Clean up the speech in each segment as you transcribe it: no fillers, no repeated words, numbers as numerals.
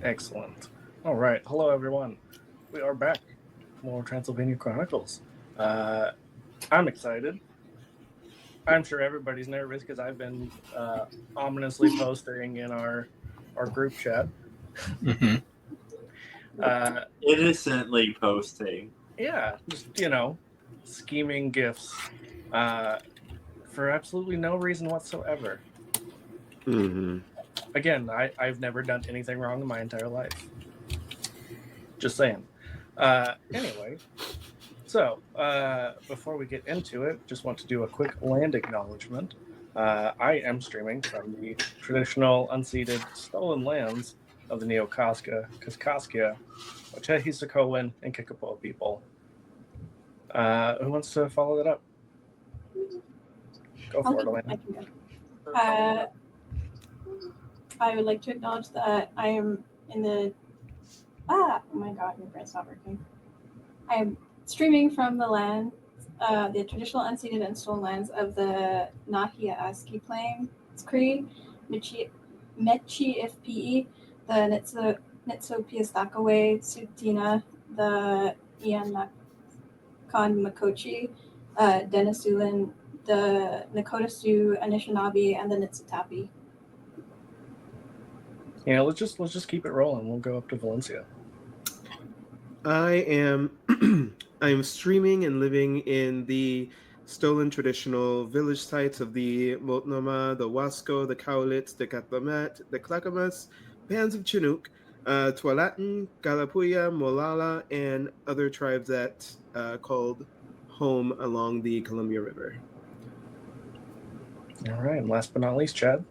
Excellent. All right. Hello, everyone. We are back. More Transylvania Chronicles. I'm excited. I'm sure everybody's nervous because I've been ominously posting in our group chat. Mm-hmm. Innocently posting. Yeah, just scheming gifts for absolutely no reason whatsoever. Mm-hmm. Again, I've never done anything wrong in my entire life. Just saying. Anyway, so before we get into it, just want to do a quick land acknowledgement. I am streaming from the traditional unceded stolen lands of the Neo-Kaska, Kaskaskia, Ochehi, Sokowan, and Kickapoo people. Who wants to follow that up? Go for it, I Elena. can go. I would like to acknowledge that I am in the oh my god, my brain's not working. I am streaming from the land, the traditional unceded and stolen lands of the Nahiaski Plains Cree, Mechi Ifpe, the Nitso Piastakaway, Sutina, the Ianakan Makochi, Denisulan, the Nakota Sioux, Anishinaabe, and the Niitsitapi. Yeah, let's just keep it rolling. We'll go up to Valencia. I am I'm streaming and living in the stolen traditional village sites of the Multnomah, the Wasco, the Cowlitz, the Katlamet, the Clackamas, bands of Chinook, Tualatin, Kalapuya, Molala, and other tribes that called home along the Columbia River. All right, and last but not least, Chad.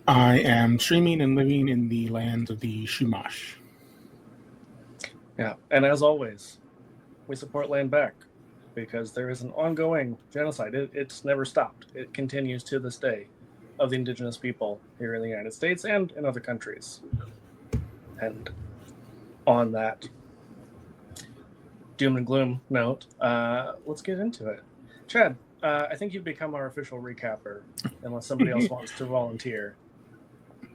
I am streaming and living in the lands of the Shumash. Yeah, and as always, we support land back because there is an ongoing genocide. It's never stopped. It continues to this day of the indigenous people here in the United States and in other countries. And on that doom and gloom note, let's get into it. Chad, I think you've become our official recapper, unless somebody else wants to volunteer.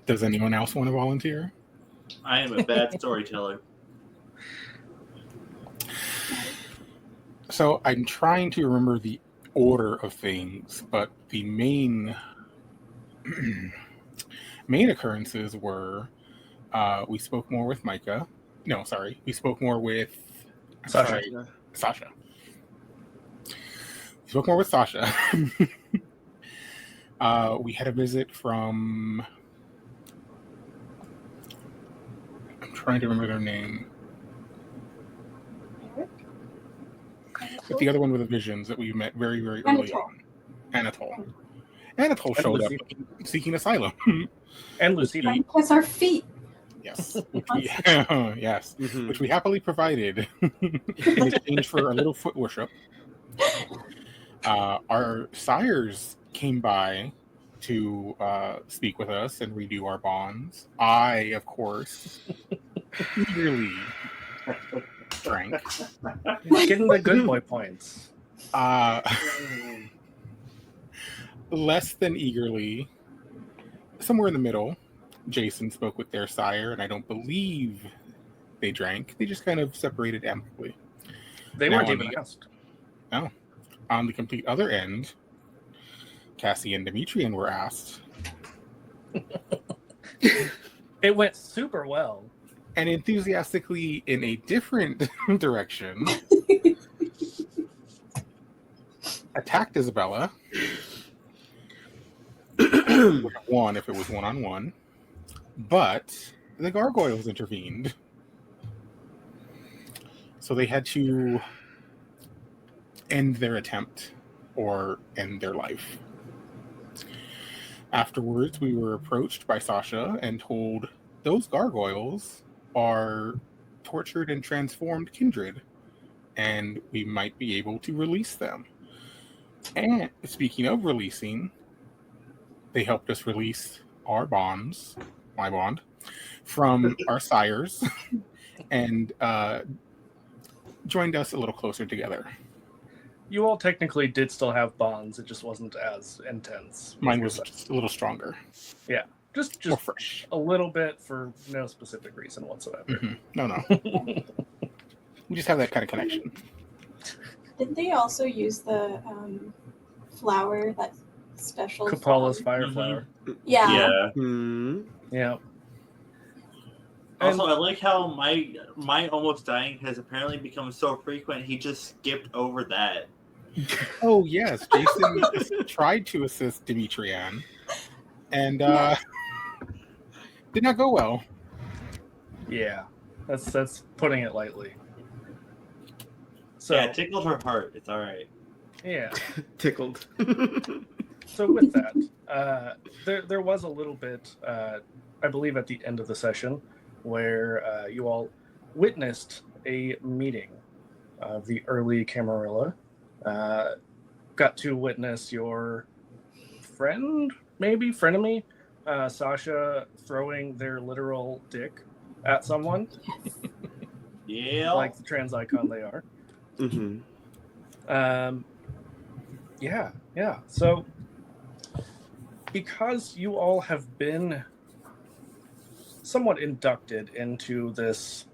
Does anyone else want to volunteer? I am a bad storyteller. So I'm trying to remember the order of things, but the main occurrences were we spoke more with Micah. No, sorry. We spoke more with Sasha. Sasha. We spoke more with Sasha. We had a visit from... I'm trying to remember their name. But the other one with the visions that we met very, very early on. Anatole showed up seeking asylum. And Lucida. Because our feet. Yes. Yes. Mm-hmm. Which we happily provided in exchange for a little foot worship. Our sires came by to speak with us and redo our bonds. I, of course, eagerly drank. Getting the good boy points. Less than eagerly, somewhere in the middle, Jason spoke with their sire, and I don't believe they drank. They just kind of separated amicably. They weren't even asked. No. On the complete other end, Cassie and Demetrian were asked. It went super well. And enthusiastically in a different direction, attacked Isabella. Would have won if it was one-on-one. But the gargoyles intervened. So they had to end their attempt or end their life. Afterwards, we were approached by Sasha and told those gargoyles are tortured and transformed kindred, and we might be able to release them. And speaking of releasing, they helped us release our bonds, my bond, from our sires, and joined us a little closer together. You all technically did still have bonds. It just wasn't as intense. Mine was just a little stronger. Yeah. Just Or fresh. a little bit for no specific reason whatsoever. No. We just have that kind of connection. Did they also use the flower, that special Kapala's flower? fire flower. Yeah. Yeah. Hmm. Yeah. Also, I like how my almost dying has apparently become so frequent. He just skipped over that. Oh yes, Jason tried to assist Dimitrian, and did not go well. Yeah. That's putting it lightly. So Yeah, it tickled her heart. It's all right. yeah. Tickled. So with that, there was a little bit, I believe, at the end of the session, where you all witnessed a meeting of the early Camarilla. Got to witness your friend, maybe frenemy, Sasha, throwing their literal dick at someone, Yeah. like the trans icon they are. Hmm. Yeah. So, because you all have been somewhat inducted into this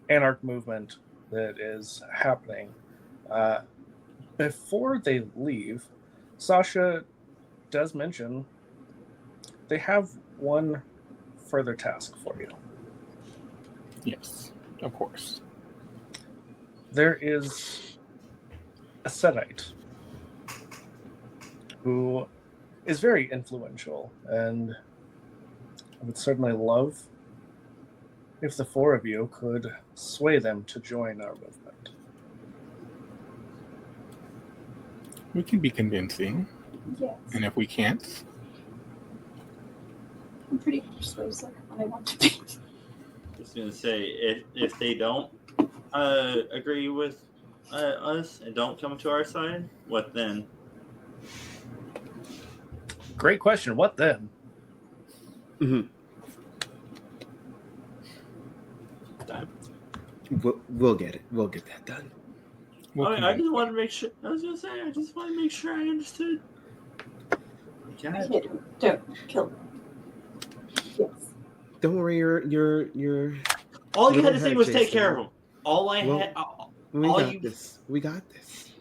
anarch movement that is happening, before they leave, Sasha does mention they have one further task for you. Yes, of course. There is a Setite who is very influential, and I would certainly love if the four of you could sway them to join our movement. We can be convincing, Yes. and if we can't, I'm pretty persuasive when I want to be. I was gonna say if they don't agree with us and don't come to our side, what then? Great question. What then? Hmm. Time. We'll get it. We'll get that done. we'll I convince just want to make sure. I was gonna say I just want to make sure I understood. God. Kid, don't kill me. Yes. Don't worry. You're. All you We had don't to say have was take Jason. care of him. All I Well, had. We all got you- this. We got this.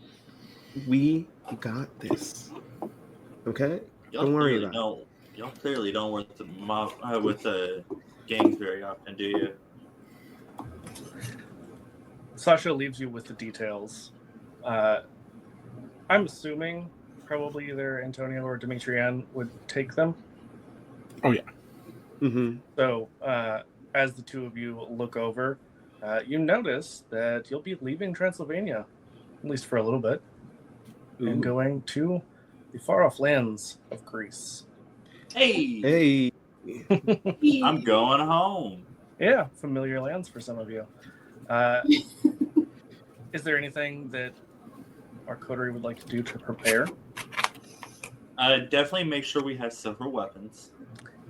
We got this. Okay. Y'all Don't worry clearly about it. don't. Y'all clearly don't work the mob with the gangs very often, do you? Sasha leaves you with the details. I'm assuming probably either Antonio or Dimitrian would take them. Mm-hmm. So, as the two of you look over, you notice that you'll be leaving Transylvania, at least for a little bit, and going to the far-off lands of Greece. Hey, Hey. I'm going home. Yeah, familiar lands for some of you. Is there anything that our coterie would like to do to prepare? Definitely make sure we have silver weapons.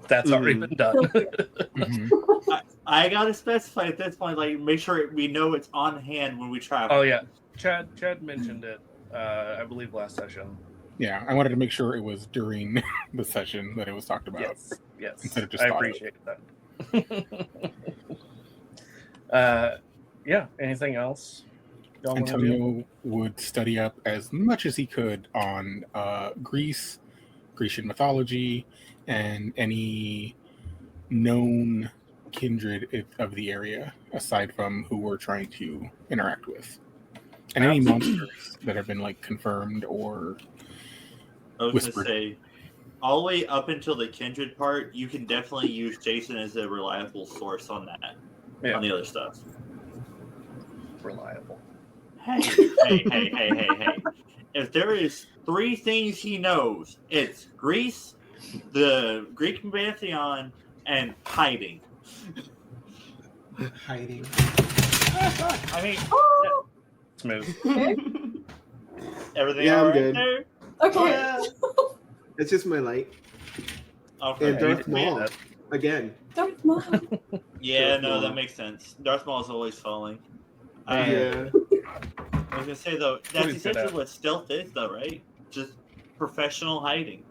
That's already been done. Mhm. I gotta specify at this point, like, make sure we know it's on hand when we travel. Oh yeah, Chad mentioned it. I believe last session. Yeah, I wanted to make sure it was during the session that it was talked about. Yes. Instead of just I thought of. appreciate that. Yeah. Anything else? Y'all want to do? Antonio would study up as much as he could on Greece, Grecian mythology, and any known kindred of the area, aside from who we're trying to interact with. And any monsters that have been like confirmed or I was whispered. gonna say, all the way up until the kindred part, you can definitely use Jason as a reliable source on that. Yeah. On the other stuff. Reliable. Hey. If there is 3 things he knows, it's Greece, the Greek pantheon, and hiding. Hiding. I mean, Oh, Smooth. everything Yeah, all I'm right good. there? okay. Yeah. It's just my light. Okay. And Darth you Maul. did Again. Darth Maul. Yeah, Darth no, Maul. that makes sense. Darth Maul is always falling. Yeah. I was gonna say though, What that's he's good essentially at. what stealth is, though, right? Just professional hiding.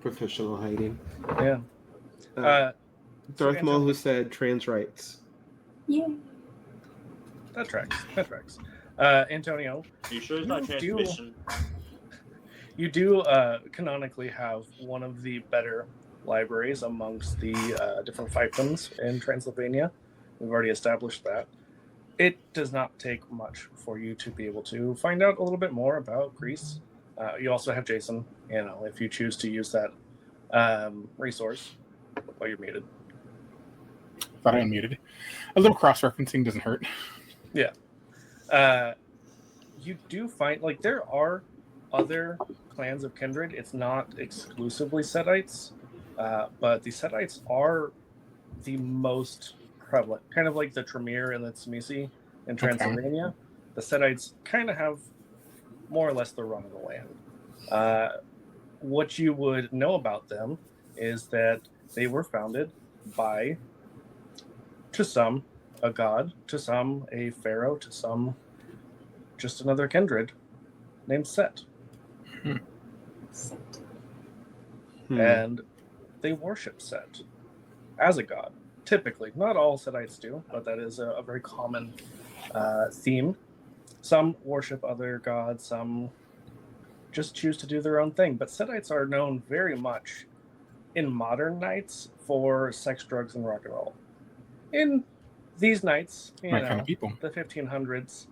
Professional hiding. Yeah. Darth Maul, Antonio- who said trans rights. Yeah. That tracks. Antonio, Are you sure it's not You do. transmission? you do canonically have one of the better libraries amongst the different fiefdoms in Transylvania. We've already established that. It does not take much for you to be able to find out a little bit more about Greece. You also have Jason, if you choose to use that resource. Oh, you're muted. Thought I unmuted. A little cross-referencing doesn't hurt. You do find, there are other clans of kindred. It's not exclusively Setites, but the Setites are the most prevalent. Kind of like the Tremere and the Tsimisi in Transylvania. The Setites kind of have more or less the run of the land. What you would know about them is that they were founded by, to some, a god, to some, a pharaoh, to some, just another kindred named Set. And they worship Set as a god. Typically, not all Setites do, but that is a very common theme. Some worship other gods, some just choose to do their own thing. But Setites are known very much in modern nights for sex, drugs, and rock and roll. In these nights, My kind of people. the 1500s,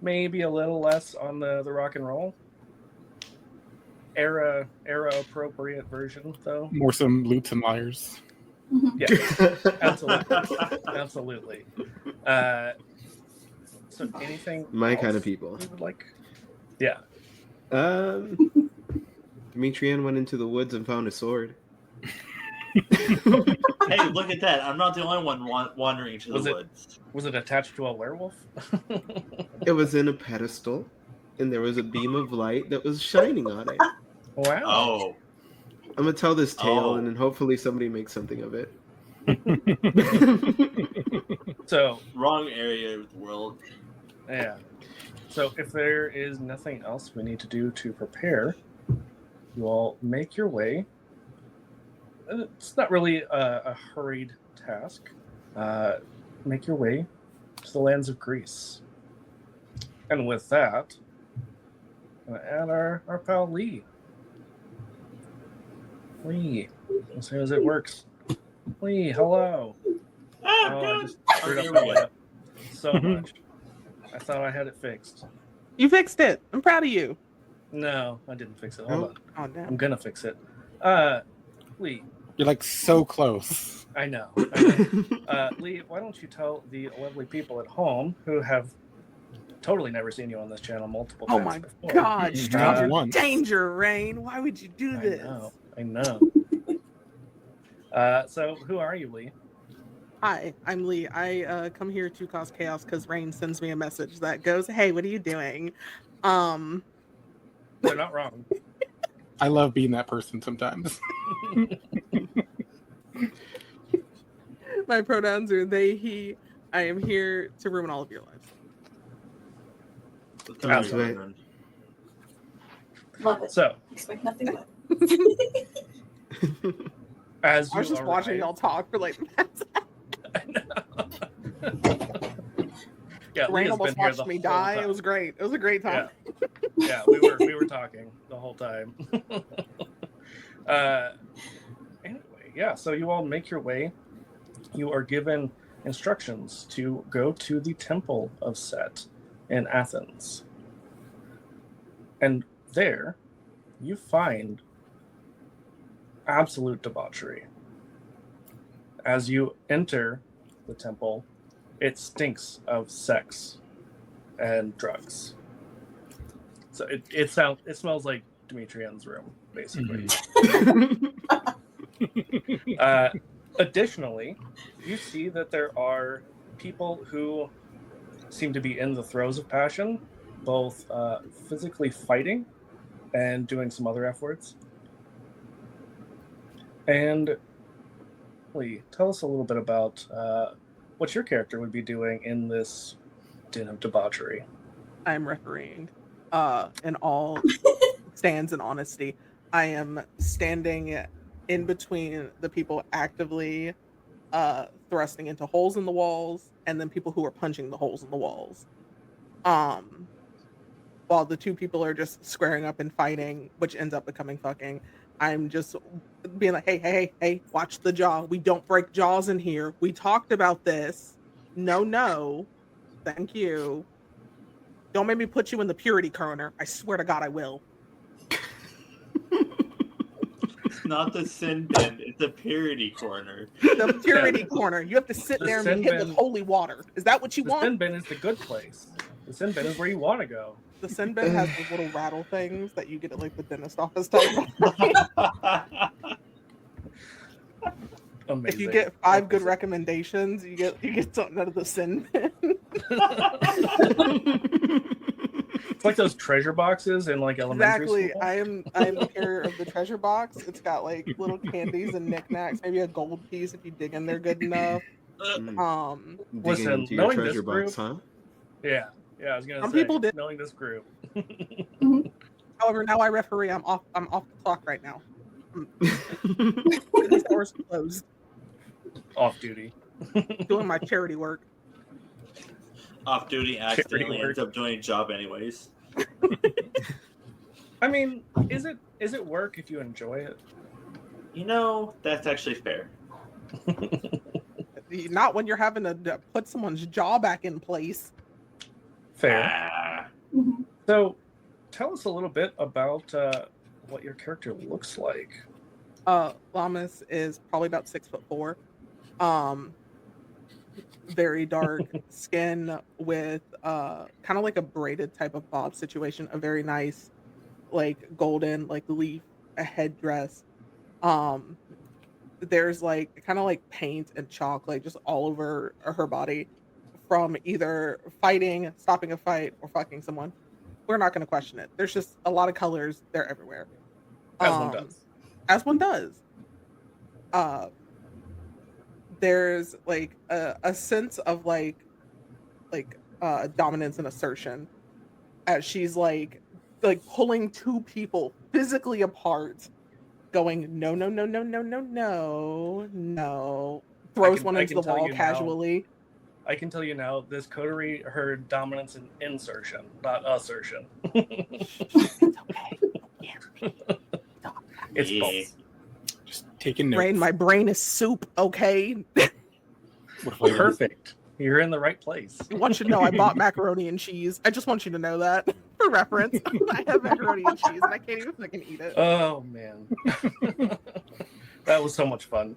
maybe a little less on the rock and roll. Era appropriate version, though. More some loots and liars. Yeah, absolutely. So anything My else kind of people. you would like? Yeah. Demetrian went into the woods and found a sword. Hey, look at that! I'm not the only one wandering into the woods. Was it attached to a werewolf? It was in a pedestal, and there was a beam of light that was shining on it. Wow. Oh, I'm gonna tell this tale, Oh. and then hopefully somebody makes something of it. So wrong area of the world. yeah. So if there is nothing else we need to do to prepare, you all make your way. It's not really a hurried task. Make your way to the lands of Greece. And with that, I'm going to add our pal Lee. Lee, as soon as it works. Lee, hello. I just screwed up my layup so much. I thought I had it fixed. You fixed it. I'm proud of you. No, I didn't fix it. Hold on. Oh, no. I'm gonna fix it. Lee, You're like so close. I know. Lee, why don't you tell the lovely people at home who have totally never seen you on this channel multiple Oh times my before. God, Not stranger once. danger, Rain. Why would you do this? I know. So who are you, Lee? Hi, I'm Lee. I come here to cause chaos because Rain sends me a message that goes, "Hey, what are you doing?" They're not wrong. I love being that person sometimes. My pronouns are they, he. I am here to ruin all of your lives. That's right. Love it. So, Expect nothing but. as you I was just watching arrive- y'all talk for like I know. Yeah, Lee Rain has almost been here watched the me whole die. time. It was great. It was a great time. Yeah, we were talking the whole time. Anyway, yeah. So you all make your way. You are given instructions to go to the Temple of Set in Athens, and there you find absolute debauchery. As you enter the temple, it stinks of sex and drugs. So it smells like Demetrian's room, basically. Additionally, you see that there are people who seem to be in the throes of passion, both physically fighting and doing some other F words. And Lee, tell us a little bit about what your character would be doing in this din of debauchery. I'm refereeing. In all stands and honesty, I am standing in between the people actively thrusting into holes in the walls and then people who are punching the holes in the walls. While the two people are just squaring up and fighting, which ends up becoming fucking. I'm just being like, hey, watch the jaw. We don't break jaws in here. We talked about this. No. Thank you. Don't make me put you in the purity corner. I swear to God, I will. It's not the sin bin, it's a purity corner. The purity corner. You have to sit there and be hit with holy water. Is that what you want? The sin bin is the good place. The sin bin is where you want to go. The sin bin has those little rattle things that you get at like the dentist office type. Amazing. If you get 5 good recommendations, you get something out of the sin bin. It's like those treasure boxes in like elementary school. I am the carrier of the treasure box. It's got like little candies and knickknacks, maybe a gold piece if you dig in there good enough. Listen, into your knowing treasure this group, box, huh? Yeah, I was gonna Some say, people did. knowing this group. However, now I referee. I'm off the clock right now. Business hours closed. Off duty. Doing my charity work. Off duty accidentally ends up doing a job anyways. I mean, is it work if you enjoy it? You know, that's actually fair. Not when you're having to put someone's jaw back in place. Fair. So, tell us a little bit about what your character looks like. Lamas is probably about 6'4". Very dark skin with kind of like a braided type of bob situation. A very nice, like golden, like leaf, a headdress. There's like kind of like paint and chalk, like just all over her body from either fighting, stopping a fight, or fucking someone. We're not going to question it. There's just a lot of colors. They're everywhere. As one does. As one does. There's like a sense of like dominance and assertion as she's like pulling two people physically apart, going no. Throws one into the wall casually. I can tell you now, this coterie heard dominance and insertion, not assertion. It's okay. It's both. Just taking notes. Rain, my brain is soup, okay? Perfect. You're in the right place. I want you to know I bought macaroni and cheese. I just want you to know that for reference. I have macaroni and cheese and I can't even fucking eat it. Oh, man. That was so much fun.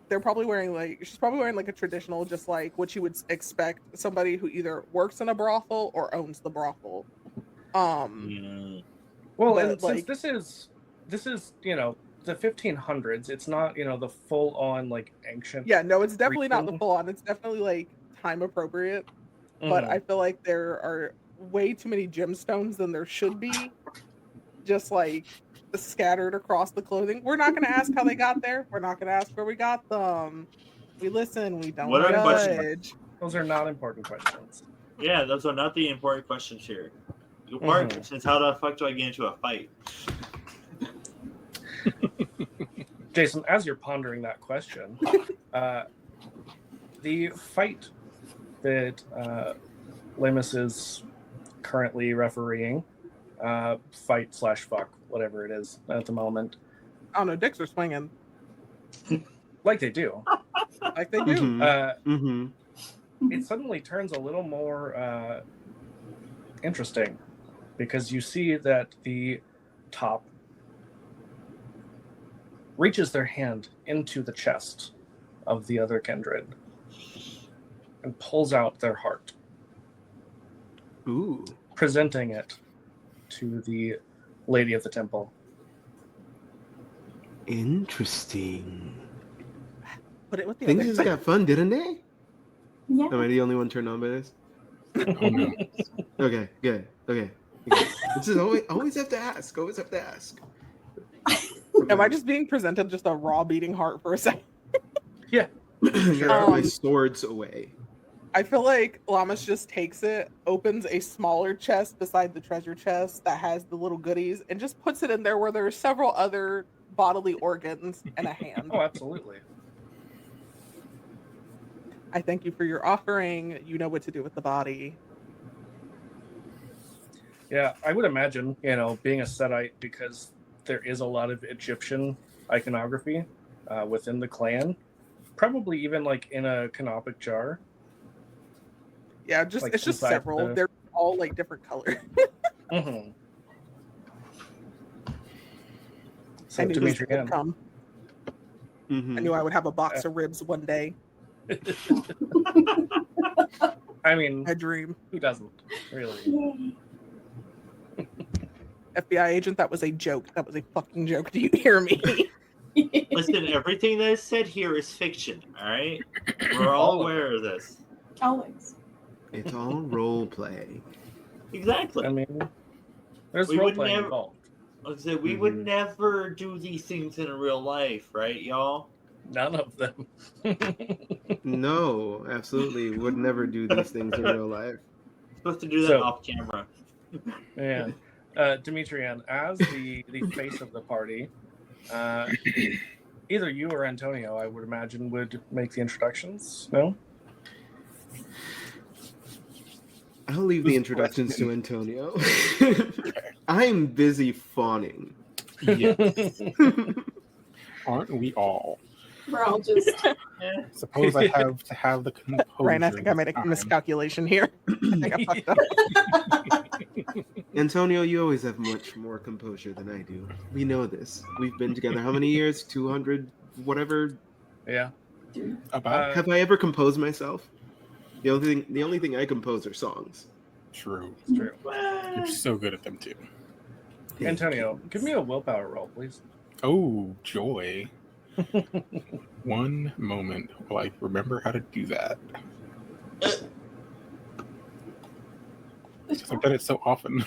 They're probably wearing she's probably wearing like a traditional, just like what you would expect somebody who either works in a brothel or owns the brothel. Well, and like, since this is the 1500s, it's not the full on like ancient. Yeah, no, it's definitely not the full on. It's definitely like time appropriate. But I feel like there are way too many gemstones than there should be. Just like scattered across the clothing. We're not going to ask how they got there. We're not going to ask where we got them. We listen. We don't judge. Those are not important questions. Yeah, those are not the important questions here. The important question is, how the fuck do I get into a fight? Jason, as you're pondering that question, the fight that Lemus is currently refereeing, fight/fuck, whatever it is at the moment. Oh no, dicks are swinging. Like they do. Like they do. It suddenly turns a little more interesting because you see that the top reaches their hand into the chest of the other kindred and pulls out their heart. Ooh. Presenting it to the lady of the temple. Interesting. Put it with the Things just got fun, didn't they? Yeah. Am I the only one turned on by this? Oh, no. Okay, good. Okay. It's just always have to ask. Always have to ask. Am I just being presented just a raw beating heart for a second? Yeah. Gotta put my swords away. I feel like Llamas just takes it, opens a smaller chest beside the treasure chest that has the little goodies, and just puts it in there where there are several other bodily organs and a hand. Oh, absolutely. I thank you for your offering. You know what to do with the body. Yeah, I would imagine, being a Setite, because there is a lot of Egyptian iconography within the clan, probably even like in a canopic jar. Yeah, Like it's just inside several. the- They're all like different colors. Mm-hmm. So, I knew this Dimitri, would come. Mhm. I knew I would have a box of ribs one day. I mean, My dream. who doesn't, really? FBI agent, that was a joke. That was a fucking joke. Do you hear me? Listen, everything that is said here is fiction, all right? We're All all of aware of this. Always. It's all role play. Exactly. I mean, there's We role would playing never- involved. Like I said, we would Mhm. never do these things in real life, right, y'all? None of them. No, absolutely would never do these things in real life. Supposed to do that So- off camera. Man, Demetrian, as the face of the party, either you or Antonio, I would imagine, would make the introductions. No. I'll leave the Who's introductions to questioning? Antonio. I'm busy fawning. Yes. Aren't we all? We're all just. Yeah. Suppose I have to have the composure. Ryan, I think I made a this time. miscalculation here. I think I fucked up. Antonio, you always have much more composure than I do. We know this. We've been together how many years? 200, whatever. Yeah. About Have I ever composed myself? The only thing I compose are songs. true. It's true. You're so good at them too. Antonio, give me a willpower roll, please. Oh, joy. One moment while I remember how to do that. Because I've done it so often.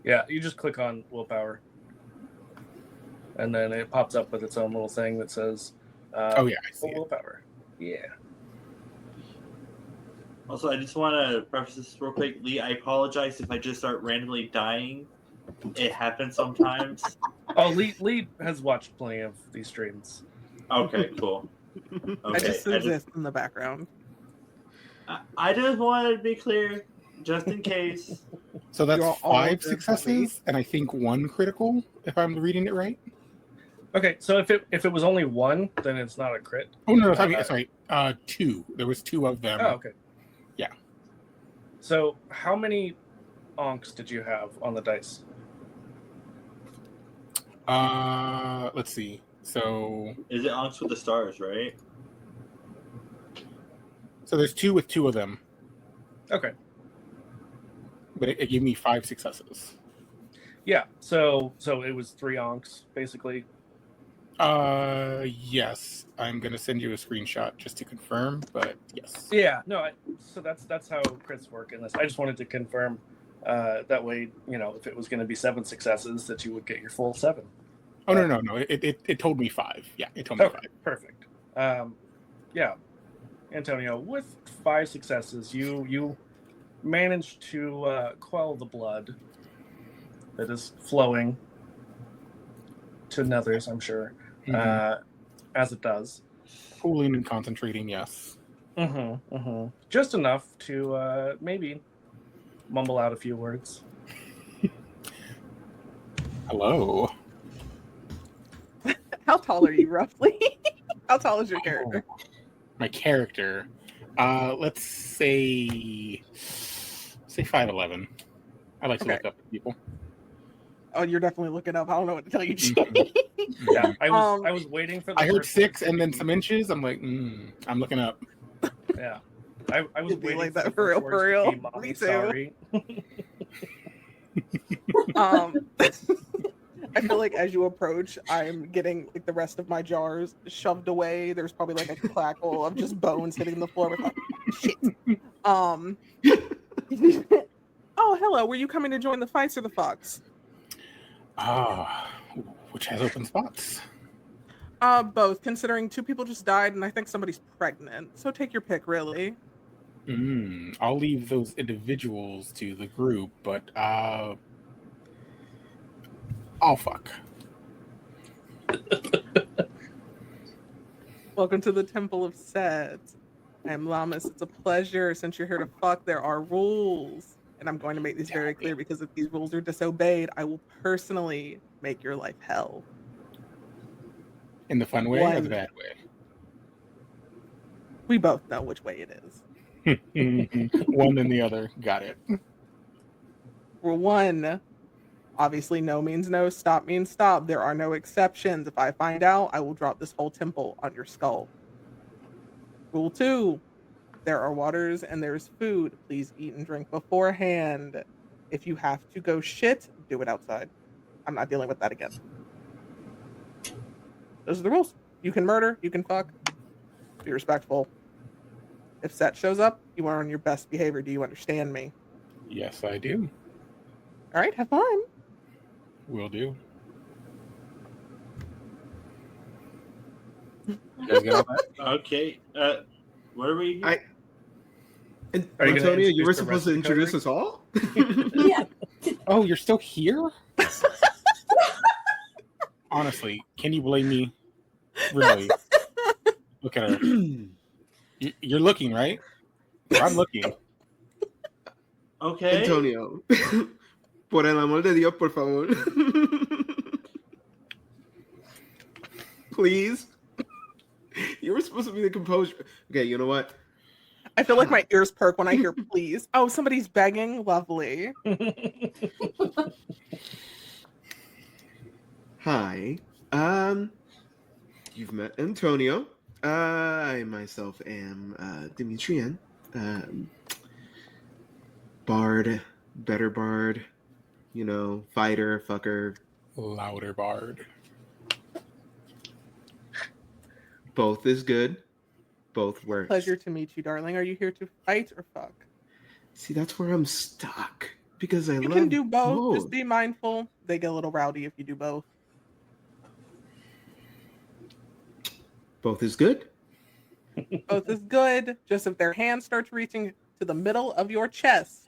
Yeah, you just click on willpower, and then it pops up with its own little thing that says, Oh yeah, I see full it. willpower." Yeah. Also, I just want to preface this real quick. Lee, I apologize if I just start randomly dying. It happens sometimes. Oh, Lee has watched plenty of these streams. Okay, cool. I Okay, just exist in the background. I just wanted to be clear, just in case. So that's You're all 5 good, successes and I think 1 critical, if I'm reading it right. Okay, so if it was only one, then it's not a crit. Oh no, sorry, 2. There was 2 of them. Oh, okay. Yeah. So how many onks did you have on the dice? Let's see. So Is it Onks with the Stars, right? there's 2 with 2 of them, Okay. but it gave me 5 successes. Yeah. So it was 3 onks basically. Yes. I'm gonna send you a screenshot just to confirm, but yes. Yeah. No. So that's how crits work in this. I just wanted to confirm. That way, if it was going to be 7 successes, that you would get your full 7. Oh no. It told me 5. Yeah, it told me Okay, 5. perfect. Yeah, Antonio, with 5 successes, you managed to quell the blood that is flowing to Nethers, I'm sure, as it does. Cooling and concentrating, yes. Just enough to maybe mumble out a few words. Hello. How tall are you roughly? How tall is your character? My character. Let's say 5'11". I like to Okay. look up at people. Oh, you're definitely looking up. I don't know what to tell you. Yeah, I was waiting for. The I heard first 6 one. and then some inches. I'm like, I'm looking up. Yeah, I was It'd be waiting like for that the for first real, for words to real. be, "Mommy, Me too." sorry." I feel like as you approach, I'm getting like the rest of my jars shoved away. There's probably like a clackle of just bones hitting the floor. With shit. Oh, hello. Were you coming to join the fights or the fox? Which has open spots. Both. Considering 2 people just died, and I think somebody's pregnant. So take your pick, really. I'll leave those individuals to the group, but I'll fuck. Welcome to the Temple of Set. I am Lamas. It's a pleasure. Since you're here to fuck, there are rules. And I'm going to make these very clear because if these rules are disobeyed, I will personally make your life hell. In the fun way or the bad We both know which way it is. way? One and the other. Got it. Rule 1. Obviously, no means no, stop means stop. There are no exceptions. If I find out, I will drop this whole temple on your skull. Rule 2. There are waters and there's food. Please eat and drink beforehand. If you have to go shit, do it outside. I'm not dealing with that again. Those are the rules. You can murder, you can fuck. Be respectful. If Set shows up, you are on your best behavior. Do you understand me? Yes, I do. All right, have fun. Will do. You guys got all that? Okay. What are we? Are you gonna Antonio, you were introduce the supposed to rest of the introduce us all? Yeah. Oh, you're still here? Honestly, can you blame me? Really? Look at her. You're looking, right? I'm looking. Okay. Antonio, por el amor de Dios, por favor. Please. You were supposed to be the composure. Okay, you know what? I feel like my ears perk when I hear please. Oh, somebody's begging. Lovely. Hi. You've met Antonio. I myself am Dimitrian. Bard, better bard, fighter, fucker. Louder bard. Both is good. Both works. Pleasure to meet you, darling. Are you here to fight or fuck? See, that's where I'm stuck. Because I You love can do both. Just be mindful. They get a little rowdy if you do both. Both is good. Both is good. Just if their hand starts reaching to the middle of your chest.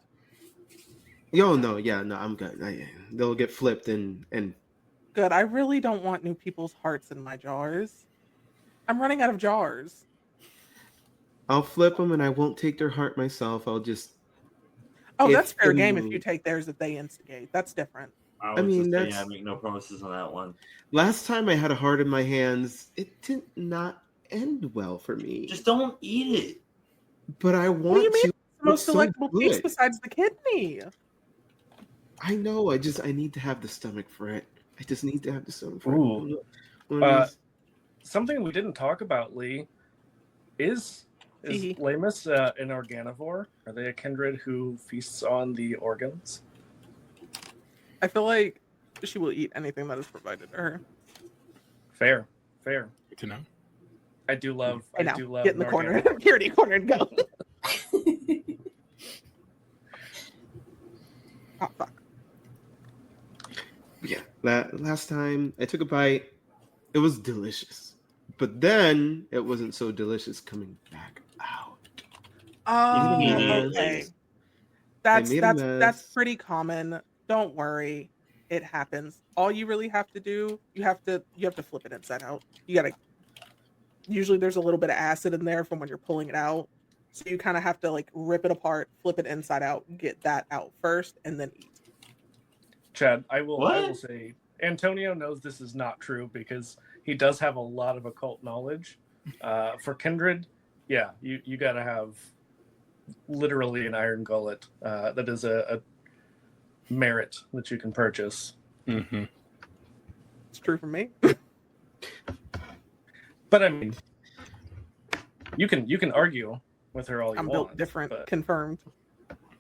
Yo, no, I'm good. They'll get flipped and Good. I really don't want new people's hearts in my jars. I'm running out of jars. I'll flip them and I won't take their heart myself. I'll just. Oh, If that's fair the game if move- you take theirs if they instigate. That's different. I was mean, just saying, that's- I make no promises on that one. Last time I had a heart in my hands, it did not end well for me. Just don't eat it. But I What do want you mean? to. It's the most It's so delectable piece good. besides the kidney. I know. I need to have the stomach for it. I just need to have the stomach for Ooh. it. One of these- Something we didn't talk about, Lee, is Hee. Lamus an organivore? Are they a kindred who feasts on the organs? I feel like she will eat anything that is provided to her. Fair. Good to know. I do love. I know. do love. Get in the an corner. organivore. Purity corner and go. Oh, fuck. Yeah. Last time I took a bite, it was delicious. But then it wasn't so delicious coming back out. Oh, You made a okay. mess. That's made a mess. that's pretty common. Don't worry. It happens. All you really have to do, you have to flip it inside out. You gotta usually there's a little bit of acid in there from when you're pulling it out. So you kind of have to like rip it apart, flip it inside out, get that out first, and then eat. Chad, I will What? say Antonio knows this is not true because he does have a lot of occult knowledge. For kindred, yeah, you got to have literally an iron gullet. That is a merit that you can purchase. Mm-hmm. It's true for me. But I mean, you can argue with her all you I'm want. built different. but Confirmed.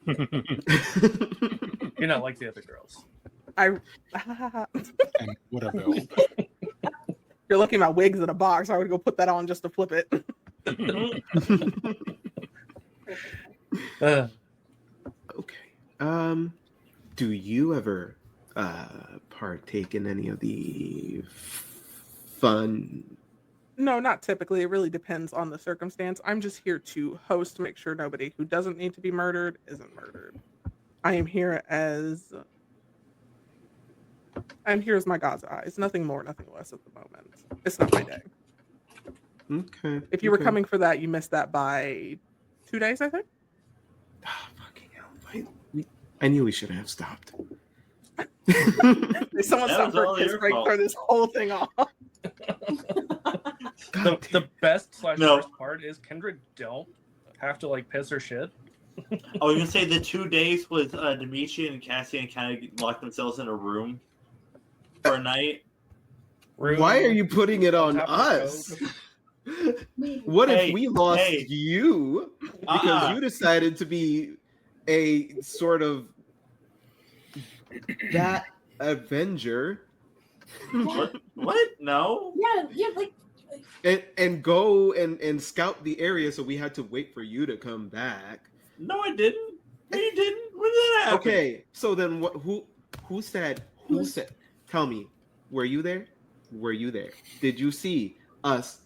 you're not like the other girls. I And what a build. you're looking at my wigs in a box. I would go put that on just to flip it. Uh, Okay. Do you ever partake in any of the fun No, not typically. It really depends on the circumstance. I'm just here to host, make sure nobody who doesn't need to be murdered isn't murdered. I am here as my God's eyes. Nothing more, nothing less at the moment. It's not my day. Okay. If you were okay. coming for that, you missed that by 2 days, I think. Ah, fucking hell. I knew we should have stopped. Someone That was all suffered piss your break fault. for this whole thing off. The best / No. worst part is Kindred don't have to like piss or shit. I was gonna say the 2 days with Dimitri and Cassian kind of locked themselves in a room for a night. Why are you putting it on top of us? What Hey, if we lost hey. you because you decided to be a sort of that Avenger What? No. Yeah, like and go and scout the area, so we had to wait for you to come back? No, I didn't. No, you didn't. When did that happen? Okay, so then what? Who said? Tell me, were you there? Were you there? Did you see us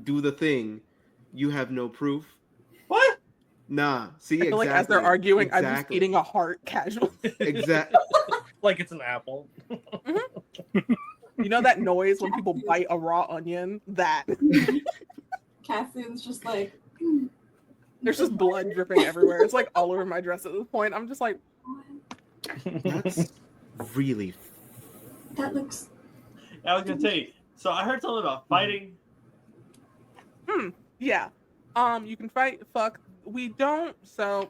do the thing? You have no proof. What? Nah. See, I feel like as they're arguing, I'm just eating a heart casually. Exactly. Like it's an apple. You know that noise when people bite a raw onion? That. Cassian's just like, There's just blood dripping everywhere. It's like all over my dress at this point. I'm just like, That's really. that looks. I was gonna say. So I heard something about fighting. yeah. You can fight, fuck. We don't, so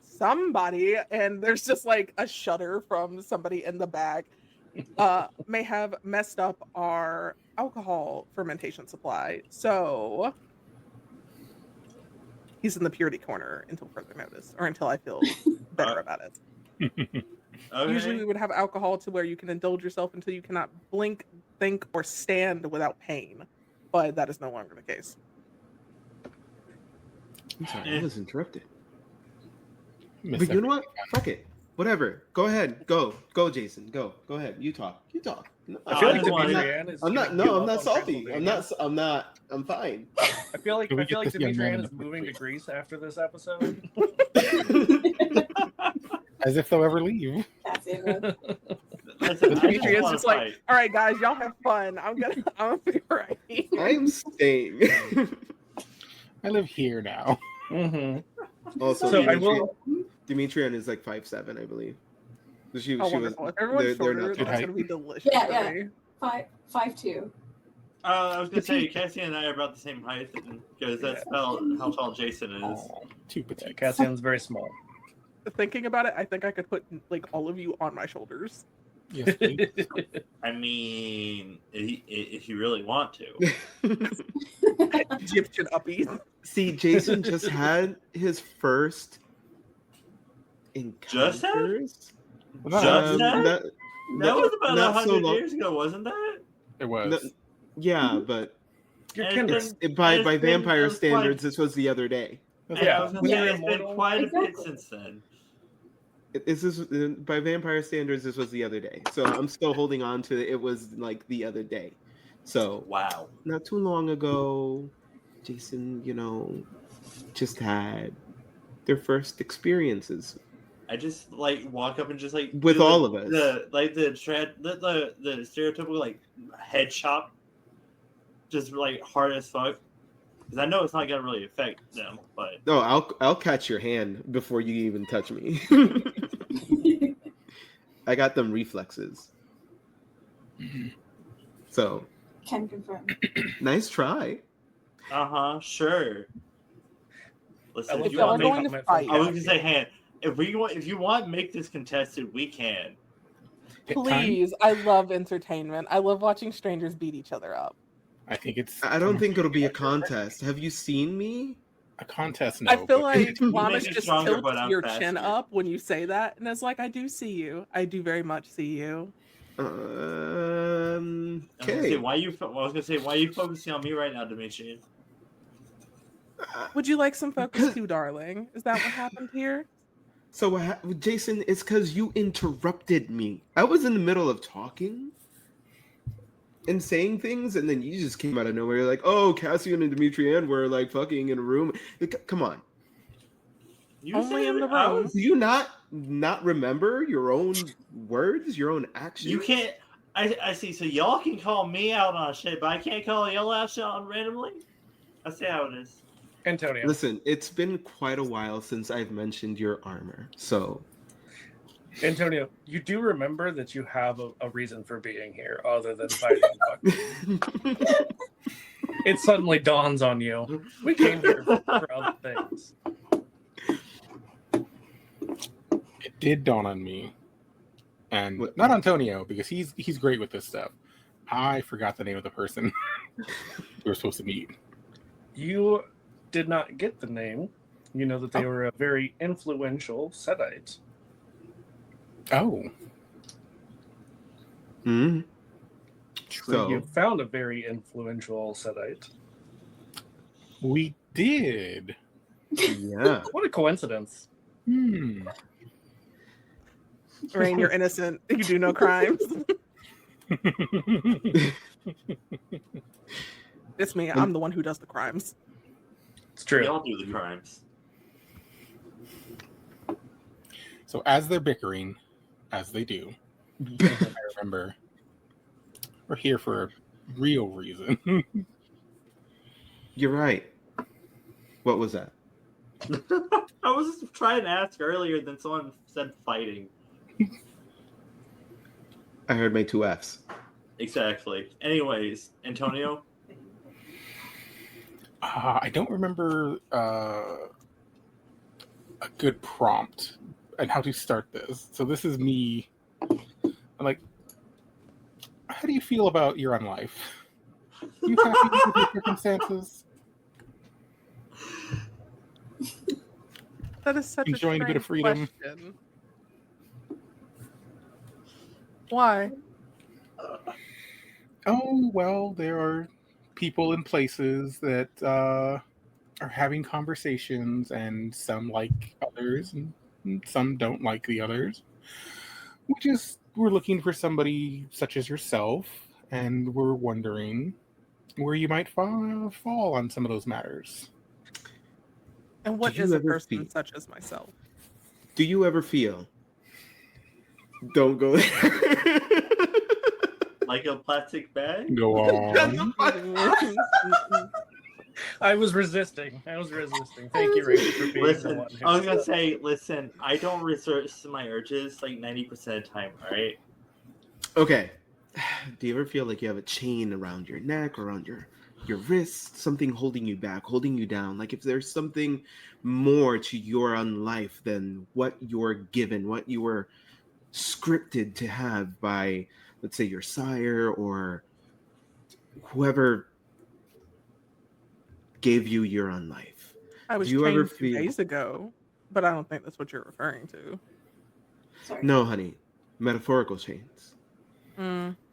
somebody, and there's just like a shudder from somebody in the back, may have messed up our alcohol fermentation supply. So he's in the purity corner until further notice, or until I feel better about it. Okay. Usually we would have alcohol to where you can indulge yourself until you cannot blink, think, or stand without pain. But that is no longer the case. I'm sorry, I was interrupted. Miss But you know what? everything. Fuck it. Whatever. Go ahead. Go, Jason. Go ahead. You talk. No, I feel like just wanted- Demetrian is. I'm not. giving No, you I'm up not on salty. Transylvania. I'm fine. I feel like Can we get this young man Demetrian in is the moving to quick? Greece after this episode. As if they'll ever leave. Cassian would. Listen, I Dimitri just is wanna just like, fight. all right, guys, y'all have fun. I'm gonna be right here. I'm staying. I live here now. Also, So I will. Demetrian is like 5'7", I believe. She Oh, was. wonderful. If everyone's They're shorter, not that's tall. going to be delicious. Yeah, for yeah. me. 5'2". I was gonna say Cassian and I are about the same height because that's about how tall Jason is. Oh, too petite. Cassian's very small. Thinking about it, I think I could put like all of you on my shoulders. Yes, please. I mean, if you really want to. Egyptian uppies. See, Jason just had his first Just had? encounters. Just had? That That was about not so 100 long- years ago, wasn't that? It was. No, yeah, but You're And kindred. then- by It's been- vampire it's standards, quite- this was the other day. Yeah, I was gonna when say, you're it's been immortal. quite a bit Exactly. since then. By vampire standards, this was the other day. So I'm still holding on to it. Was like the other day. So Wow. not too long ago, Jason, just had their first experiences. I just like walk up and just like With do all of us. the stereotypical like head chop, just like hard as fuck. Because I know it's not gonna really affect them, but No, I'll catch your hand before you even touch me. I got them reflexes. So Can confirm. nice try. sure. I Listen, love if you y'all want are to going make, to fight. I was gonna say, hand. If you want to make this contested, we can. Hit time. Please, I love entertainment. I love watching strangers beat each other up. I think it's. I don't think it'll be a contest. Have you seen me? a contest. No, I feel but- like Lamish make it just stronger, tilts but I'm your faster. chin up when you say that, and it's like, I do see you. I do very much see you. I was gonna Okay. say, why you focusing on me right now, Dimitri? Would you like some focus Because- too, darling? Is that what happened here? So, Jason, it's because you interrupted me. I was in the middle of talking, and saying things, and then you just came out of nowhere. You're like, oh, Cassian and Demetrianne were like fucking in a room. Like, come on. You Only said in the I room. was- Do you not remember your own words, your own actions? You can't. I see. So y'all can call me out on shit, but I can't call y'all out on randomly. I see how it is. Antonio. Listen, it's been quite a while since I've mentioned your armor, so Antonio, you do remember that you have a reason for being here other than fighting. It suddenly dawns on you. We came here for other things. It did dawn on me, and What? not Antonio, because he's great with this stuff. I forgot the name of the person we were supposed to meet. You did not get the name. You know that they were a very influential Setite. Oh, Mhm. true. So- You found a very influential Setite. We did. Yeah. What a coincidence. Rain, you're innocent. You do no crimes. It's me. I'm the one who does the crimes. It's true. Y'all do the crimes. So as they're bickering, as they do, I remember we're here for a real reason. You're right. What was that? I was just trying to ask earlier, then someone said fighting. I heard my two F's. Exactly. Anyways, Antonio. I don't remember a good prompt and how to start this. So this is me. I'm like, how do you feel about your own life? You happy with your circumstances? That is such Enjoying a bit of freedom. Question. Why? Oh, well, there are people and places that are having conversations, and some like others, and some don't like the others. We're looking for somebody such as yourself, and we're wondering where you might fall on some of those matters. And what Do you is a ever person feel- such as myself? Do you ever feel? Don't go there. Like a plastic bag? Go on. I was resisting. Thank you, Rachel, for being the Listen, one who I was gonna say, listen, I don't resist my urges like 90% of the time, alright? Okay. Do you ever feel like you have a chain around your neck, around your wrist, something holding you back, holding you down? Like if there's something more to your own life than what you're given, what you were scripted to have by, let's say, your sire or whoever gave you your own life. I was Do you ever chained 2 feel- days ago, but I don't think that's what you're referring to. Sorry. No, honey. Metaphorical chains.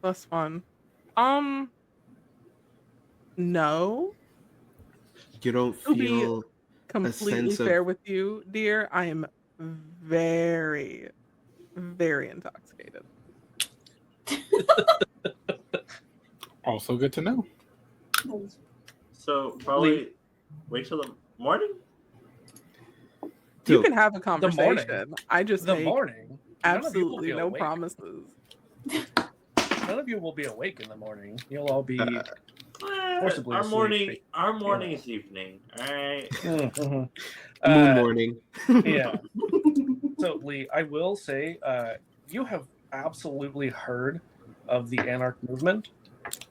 That's fun. No. You don't To be feel completely sense of- fair with you, dear, I am very, very intoxicated. Also good to know. So probably wait till the morning? You Dude, can have a morning. conversation. I just The make morning. None of you will absolutely be no awake. promises. None of you will be awake in the morning. You'll all be. Forcibly Our asleep. morning is evening, alright? Mhm. Moon Uh, morning. yeah. So, Lee, I will say, you have absolutely heard of the Anarch movement.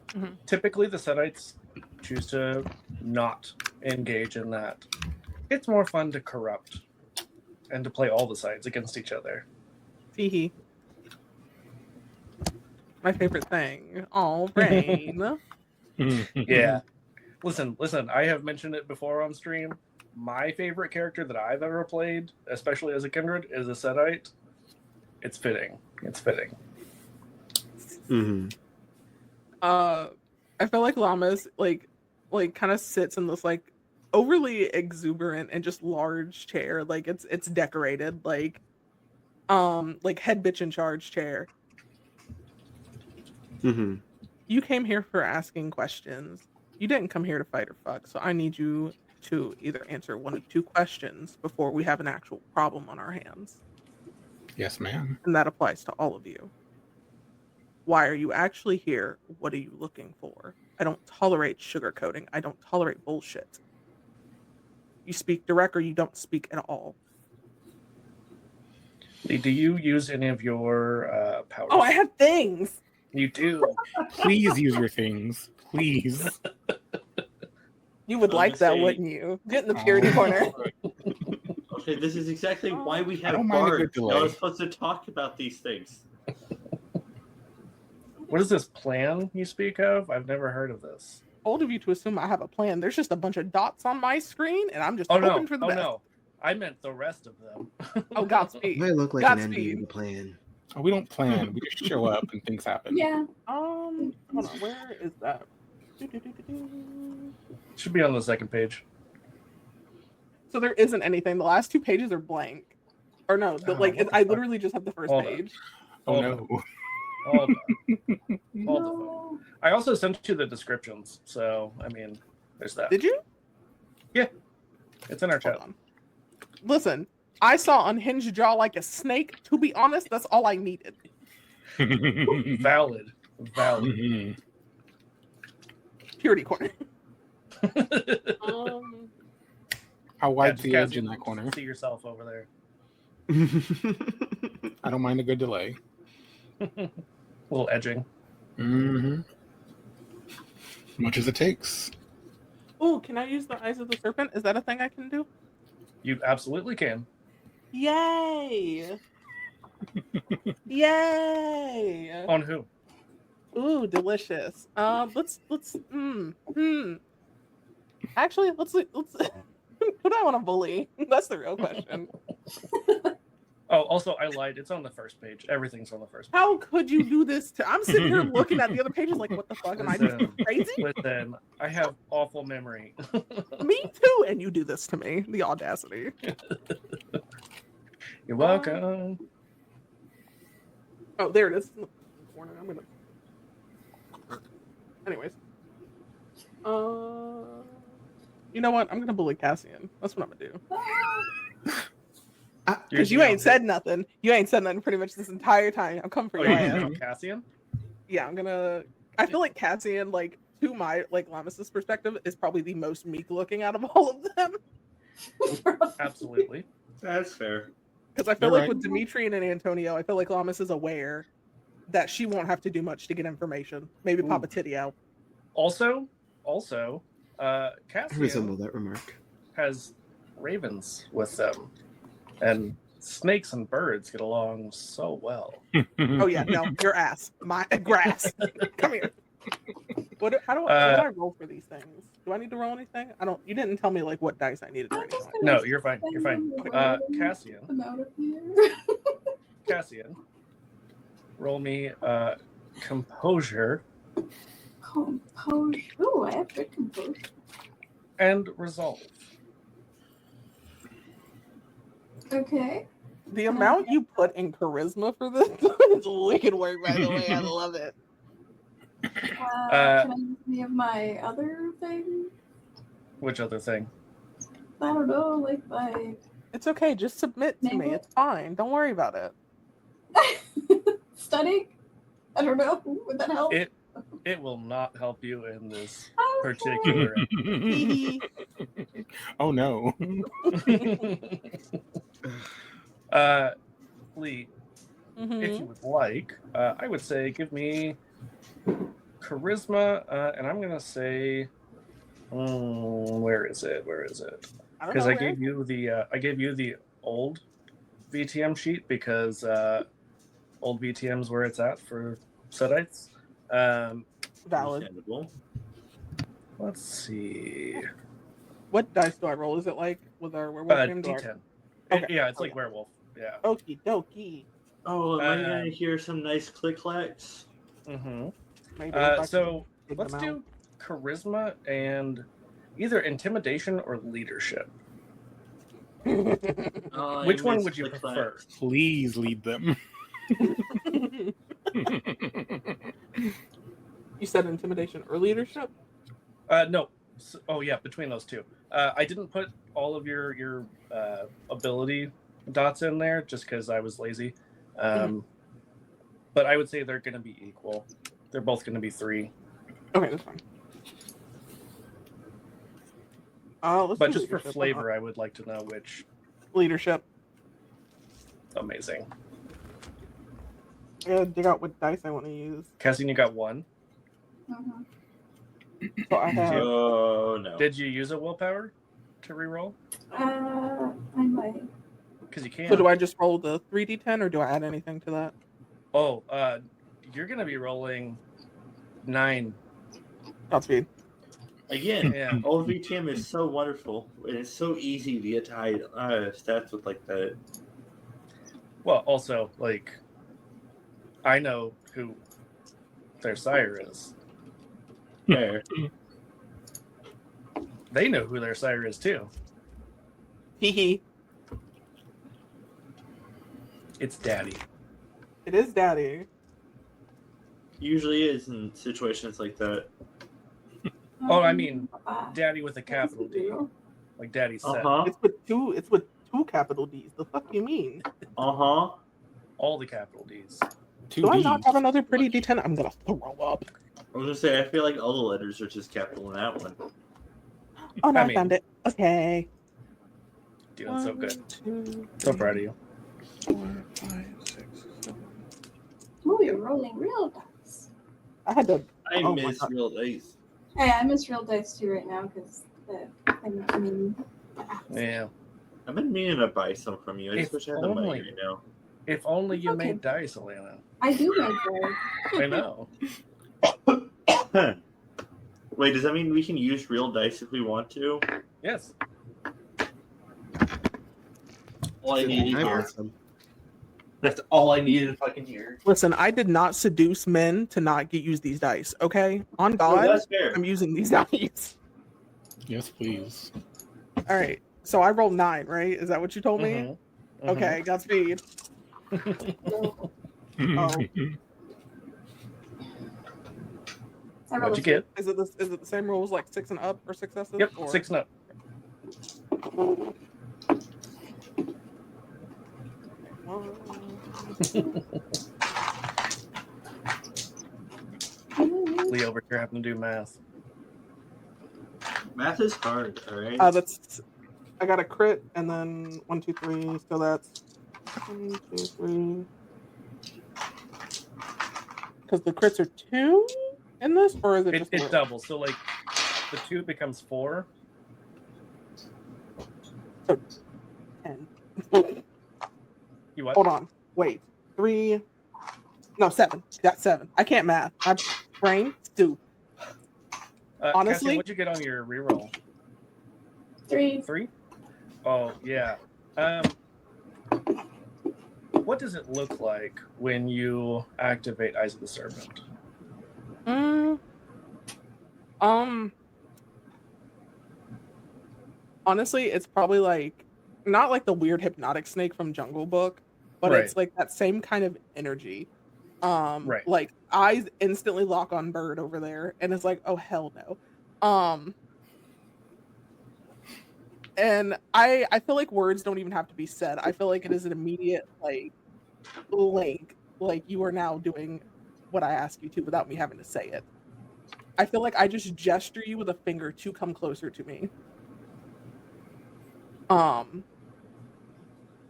Mhm. Typically, the Setites choose to not engage in that. It's more fun to corrupt and to play all the sides against each other. Teehee. My favorite thing. Oh, Rain. Yeah. Listen, I have mentioned it before on stream. My favorite character that I've ever played, especially as a Kindred, is a Setite. It's fitting. Mm-hmm. I feel like Llamas like kind of sits in this like overly exuberant and just large chair. Like it's decorated like head bitch in charge chair. Mm-hmm. You came here for asking questions. You didn't come here to fight or fuck, so I need you to either answer one of two questions before we have an actual problem on our hands. Yes, ma'am. And that applies to all of you. Why are you actually here? What are you looking for? I don't tolerate sugarcoating. I don't tolerate bullshit. You speak direct or you don't speak at all. Lee, do you use any of your powers? Oh, I have things. You do. Please use your things. Please. You would I'm like gonna that, say- wouldn't you? Get in the purity corner. Okay, this is exactly why we have don't mind a good bards. delay. Y'all are supposed to talk about these things. What is this plan you speak of? I've never heard of this. Bold of you to assume I have a plan. There's just a bunch of dots on my screen, and I'm just Oh hoping no! for the Oh best. no! I meant the rest of them. Oh, Godspeed. I look like an Godspeed. enemy of the plan. Oh, we don't plan. We just show up and things happen. Yeah. Hold on. Where is that? Do-do-do-do-do. Should be on the second page. So there isn't anything. The last two pages are blank. Or no, Oh, what the I fuck? literally just have the first Hold on. page. Oh Hold no. Hold on. Hold on. No. I also sent you the descriptions, so I mean, there's that. Did you? It's in our Hold chat. on. Listen, I saw Unhinged Jaw like a snake. To be honest, that's all I needed. Valid. Mhm. Purity corner. How wide's Yeah, the just edge in that corner? See yourself over there. I don't mind a good delay. A little edging. Mm-hmm. Much as it takes. Oh, can I use the Eyes of the Serpent? Is that a thing I can do? You absolutely can. Yay! Yay! On who? Ooh, delicious. Actually, let's who do I want to bully? That's the real question. Oh, also, I lied. It's on the first page. Everything's on the first page. How could you do this to? I'm sitting here looking at the other pages like, what the fuck? Am I just Listen. crazy? Listen, I have awful memory. Me too. And you do this to me. The audacity. You're welcome. Oh, there it is. I'm gonna. Anyways. You know what? I'm gonna bully Cassian. That's what I'm gonna do. Because you ain't said nothing. You ain't said nothing pretty much this entire time. I'm coming for Oh, your you ass. know Cassian? Yeah, I'm gonna. I feel like Cassian, like to my Lamas's perspective, is probably the most meek looking out of all of them. Absolutely. That's fair. Because I feel You're like right. with Demetrian and Antonio, I feel like Lamas is aware that she won't have to do much to get information. Maybe pop a titty out. Also, I Cassian resemble that remark. has ravens with them, and snakes and birds get along so well. Oh yeah, no, your ass, my grass. Come here. How do I roll for these things? Do I need to roll anything? I don't. You didn't tell me like what dice I needed or I'm anything. just Like gonna No, you're fine. You're fine. Cassian, them out of here. Cassian, roll me composure Composure. Oh, I have good composure. and resolve. Okay. the amount you put in charisma for this is wicked work. By the way, I love it. Can I use any of my other thing? Which other thing? I don't know, like my It's okay. Just submit to me. Maybe. It's fine. Don't worry about it. studying? I don't know. Would that help? It will not help you in this Okay. particular. Oh no. Lee, Mhm. if you would like, I would say give me charisma, and I'm gonna say, where is it? I don't Because know I where. gave you the old VTM sheet because old VTM's where it's at for Setites. Valid. Understandable. Let's see. What dice do I roll? Is it like with our werewolf name? D10. Okay. Yeah, it's Oh, like yeah. werewolf. Yeah. Okie dokie. Oh, am I Um, gonna hear some nice click clacks? Mm-hmm. Maybe if I can So dig let's them do charisma and either intimidation or leadership. out. Oh, I Which one miss would you click prefer? clacks. Please lead them. You You said intimidation or leadership? No. Oh yeah, between those two. I didn't put all of your ability dots in there just because I was lazy. But I would say they're going to be equal. They're both going to be 3. Okay, that's fine. But just for flavor, I would like to know which. Leadership. Amazing. I gotta dig out what dice I want to use. Cassian, you got 1. Mm-hmm. So I have. Oh no! Did you use a willpower to reroll? I might. Because you can. So do I just roll the 3d10 or do I add anything to that? Oh, you're going to be rolling 9. Godspeed. Again, Yeah. old VTM is so wonderful, and it's so easy to get high stats with like that. Well, also, like, I know who their sire is. There. They know who their sire is, too. Hee hee. It's Daddy. It is Daddy. Usually is in situations like that. Oh, I mean, Daddy with a capital D. Like Daddy said. It's with two capital D's. The fuck you mean? All All the capital D's. Do I not have another pretty D10? I'm gonna throw up. I was gonna say, I feel like all the letters are just capital in that one. Oh no, I I mean- found it. Okay. Doing so good. 1, 2, So proud of you. 4, 5, 6, 7. Oh, you're rolling real dice. I had to. I Oh my miss God. real dice. Hey, I miss real dice too right now because Yeah. I've been meaning to buy some from you. I just If wish I had the money only. right now. If only you Okay. made dice, Elena. I do make dice. I know. Wait, does that mean we can use real dice if we want to? Yes. All I needed I'm here. awesome. That's all I needed to fucking hear. Listen, I did not seduce men to not use these dice. Okay, on No, God, that's fair. I'm using these dice. Yes, please. All right, so I rolled 9, right? Is that what you told me? Mhm. Mhm. Okay, Godspeed. I rolled What'd a you get? Is it the same rules like 6 and up or successes? Yep, or... 6 and up. Leo over here having to do math. Math is hard, alright? That's. I got a crit and then 1, 2, 3. So that's 1, 2, 3. Because the crits are 2 in this, or is it just It one? doubles. So, like, the 2 becomes 4. 10. You what? Hold on. Wait. 3. No, 7. That's 7. I can't math. My brain stupid. honestly- Cassian, what'd you get on your reroll? 3. 3? Oh, yeah. What does it look like when you activate Eyes of the Serpent? Honestly, it's probably like not like the weird hypnotic snake from Jungle Book, but Right. it's like that same kind of energy. Right. Like eyes instantly lock on Bird over there, and it's like, oh hell no. And I feel like words don't even have to be said. I feel like it is an immediate like link. Like you are now doing what I ask you to without me having to say it. I feel like I just gesture you with a finger to come closer to me. Now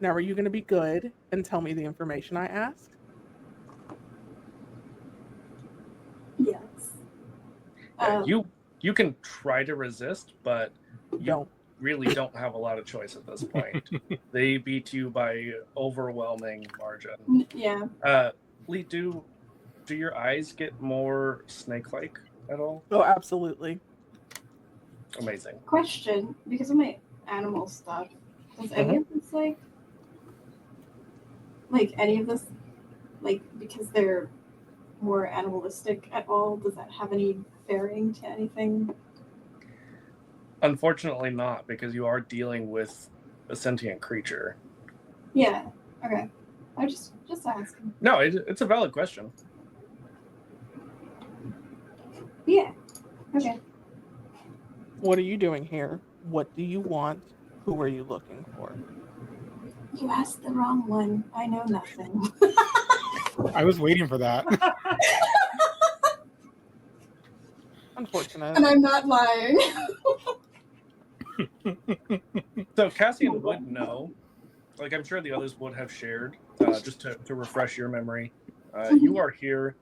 are you gonna be good and tell me the information I asked? Yes. Yeah, you can try to resist, but you Don't. really don't have a lot of choice at this point. They beat you by overwhelming margin. Yeah. Lee, do your eyes get more snake-like at all? Oh, absolutely. Amazing. Question: because of my animal stuff, does any of this like any of this like because they're more animalistic at all? Does that have any bearing to anything? Unfortunately not, because you are dealing with a sentient creature. Yeah. Okay. I just asking. No, it's a valid question. Yeah. Okay. What are you doing here? What do you want? Who are you looking for? You asked the wrong one. I know nothing. I was waiting for that. Unfortunate. And I'm not lying. So Cassian would know. Like, I'm sure the others would have shared, just to refresh your memory. You are here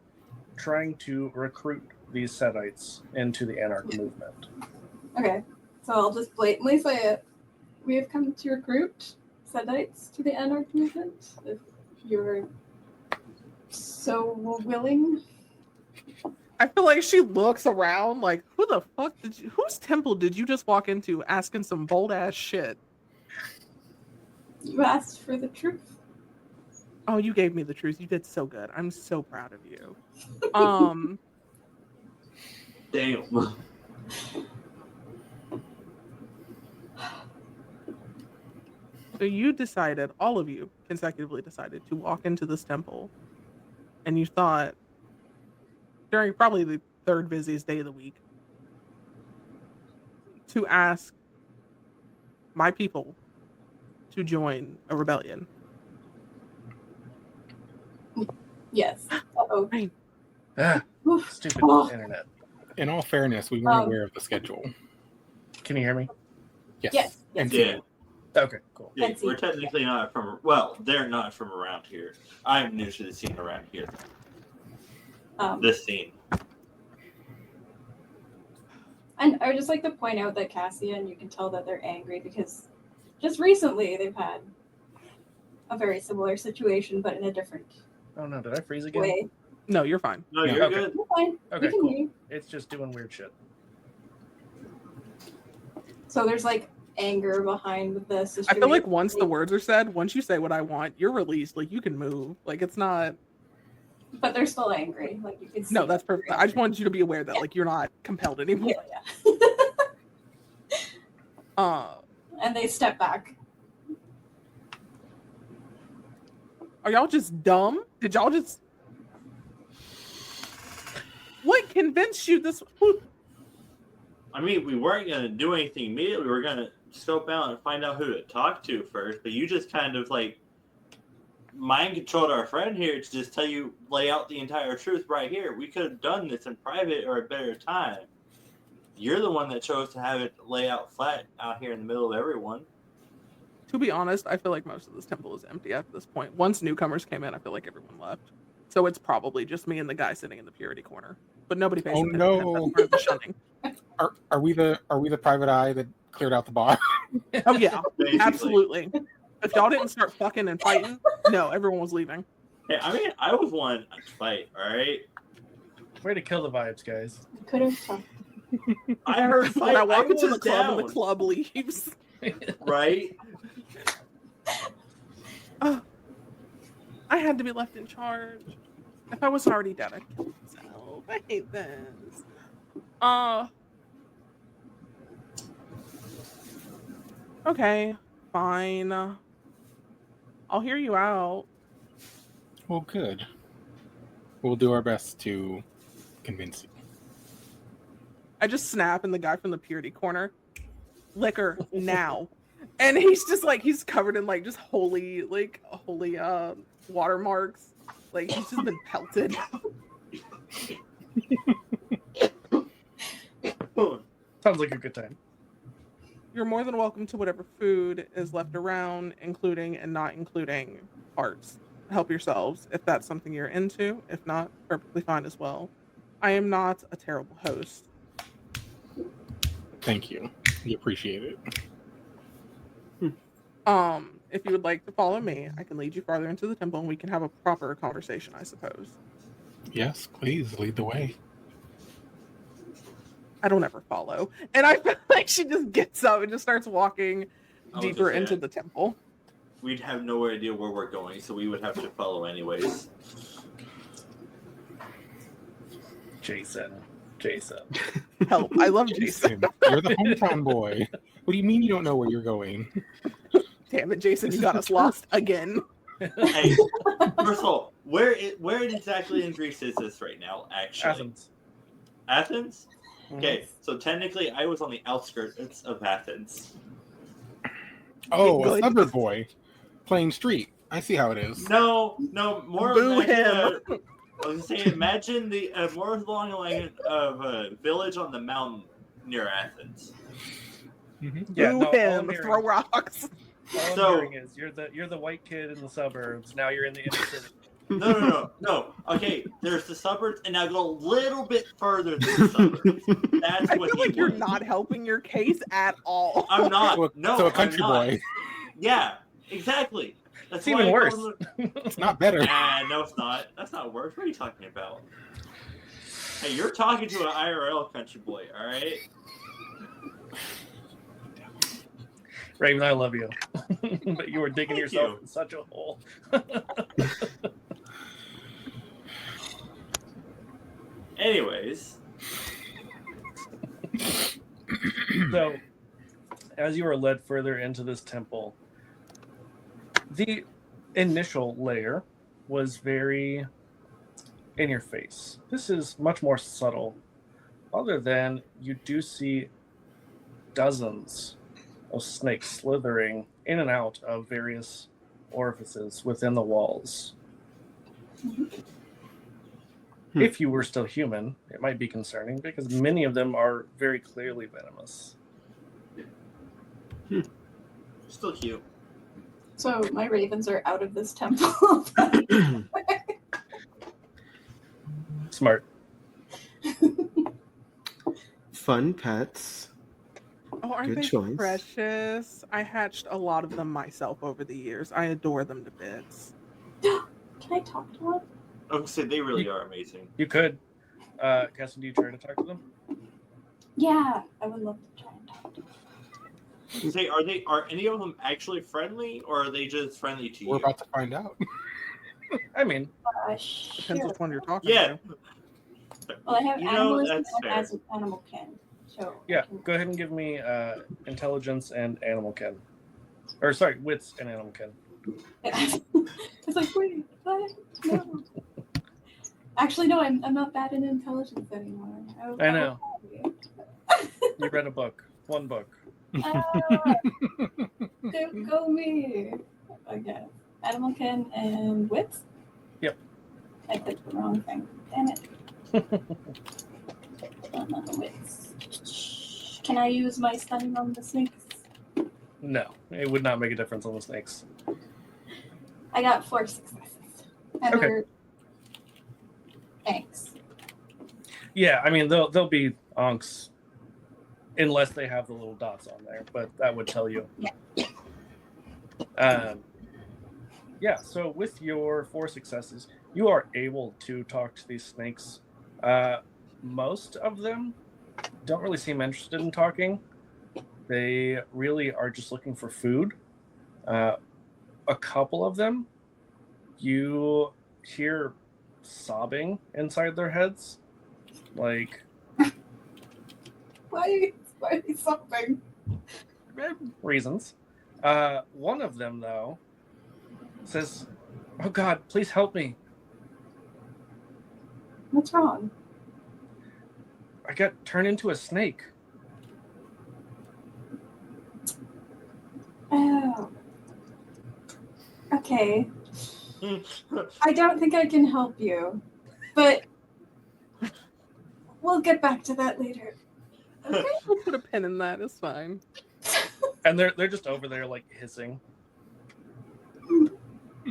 trying to recruit these Setites into the Anarch movement. Okay. So I'll just blatantly say it. We have come to recruit Setites to the Anarch movement. If you're so willing. I feel like she looks around like, whose temple did you just walk into asking some bold ass shit? You asked for the truth. Oh, you gave me the truth. You did so good. I'm so proud of you. Damn. So you decided, all of you consecutively decided to walk into this temple, and you thought, during probably the third busiest day of the week, to ask my people to join a rebellion. Yes. Uh-oh. Stupid internet. In all fairness, we weren't aware of the schedule. Can you hear me? Yes. And Yeah. Okay, cool. Yeah, Fancy. we're technically not from. Well, they're not from around here. I'm new to the scene around here. This scene. And I would just like to point out that Cassian, you can tell that they're angry because just recently they've had a very similar situation, but in a different Oh no, did I freeze again? way. No, you're fine. No, Yeah. you're Okay. good. You're fine. Okay, We can cool. hear you. It's just doing weird shit. So there's like anger behind the situation. I feel like once the words are said, once you say what I want, you're released. Like, you can move. Like, it's not... But they're still angry. Like you can see. No, that's perfect. they're I just angry. wanted you to be aware that, like, you're not compelled anymore. Yeah. And they step back. Are y'all just dumb? Did y'all just... What convinced you this... I mean, we weren't going to do anything immediately. We were going to scope out and find out who to talk to first. But you just kind of like mind controlled our friend here to just tell you, lay out the entire truth right here. We could have done this in private or a better time. You're the one that chose to have it lay out flat out here in the middle of everyone. To be honest, I feel like most of this temple is empty at this point. Once newcomers came in, I feel like everyone left. So it's probably just me and the guy sitting in the purity corner. But nobody pays attention to him. That's part of the shunning. Are we the private eye that cleared out the bar? Oh yeah, Basically. absolutely. If y'all didn't start fucking and fighting, no, everyone was leaving. Hey, I mean, I was one to fight, all right? Way to kill the vibes, guys. Could have talked. I heard fight. When I walk into was the club and down, the club leaves. right? Oh, I had to be left in charge. If I wasn't already dead, I'd kill myself. I hate this. Okay, fine. I'll hear you out. Well, good. We'll do our best to convince you. I just snap and the guy from the purity corner, liquor now. And he's just like, he's covered in like just holy watermarks. Like he's just been pelted. Sounds like a good time. You're more than welcome to whatever food is left around, including and not including hearts. Help yourselves if that's something you're into. If not, perfectly fine as well. I am not a terrible host. Thank you. We appreciate it. If you would like to follow me, I can lead you farther into the temple and we can have a proper conversation, I suppose. Yes, please lead the way. I don't ever follow. And I feel like she just gets up and just starts walking I was deeper just into saying, the temple. we'd have no idea where we're going, so we would have to follow anyways. Jason. Help. I love Jason. You're the hometown boy. What do you mean you don't know where you're going? Damn it, Jason, you got us lost again. Hey, first of all, where exactly in Greece is this right now, actually? Athens. Athens? Mhm. Okay, so technically I was on the outskirts of Athens. Oh, a Good. suburb boy playing street. I see how it is. No, more Boo imagine, him. I was saying, imagine the more along the line of a village on the mountain near Athens. Yeah, Boo no, all I'm him. hearing, Throw rocks. all I'm So- hearing is you're the white kid in the suburbs. Now you're in the inner city. No. Okay, there's the suburbs, and now go a little bit further than the suburbs. That's I what feel he like you're was. not helping your case at all. I'm not. So No, a country I'm not. boy. Yeah, exactly. That's It's even why I call worse. him It's not better. no, it's not. That's not worse. What are you talking about? Hey, you're talking to an IRL country boy, all right? Raven, I love you, but you were digging Thank yourself you. in such a hole. Anyways, So, as you are led further into this temple, the initial layer was very in your face. This is much more subtle, other than you do see dozens of snakes slithering in and out of various orifices within the walls. If you were still human, it might be concerning because many of them are very clearly venomous. still cute. So my ravens are out of this temple. Smart. Fun pets. Oh, aren't Good they choice. precious? I hatched a lot of them myself over the years. I adore them to bits. Can I talk to them? I would say they really are amazing. You could. Cassie, do you try to talk to them? Yeah, I would love to try and talk to them. Say, are any of them actually friendly, or are they just friendly to We're you? about to find out. I mean, Depends Sure. which one you're talking Yeah. to. Well, I have You know, animalism that's and fair. as an animal kin. So I yeah, can- go ahead and give me intelligence and animal kin. Or, sorry, wits and animal kin. It's like, wait, what? No. Actually, no, I'm not bad in intelligence anymore. I know. You read a book. One book. Go me. Okay. Animal kin and wits? Yep. I clicked the wrong thing. Damn it. Wits. Can I use my stunning on the snakes? No, it would not make a difference on the snakes. I got 4 successes. And Okay. they're thanks. Yeah, I mean, they'll be onks unless they have the little dots on there, but that would tell you. Yeah, so with your 4 successes, you are able to talk to these snakes. Most of them don't really seem interested in talking. They really are just looking for food. A couple of them, you hear sobbing inside their heads. Like, Why are they something? reasons. One of them, though, says, "Oh God, please help me. What's wrong? I got turned into a snake." Oh. Okay. I don't think I can help you, but we'll get back to that later. Okay. We'll put a pin in that. It's fine. And they're just over there like hissing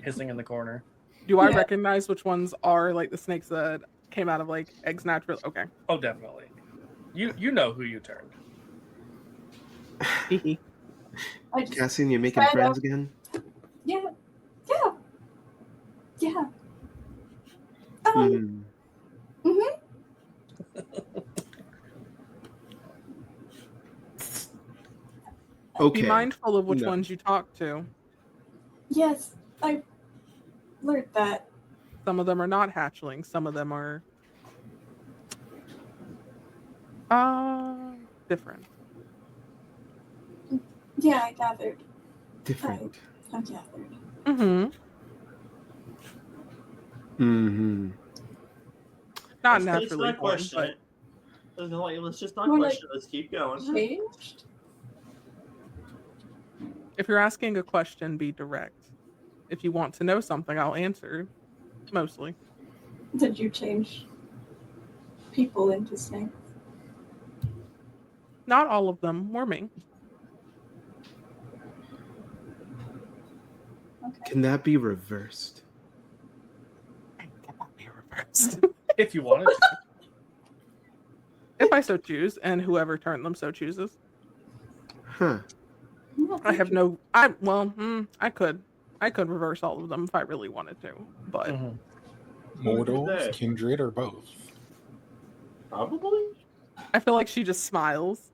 in the corner. Do I Yeah. recognize which ones are like the snakes that came out of like eggs natural? Okay. Oh, definitely. You know who you turned. I just, Cassian, you're making Try it friends out. again? yeah. Hmm. Mhm. Okay. Be mindful of which No. ones you talk to. Yes, I learned that. Some of them are not hatchlings. Some of them are different. Yeah, I gathered. Different. I gathered. Mm-hmm. Mm-hmm. Not It's naturally not born, question but it. Let's just not More question. Let's keep going. Changed? If you're asking a question, be direct. If you want to know something, I'll answer. Mostly. Did you change people into snakes? Not all of them were me. Okay. Can that be reversed? Cannot be reversed. If you wanted to. If I so choose, and whoever turned them so chooses. Huh. I have no. I could reverse all of them if I really wanted to, but Mhm. Mortals, that? kindred, or both? Probably. I feel like she just smiles.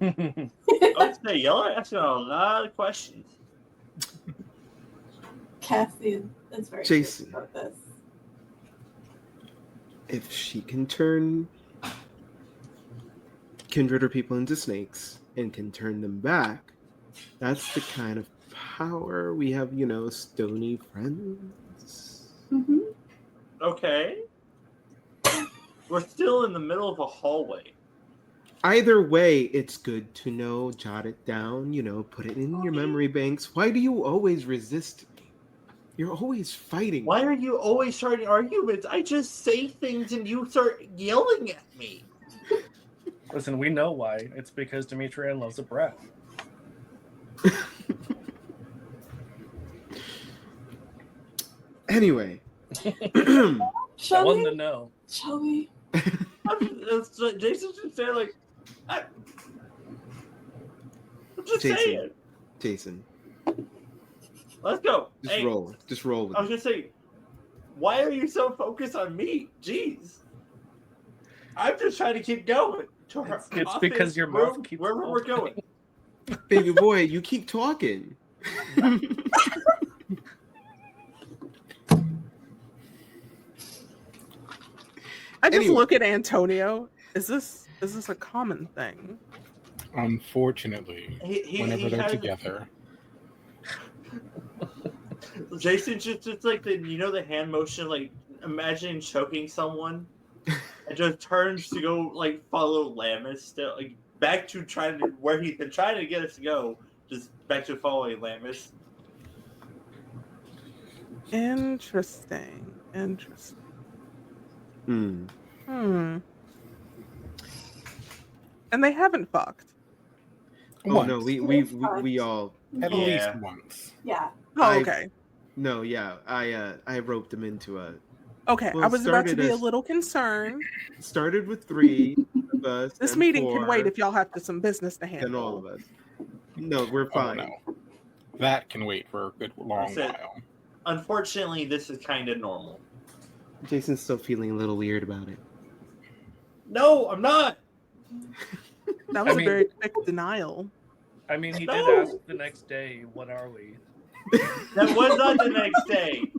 I would say y'all are asking a lot of questions. Cassie is very Jason. curious about this. If she can turn kindred or people into snakes and can turn them back, that's the kind of power we have, stony friends. Mm-hmm. Okay. We're still in the middle of a hallway. Either way, it's good to know, jot it down, put it in your memory banks. Why do you always resist me? You're always fighting. Why are you always starting arguments? I just say things and you start yelling at me. Listen, we know why. It's because Demetrian loves a brat. Anyway. That Shall wasn't we? a no. Shall we? Jason's just saying, like, I'm just Jason. saying. Jason, Let's go. just Hey, roll. Just roll with I was it. gonna say, why are you so focused on me? Jeez. I'm just trying to keep going. To our It's office, because your mouth room, keeps wherever we're going. Baby boy, you keep talking. I just Anyway. look at Antonio. Is this a common thing? Unfortunately, whenever they're has- together. Jason's just like the hand motion, like imagining choking someone, and just turns to go like follow Lamus, still like back to trying to where he's been trying to get us to go, just back to following Lamus. Interesting. Hmm. And they haven't fucked. Oh no, Once. we all. At Yeah. least once. Yeah. Oh, okay. No, yeah, I roped them into a. Okay, Well, I was about to started be a as- little concerned. Started with 3 of us. This then meeting 4, can wait if y'all have some business to then handle. all of us. No, we're Oh fine. no. That can wait for a good long That's it. while. Unfortunately, this is kind of normal. Jason's still feeling a little weird about it. No, I'm not. That was I mean- a very quick denial. I mean, he did No. ask the next day, what are we? That was not the next day.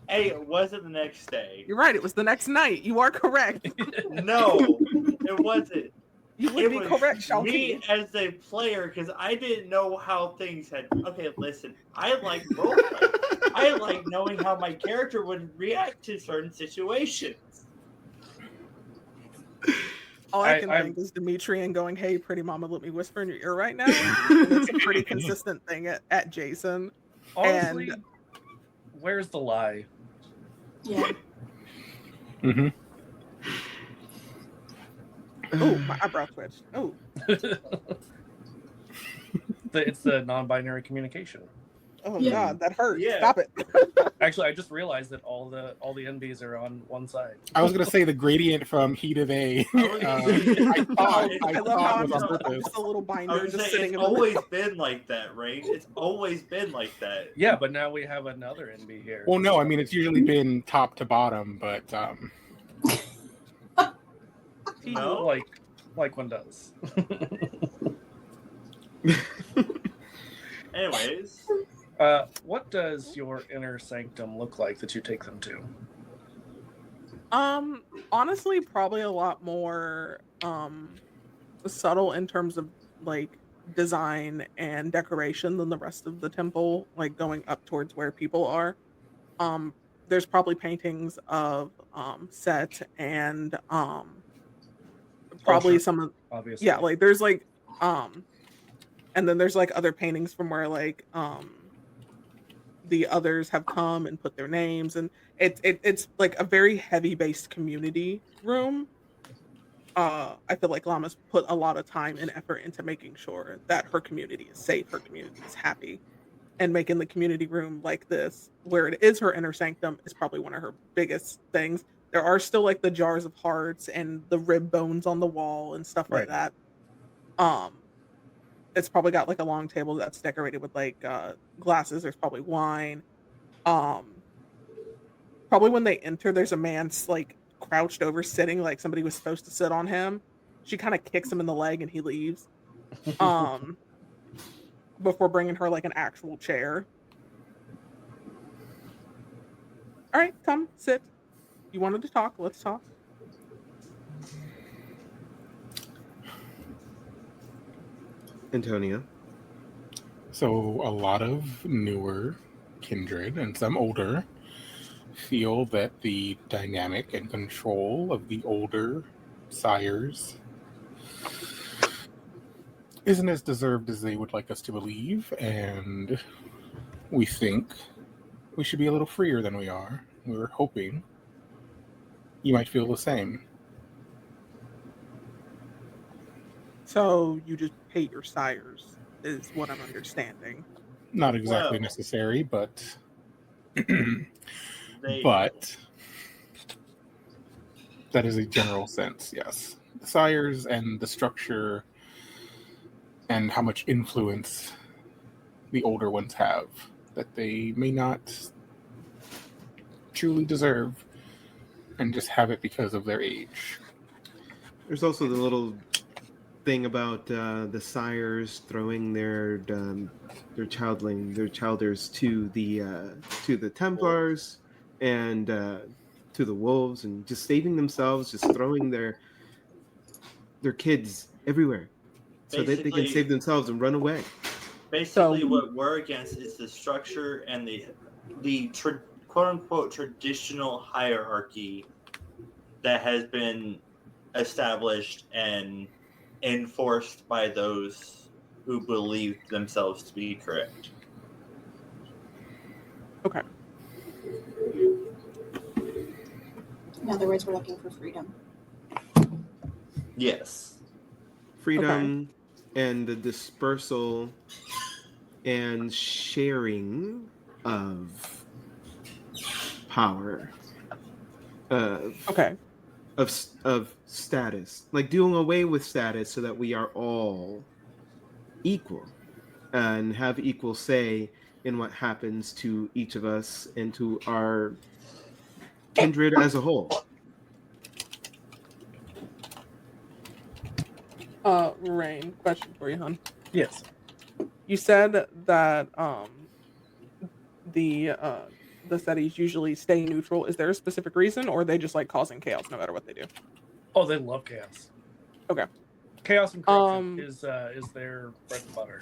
Hey, it wasn't the next day. You're right. It was the next night. You are correct. No, it wasn't. You would It be was correct, me Shalky. as a player because I didn't know how things had. Okay, listen. I like roleplay. I like knowing how my character would react to certain situations. All I can I'm- think is Demetrian going, "Hey, pretty mama, let me whisper in your ear right now." And it's a pretty consistent thing at Jason. Honestly, where's the lie? Yeah. Mm-hmm. Oh, my eyebrow twitched. Oh, It's the non-binary communication. oh Yeah. God, that hurt. Yeah. Stop it. Actually, I just realized that all the NBs are on one side. I was gonna say the gradient from heat of A. I thought I love how was on I'm purpose. just a little I binder was just saying, sitting it's in the always been like that, right? It's always been like that. Yeah, but now we have another NB here. Well, no, I mean it's usually been top to bottom, but No? like one does. Anyways, What does your inner sanctum look like that you take them to? Honestly, probably a lot more subtle in terms of like design and decoration than the rest of the temple, like going up towards where people are. There's probably paintings of Set and probably sure. some of Obviously. yeah, like there's like and then there's like other paintings from where like the others have come and put their names, and it's like a very heavy based community room. I feel like Llama's put a lot of time and effort into making sure that her community is safe, her community is happy, and making the community room like this, where it is her inner sanctum, is probably one of her biggest things. There are still like the jars of hearts and the rib bones on the wall and stuff like Right. that. Um, it's probably got like a long table that's decorated with like glasses. There's probably wine. Um, Probably when they enter, there's a man like crouched over, sitting like somebody was supposed to sit on him. She kind of kicks him in the leg and he leaves. Um, before bringing her like an actual chair. All right, come sit. You wanted to talk. Let's talk. Antonia. So a lot of newer kindred and some older feel that the dynamic and control of the older sires isn't as deserved as they would like us to believe, and we think we should be a little freer than we are. We're hoping you might feel the same. So you just hate your sires, is what I'm understanding. Not exactly Well, necessary, but they but that is a general sense, yes. The sires and the structure and how much influence the older ones have that they may not truly deserve and just have it because of their age. There's also the little thing about the sires throwing their childers to the Templars and to the wolves, and just saving themselves, just throwing their kids everywhere so that they can basically save themselves and run away. basically So- what we're against is the structure and the quote unquote traditional hierarchy that has been established and enforced by those who believe themselves to be correct. Okay. In other words, we're looking for freedom. Yes. Freedom and the dispersal and sharing of power, Okay. of status, like doing away with status so that we are all equal and have equal say in what happens to each of us and to our kindred as a whole. Rain, question for you, hon. Yes. You said that the SETIs usually stay neutral. Is there a specific reason, or are they just like causing chaos no matter what they do? Oh, they love chaos. Okay. Chaos and corruption is their bread and butter.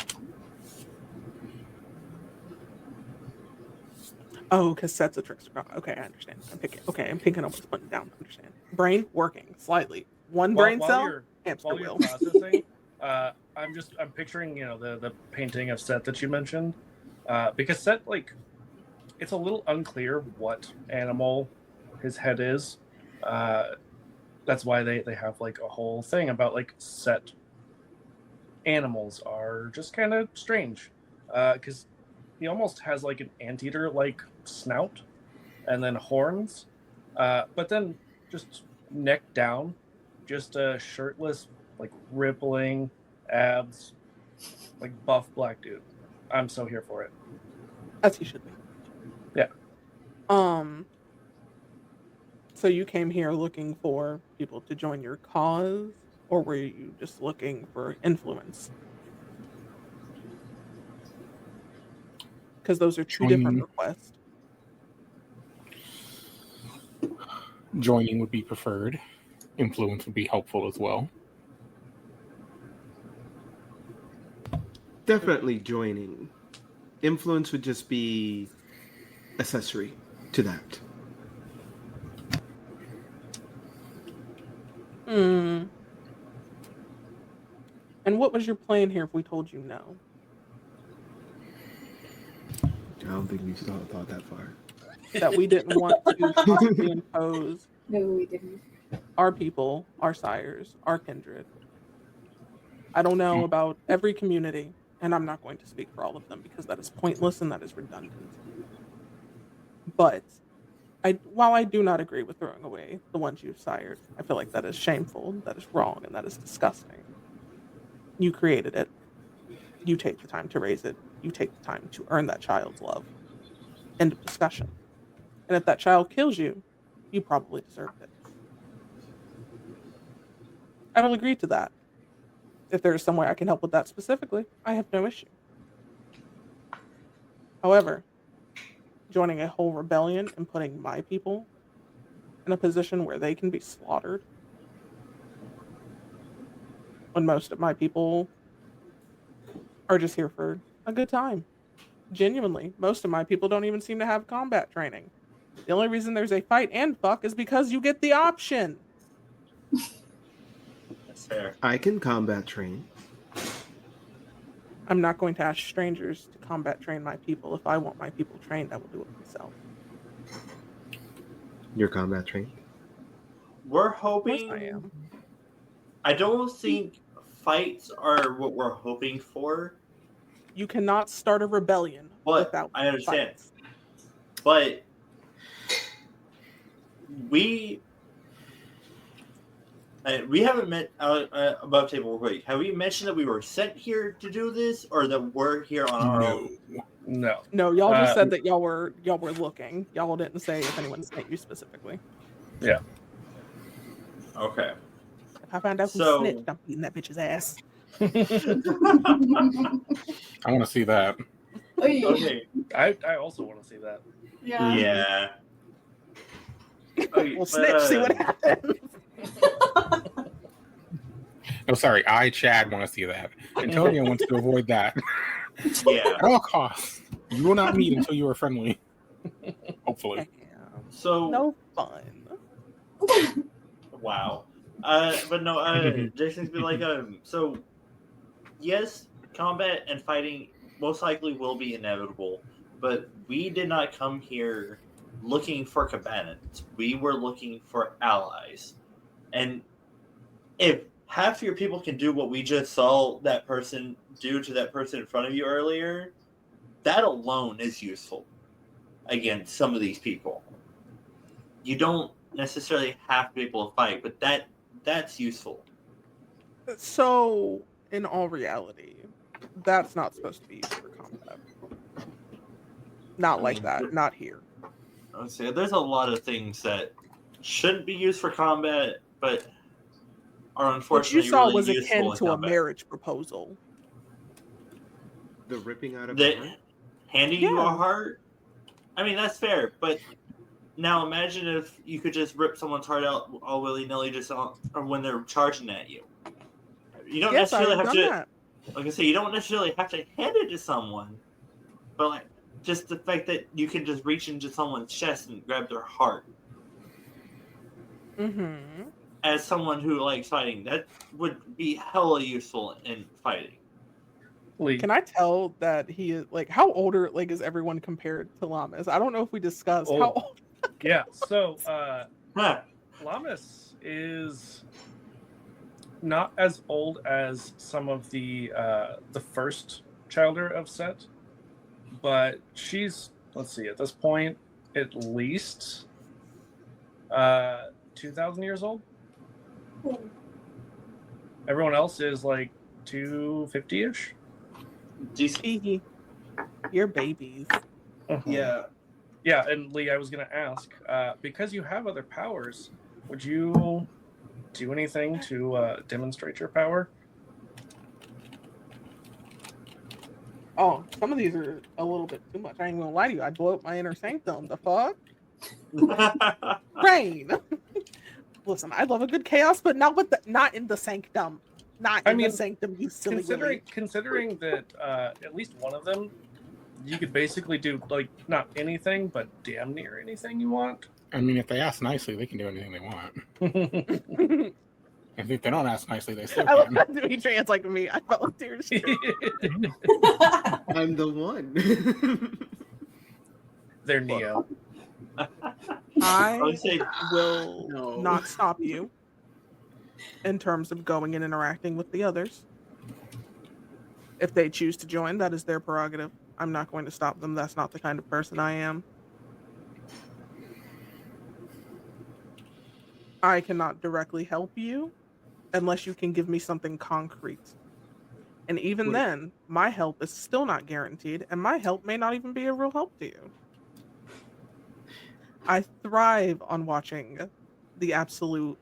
Oh, because sets of tricks. Okay, I understand. I'm picking up what's putting down. Understand. Brain working slightly. One brain cell. Hamster While you're wheel. processing, I'm picturing the painting of Set that you mentioned, because Set, like, it's a little unclear what animal his head is. That's why they have like a whole thing about like Set animals are just kind of strange, because he almost has like an anteater like snout and then horns, but then just neck down, just a shirtless, like rippling abs, like buff black dude. I'm so here for it. As he should be. Yeah. So you came here looking for people to join your cause, or were you just looking for influence? Because those are two different requests. Joining would be preferred. Influence would be helpful as well. Definitely joining. Influence would just be accessory to that. And what was your plan here if we told you no? I don't think we thought that far. That we didn't want to possibly impose No, we didn't. our people, our sires, our kindred. I don't know about every community, and I'm not going to speak for all of them because that is pointless and that is redundant. But while I do not agree with throwing away the ones you've sired, I feel like that is shameful, that is wrong, and that is disgusting. You created it. You take the time to raise it. You take the time to earn that child's love. End of discussion. And if that child kills you, you probably deserved it. I will agree to that. If there is some way I can help with that specifically, I have no issue. However, joining a whole rebellion and putting my people in a position where they can be slaughtered, when most of my people are just here for a good time. Genuinely, most of my people don't even seem to have combat training. The only reason there's a fight and fuck is because you get the option. That's fair. I can combat train. I'm not going to ask strangers to combat train my people. If I want my people trained, I will do it myself. You're combat trained. We're Of course hoping. I am. I don't think fights are what we're hoping for. You cannot start a rebellion But without I understand. fights. But we haven't met above table real quick. Have we mentioned that we were sent here to do this, or that we're here on our own? No. No, y'all just said that y'all were looking. Y'all didn't say if anyone sent you specifically. Yeah. Okay. If I find out who So- snitched, I'm beating that bitch's ass. I want to see that. Okay. I also want to see that. Yeah. Yeah. Okay, We'll but, snitch, see what happens. Oh, sorry. I, Chad, want to see that. Antonio wants to avoid that Yeah. at all costs. You will not meet until you are friendly. Hopefully. Damn. So No fun. wow. But no. Jason's be like, so yes, combat and fighting most likely will be inevitable, but we did not come here looking for combatants. We were looking for allies. And if half your people can do what we just saw that person do to that person in front of you earlier, that alone is useful against some of these people. You don't necessarily have to be able to fight, but that's useful. So, in all reality, that's not supposed to be used for combat. Not like that. Not here. I would say there's a lot of things that shouldn't be used for combat, but are What unfortunately you saw really was useful akin in to a combat. marriage proposal. The ripping out of That the heart? handing you a Yeah. heart. I mean, that's fair, but now imagine if you could just rip someone's heart out all willy nilly just when they're charging at you. You don't Yes, I necessarily have have done to. that. Like I say, you don't necessarily have to hand it to someone, but like just the fact that you can just reach into someone's chest and grab their heart. Mm-hmm. As someone who likes fighting, that would be hella useful in fighting. Lee. Can I tell that he is like how older like is everyone compared to Lamas? I don't know if we discussed how Oh. old. Yeah. So Huh. Lamas is not as old as some of the first childer of Set, but she's, let's see, at this point at least 2,000 years old. Everyone else is like 250-ish. Decent. You're babies. Yeah. Yeah, and Lee, I was going to ask, because you have other powers, would you do anything to demonstrate your power? Oh, some of these are a little bit too much. I ain't gonna lie to you. I blew up my inner sanctum. The fuck? Rain. Listen, I love a good chaos, but not in the sanctum. Not in the sanctum, you silly willy. Considering that at least one of them, you could basically do like not anything, but damn near anything you want. I mean, if they ask nicely, they can do anything they want. If they don't ask nicely, they still I love can. that Dimitri. It's like me. I volunteered. I'm the one. They're Neo. I would say will No. not stop you in terms of going and interacting with the others. If they choose to join, that is their prerogative. I'm not going to stop them. That's not the kind of person I am. I cannot directly help you unless you can give me something concrete. And even then, my help is still not guaranteed, and my help may not even be a real help to you. I thrive on watching the absolute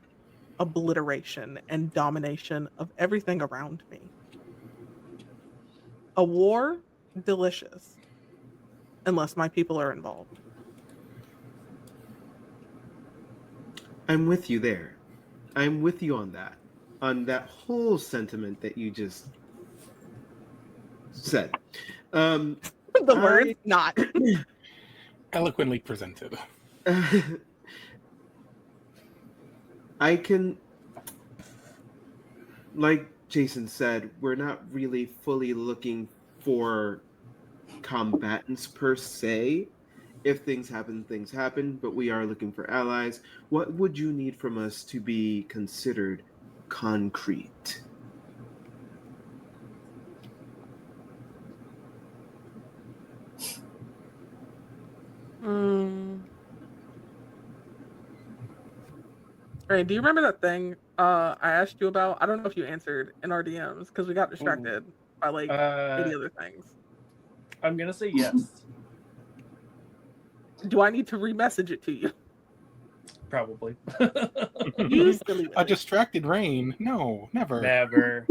obliteration and domination of everything around me. A war, delicious, unless my people are involved. I'm with you there. I'm with you on that whole sentiment that you just said. The word, not. Eloquently presented. I can, like Jason said, we're not really fully looking for combatants per se. If things happen, but we are looking for allies. What would you need from us to be considered concrete? All right, do you remember that thing I asked you about? I don't know if you answered in our DMs because we got distracted by like 80 other things. I'm gonna say yes. Do I need to remessage it to you? Probably. You silly A Willy. distracted Rain? No, never. Never.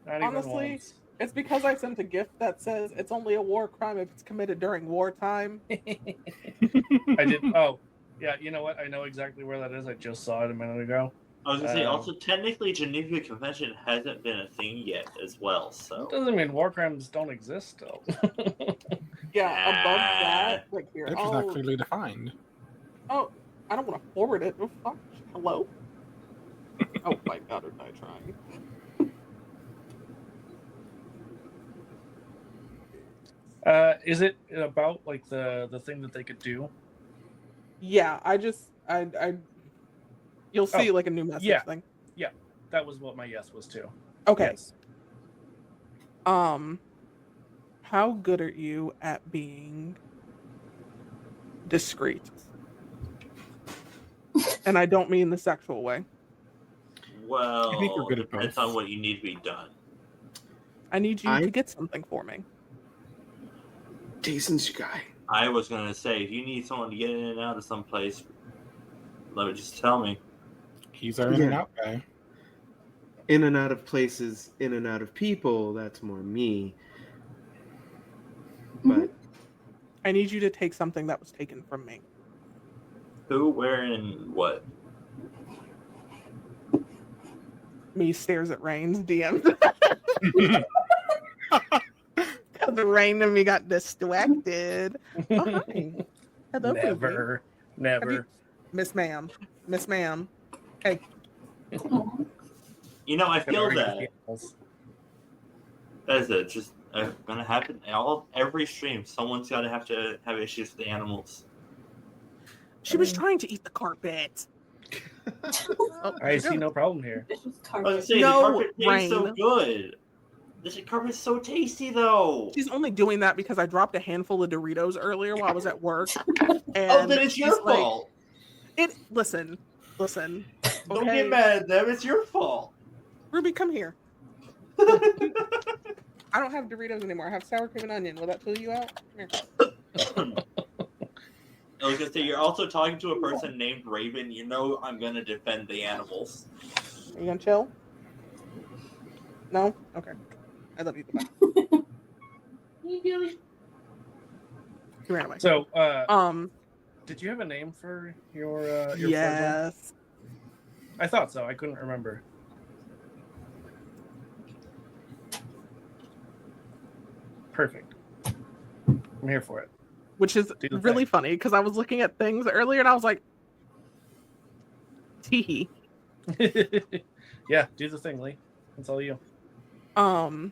Not Honestly, even once. it's because I sent a gift that says it's only a war crime if it's committed during wartime. I did. Oh, yeah. You know what? I know exactly where that is. I just saw it a minute ago. I was gonna say, also technically, Geneva Convention hasn't been a thing yet as well. So It doesn't mean war crimes don't exist still. Yeah, above that, like here. It's not clearly defined. Oh, I don't want to forward it. Oh, fuck. Hello? Oh my god, are I trying? Is it about like the thing that they could do? Yeah, I you'll see like a new message thing. Yeah, that was what my yes was too. Okay. Yes. How good are you at being discreet? And I don't mean the sexual way. well, I think we're good at depends both. on what you need to be done. I need you to get something for me. Jason's your guy. I was gonna say, if you need someone to get in and out of some place, let me just tell me. He's our in and out guy. In and out of places, in and out of people, that's more me. But I need you to take something that was taken from me. Who, where, and what? Me stares at Rain's DM. The Rain and me got distracted. Oh, hi. Hello, Never. Miss Ma'am. Miss Ma'am. Hey. You know, I feel Already that. feels. That's it. Just gonna happen. Every stream, someone's gotta have issues with the animals. She was trying to eat the carpet. I see no problem here. I was gonna say, No, the carpet tastes so Rain. good. This carpet's so tasty, though. She's only doing that because I dropped a handful of Doritos earlier while I was at work. And Oh, then it's your she's like, fault. Listen. Don't Okay? get mad at them. It's your fault. Ruby, come here. I don't have Doritos anymore. I have sour cream and onion. Will that fill you out? Come here. I was gonna say, you're also talking to a person named Raven. You know I'm gonna defend the animals. Are you gonna chill? No? Okay. I love you. Goodbye. He ran away. So, did you have a name for your fledgling? Yes. I thought so. I couldn't remember. Perfect. I'm here for it. Which is Do the really thing. funny because I was looking at things earlier and I was like, teehee. Yeah, do the thing, Lee. That's all you. A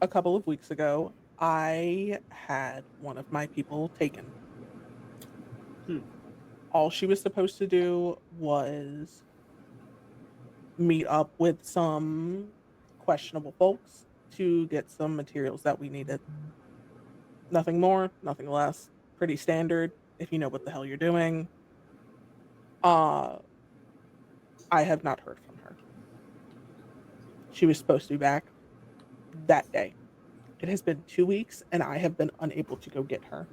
couple of weeks ago, I had one of my people taken. Hmm. All she was supposed to do was meet up with some questionable folks to get some materials that we needed. Nothing more, nothing less. Pretty standard if you know what the hell you're doing. I have not heard from her. She was supposed to be back that day. It has been 2 weeks and I have been unable to go get her.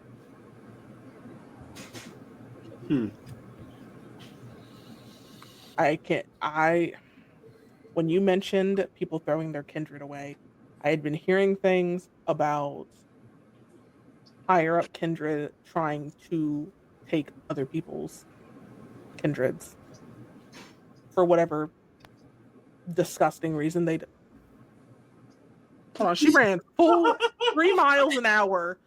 When you mentioned people throwing their kindred away, I had been hearing things about higher up kindred trying to take other people's kindreds for whatever disgusting reason they did. Hold on, she ran full 3 miles an hour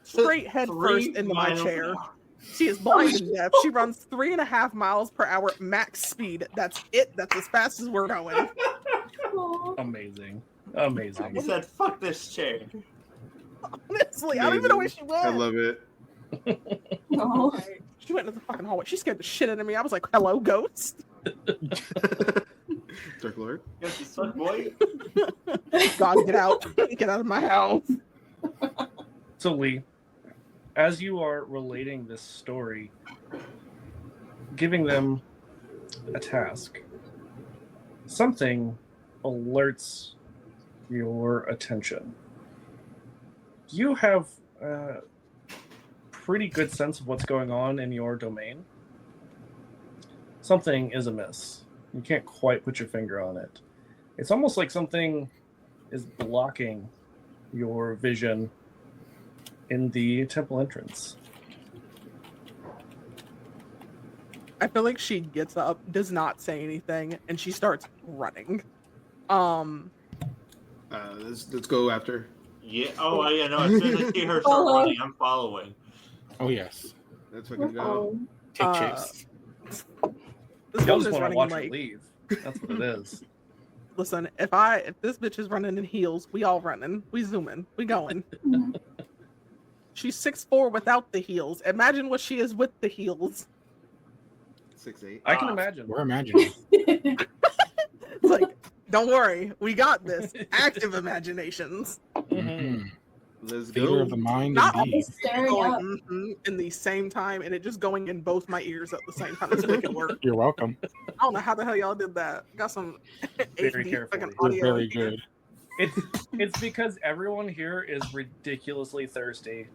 straight head first 3 into my miles an chair. hour. She is blind and deaf. She runs 3.5 miles per hour max speed. That's it. That's as fast as we're going. Aw. Amazing. He Amazing. said, "Fuck this chair." Honestly, I don't even know where she went. I love it. No. Okay. She went into the fucking hallway. She scared the shit out of me. I was like, hello, ghost. Dark Lord. Yes, you suck, boy. God, get out. Get out of my house. So, Lee, as you are relating this story, giving them a task, something alerts your attention. You have a pretty good sense of what's going on in your domain. Something is amiss. You can't quite put your finger on it. It's almost like something is blocking your vision in the temple entrance. I feel like she gets up, does not say anything, and she starts running. Let's go after. Yeah. Oh, yeah. No. As soon as I see her start Follow. running, I'm following. Oh yes. Let's fucking go. Take Uh, chase. This Y'all woman just is want to running watch her like, leave. That's what it is. listen, if this bitch is running in heels, we all running. We zooming. We going. Mhm. She's 6'4" without the heels. Imagine what she is with the heels. 6'8". I can Ah. imagine. We're imagining. It's like, don't worry, we got this. Active imaginations. Mhm. Let's Theater go. of the mind Not indeed. Staring going up. in the same time, and it just going in both my ears at the same time. It's wicked work. You're welcome. I don't know how the hell y'all did that. Got some Very HD carefully. fucking You're audio. very in here. good. It's because everyone here is ridiculously thirsty.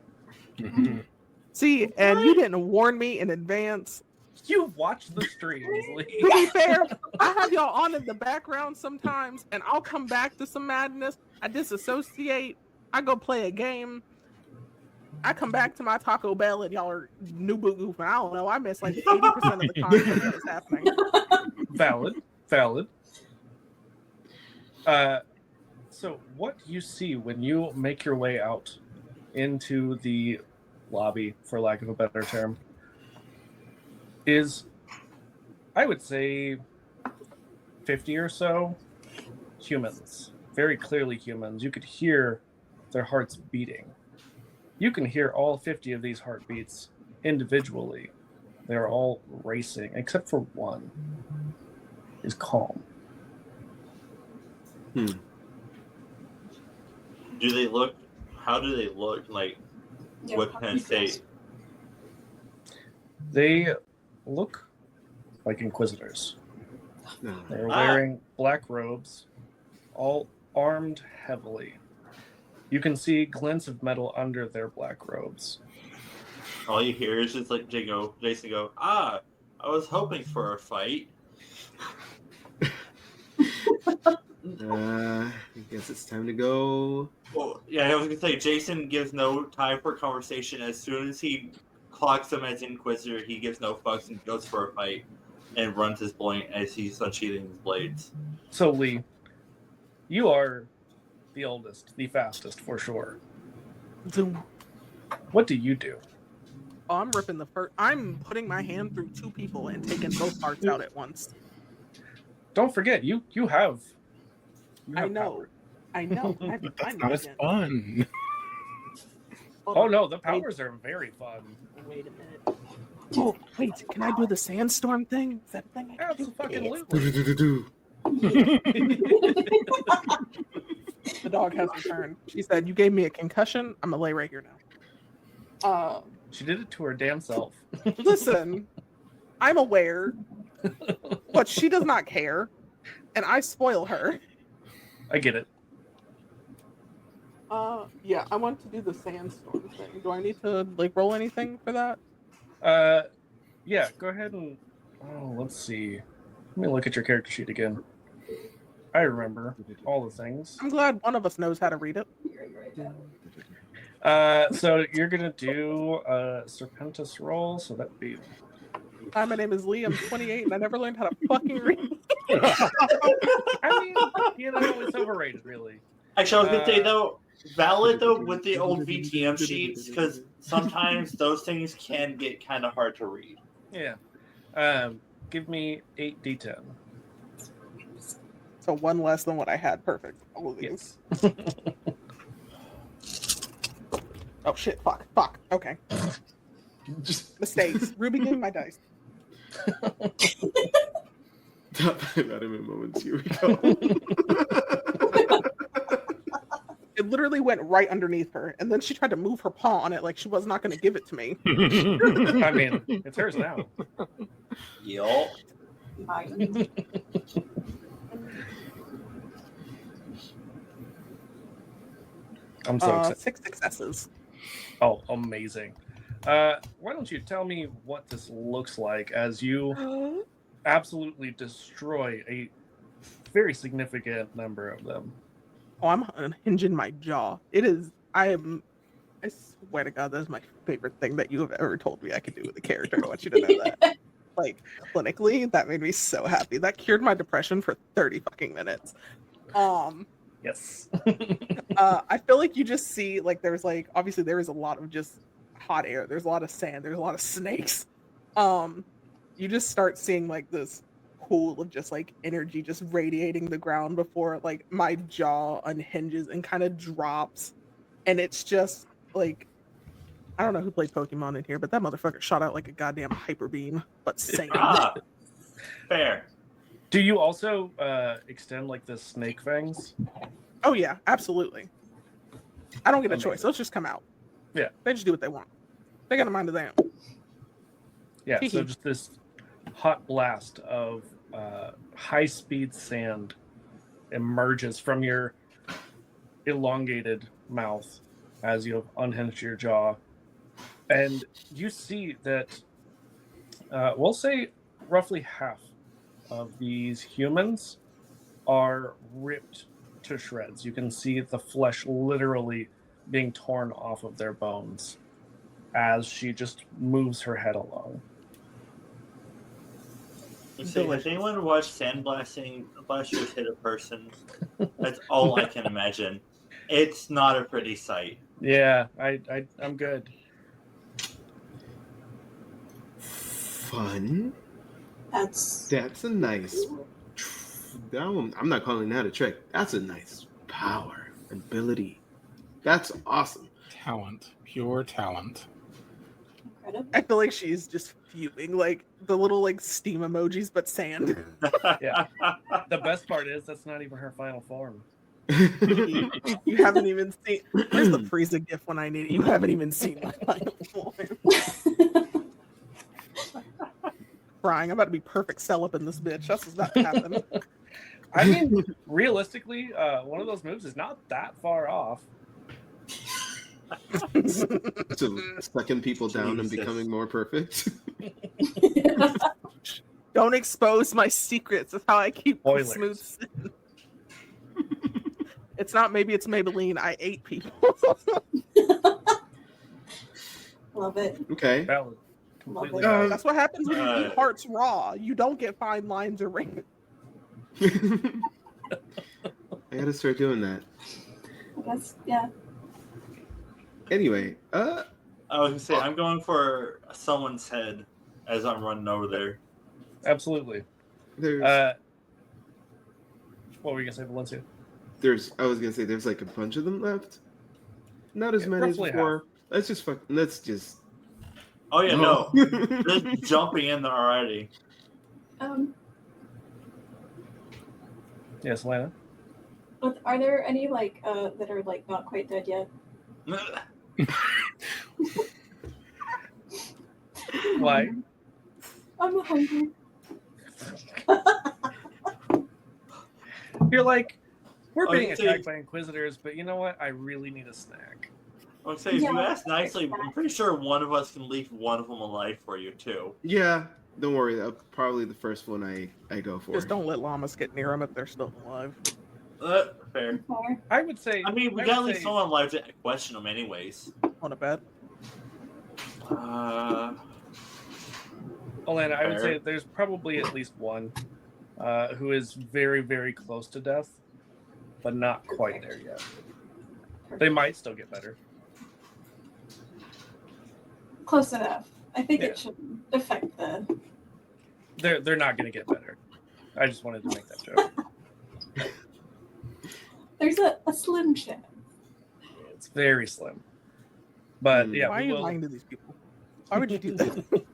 Mhm. See, and you didn't warn me in advance. You watch the streams, To Lee. be fair, I have y'all on in the background sometimes, and I'll come back to some madness. I disassociate. I go play a game. I come back to my Taco Bell, and y'all are new boot goofing. I don't know. I miss like 80% of the content that is happening. Valid. So what you see when you make your way out into the lobby, for lack of a better term, is, I would say, 50 or so humans. Very clearly humans. You could hear their hearts beating. You can hear all 50 of these heartbeats individually. They're all racing, except for one is calm. How do they look? Like, Yeah, what kind of state? They look like inquisitors. No. They're wearing black robes, all armed heavily. You can see glints of metal under their black robes. All you hear is just like Jason go, I was hoping for a fight. I guess it's time to go. Well, yeah, I was gonna say Jason gives no time for conversation. As soon as he clocks him as Inquisitor, he gives no fucks and goes for a fight and runs his point as he's unsheathing his blades. So, Lee, you are the oldest, the fastest for sure. Zoom. What do you do? Oh, I'm ripping the first. I'm putting my hand through 2 people and taking both hearts out at once. don't forget, you have. I know. Power. I know. But that's not as fun. Oh no, the powers are very fun. Wait a minute. Oh, wait, can I do the sandstorm thing? Is that a thing I can do? Absolutely. The dog has returned. She said, "You gave me a concussion. I'm gonna lay right here now." She did it to her damn self. Listen, I'm aware, but she does not care, and I spoil her. I get it. Yeah, I want to do the sandstorm thing. Do I need to like roll anything for that? Yeah, go ahead and let's see. Let me look at your character sheet again. I remember all the things. I'm glad one of us knows how to read it. So you're gonna do a Serpentis roll, so that'd be. Hi, my name is Lee. I'm 28, and I never learned how to fucking read. I mean, it's overrated, really. Actually, I was gonna say though, valid though with the old VTM sheets, because sometimes those things can get kind of hard to read. Yeah. Give me 8d10. So one less than what I had. Perfect. All of these. Yes. Oh shit! Fuck. Okay. Just Mistakes. Ruby, give me my dice. About him in moments. Here we go. It literally went right underneath her, and then she tried to move her paw on it like she was not going to give it to me. I mean, it's hers now. Yup. I'm so excited. 6 successes. Oh, amazing. Why don't you tell me what this looks like as you absolutely destroy a very significant number of them? Oh, I'm unhinging my jaw. It is. I swear to God, that's my favorite thing that you have ever told me I could do with a character. I want you to know that. Like, clinically, that made me so happy. That cured my depression for 30 fucking minutes. Yes. I feel like you just see, like, there's, like, obviously there is a lot of just hot air. There's a lot of sand. There's a lot of snakes. You just start seeing, like, this pool of just, like, energy just radiating the ground before, like, my jaw unhinges and kind of drops. And it's just, like, I don't know who played Pokemon in here, but that motherfucker shot out like a goddamn hyper beam, but sand. Fair. Do you also extend, like, the snake fangs? Oh, yeah, absolutely. I don't get a choice. Those just come out. Yeah. They just do what they want. They got a mind of their own. Yeah, so just this hot blast of high-speed sand emerges from your elongated mouth as you have unhinged your jaw. And you see that, we'll say roughly half of these humans are ripped to shreds. You can see the flesh literally being torn off of their bones as she just moves her head along. So, has anyone watched blasters hit a person? That's all I can imagine. It's not a pretty sight. Yeah, I'm good. Fun. That's a nice. I'm not calling that a trick. That's a nice power, ability. That's awesome. Talent, pure talent. incredible. I feel like she's just fuming, like the little like steam emojis, but sand. Yeah. The best part is that's not even her final form. You haven't even seen. Where's the Frieza gif when I need it? You haven't even seen my final form. Crying. I'm about to be perfect celib in this bitch. That's what's about to happen. I mean, realistically, one of those moves is not that far off. So sucking people down and becoming more perfect. Don't expose my secrets. That's how I keep Spoilers. smooth skin. It's not maybe it's Maybelline. I ate people. Love it. Okay. Valid. Completely Love valid. That's what happens when you eat hearts raw. You don't get fine lines or rings. I gotta start doing that. I guess, yeah. Anyway, I was gonna say I'm going for someone's head as I'm running over there. Absolutely. there's What were you gonna say, Valencia? I was gonna say there's like a bunch of them left. Not as Yeah, many as roughly before. Let's just. Oh yeah, No. no. Just jumping in there already. Yes, Lana. But are there any like that are like not quite dead yet? Why? I'm hungry. You're like, we're Oh, being you attacked think- by Inquisitors, but you know what? I really need a snack. I would say if you Yeah. ask nicely, I'm pretty sure one of us can leave one of them alive for you too. Yeah, don't worry. That's probably the first one I go for. Just don't let llamas get near them if they're still alive. Fair. Fair. I would say. I mean, we I got at would least say- someone alive to question them anyways. On a bed. Alana, I would Fair. say there's probably at least one who is very, very close to death, but not quite there yet. They might still get better. Close enough. I think Yeah. it should affect the. They're not going to get better. I just wanted to make that joke. There's a slim chance. It's very slim. But yeah, Why are we you will. lying to these people? Why would you do that?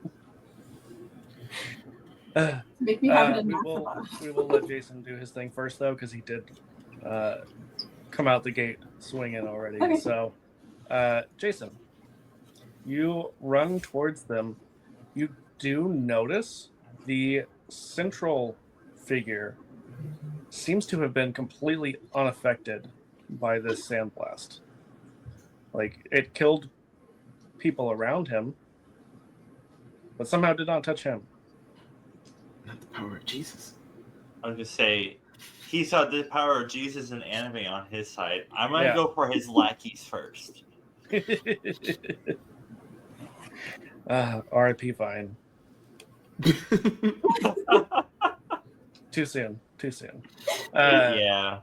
Make me have it in we math will about. we will let Jason do his thing first though, because he did come out the gate swinging already. Okay. So, Jason, you run towards them. You do notice the central figure seems to have been completely unaffected by this sandblast. Like it killed people around him, but somehow did not touch him. Not the power of Jesus. I was gonna say, he saw the power of Jesus and anime on his side. I'm gonna Yeah. go for his lackeys first. R.I.P. Vine. Too soon. Too soon. Yeah.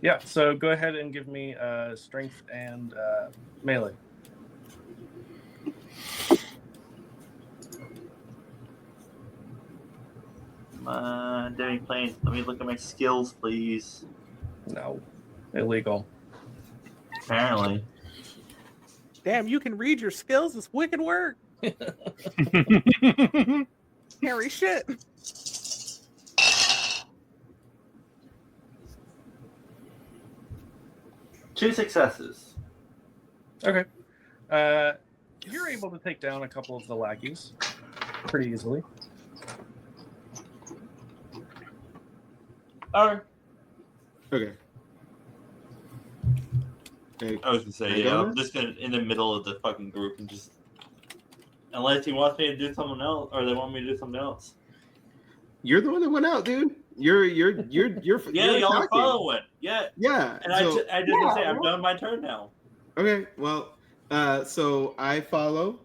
Yeah. So go ahead and give me strength and melee. Come on, Demi Plains. Let me look at my skills, please. No, illegal. Apparently. Damn, you can read your skills. It's wicked work. Harry shit. Two successes. Okay. You're able to take down a couple of the lackeys pretty easily. Alright. Okay. I was gonna say, I yeah, go I'm just gonna in the middle of the fucking group and just unless he wants me to do something else or they want me to do something else. You're the one that went out, dude. You're Yeah, you're y'all are attacking. following. Yeah. Yeah. And so, I just gonna say I've done my turn now. okay. Well, so I follow,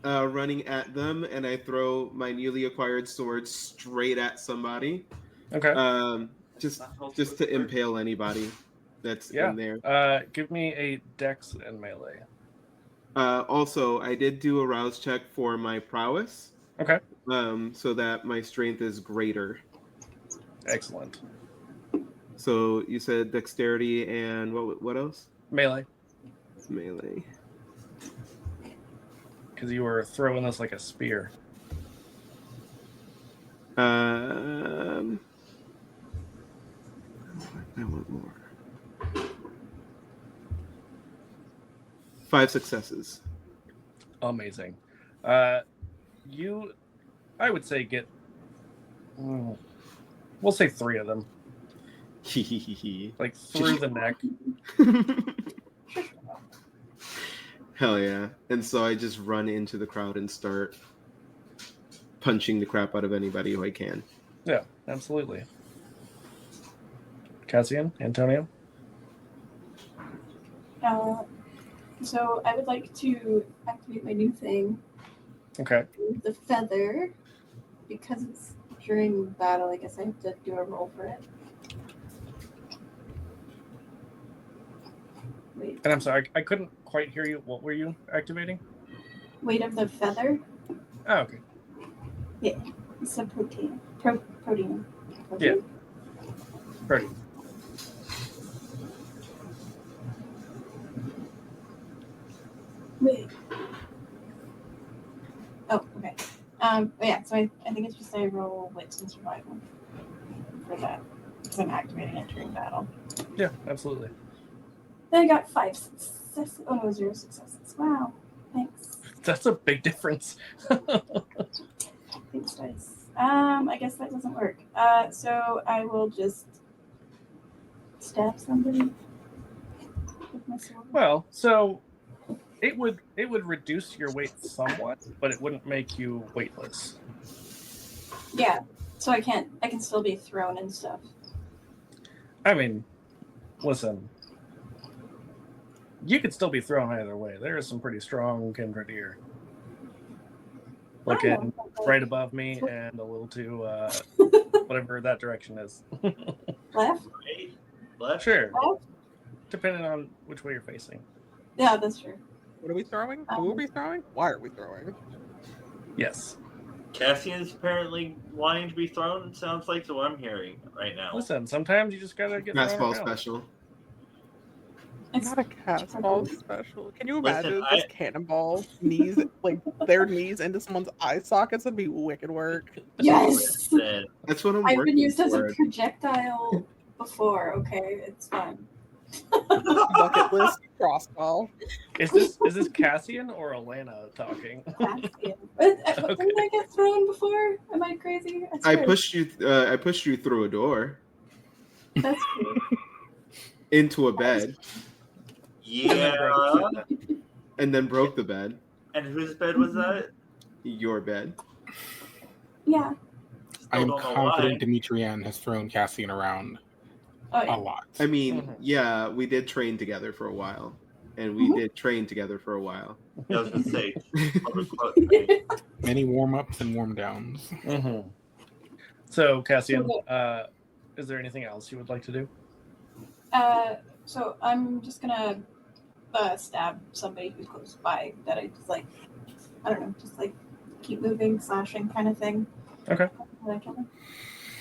running at them, and I throw my newly acquired sword straight at somebody. Okay. Just to impale anybody that's Yeah. in there. Give me a dex and melee. Also, I did do a rouse check for my prowess. Okay. So that my strength is greater. Excellent. So you said dexterity and what else? Melee. Melee. Because you were throwing this like a spear. I want more. 5 successes. Amazing. You, I would say, get. We'll say 3 of them, like through the neck. Hell yeah. And so I just run into the crowd and start punching the crap out of anybody who I can. Yeah, absolutely. Cassian, Antonio. So I would like to activate my new thing, Okay. the feather, because it's during battle. I guess I have to do a roll for it. Wait, And I'm sorry, I couldn't quite hear you. What were you activating? weight of the feather. Oh, okay. It's a protein. Protein. Yeah. Pretty. Wait. Oh, okay. But yeah, so I think it's just I roll wits and survival for that. Because I'm activating it during battle. Yeah, absolutely. Then I got 5 successes. Oh no, 0 successes. Wow. Thanks. That's a big difference. Thanks, dice. I guess that doesn't work. So I will just stab somebody with my sword. Well, so it would reduce your weight somewhat, but it wouldn't make you weightless. Yeah. So I can still be thrown and stuff. I mean, listen, you could still be thrown either way. There is some pretty strong kindred here. Looking right above me and a little to whatever that direction is. Left? Right? Left? Sure. Left? Depending on which way you're facing. Yeah, that's true. What are we throwing? Who are we throwing? Why are we throwing? Yes. Cassian's apparently wanting to be thrown. Sounds like what I'm hearing right now. Listen, sometimes you just gotta get thrown Fastball around. special. It's Not a castball special. Can you Listen, imagine this cannonball knees, like their knees into someone's eye sockets? That'd be wicked work. Yes. Listen, That's what I'm I've working been used as a toward. projectile before. Okay, it's fine. Bucket list crossbow. Is this Cassian or Elena talking? Cassian. Didn't I get thrown before? Am I crazy? I swear. pushed you through a door That's true. into a bed yeah. and then broke the bed. And whose bed was that? Your bed. Yeah. Still I am don't know confident why. Demetrian has thrown Cassian around Oh a yeah. lot. I mean, Mhm. yeah, we did train together for a while. And we did train together for a while. I was gonna say, quote, unquote, right? Many warm-ups and warm-downs. Mm-hmm. So, Cassian, is there anything else you would like to do? So I'm just gonna stab somebody who's close by that I just like. I don't know, just like keep moving, slashing kind of thing. Okay. Will I kill them?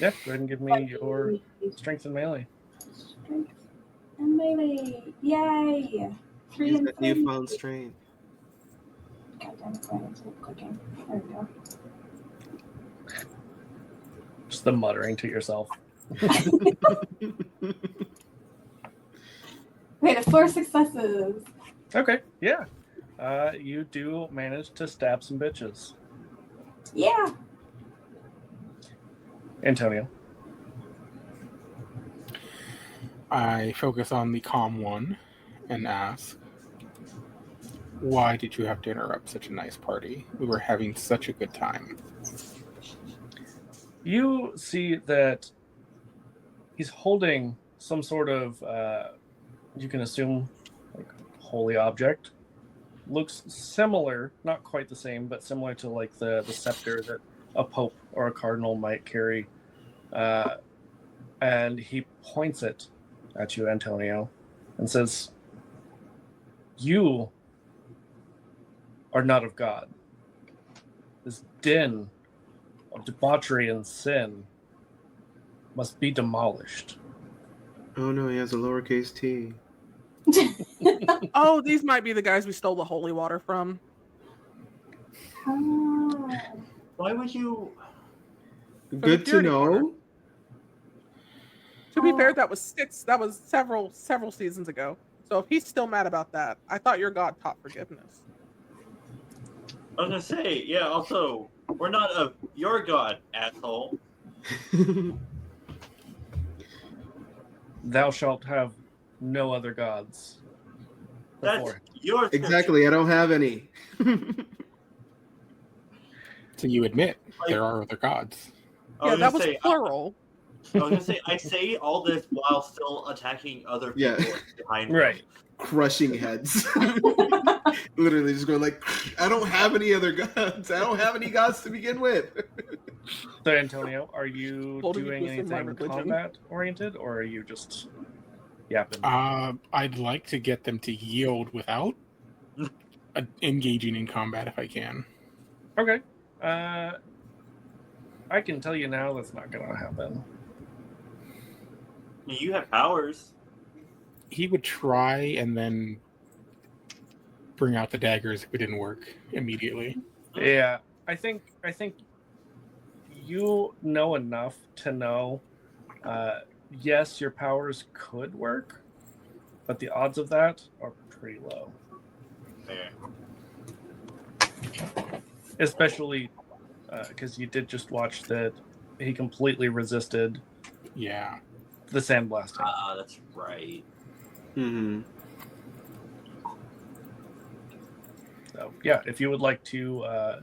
Yeah, go ahead and give me your strength and melee. Strength and melee. Yay! 3 Use and that 3. newfound strength. God damn it, why is it clicking? There we go. Just the muttering to yourself. Wait, 4 successes. Okay, yeah. You do manage to stab some bitches. Yeah. Antonio. I focus on the calm one and ask, why did you have to interrupt such a nice party? We were having such a good time. You see that he's holding some sort of, you can assume, like holy object. Looks similar, not quite the same, but similar to like the scepter that a pope or a cardinal might carry. And he points it at you, Antonio, and says, "You are not of God. This den of debauchery and sin must be demolished." Oh no, he has a lowercase t. Oh, these might be the guys we stole the holy water from. Why would you? Good to purity know. water. To be fair, that was several seasons ago. So if he's still mad about that, I thought your God taught forgiveness. I was gonna say, yeah. Also, we're not of your god, asshole. Thou shalt have no other gods. That's before. your Exactly, I don't have any. So you admit there are other gods. I Yeah, was that gonna was say, plural. I was gonna say, I say all this while still attacking other people Yeah. behind me. Right. Crushing heads. Literally just going like, I don't have any other gods. I don't have any gods to begin with. So, Antonio, are you Holding doing you to my anything religion. combat oriented, or are you just yapping? I'd like to get them to yield without engaging in combat if I can. Okay. I can tell you now that's not going to happen. You have powers. He would try and then bring out the daggers if it didn't work immediately. Yeah, I think you know enough to know. Yes, your powers could work, but the odds of that are pretty low. Fair. Especially because you did just watch that he completely resisted Yeah. the sandblasting. Ah, that's right. Mm-hmm. So yeah, if you would like to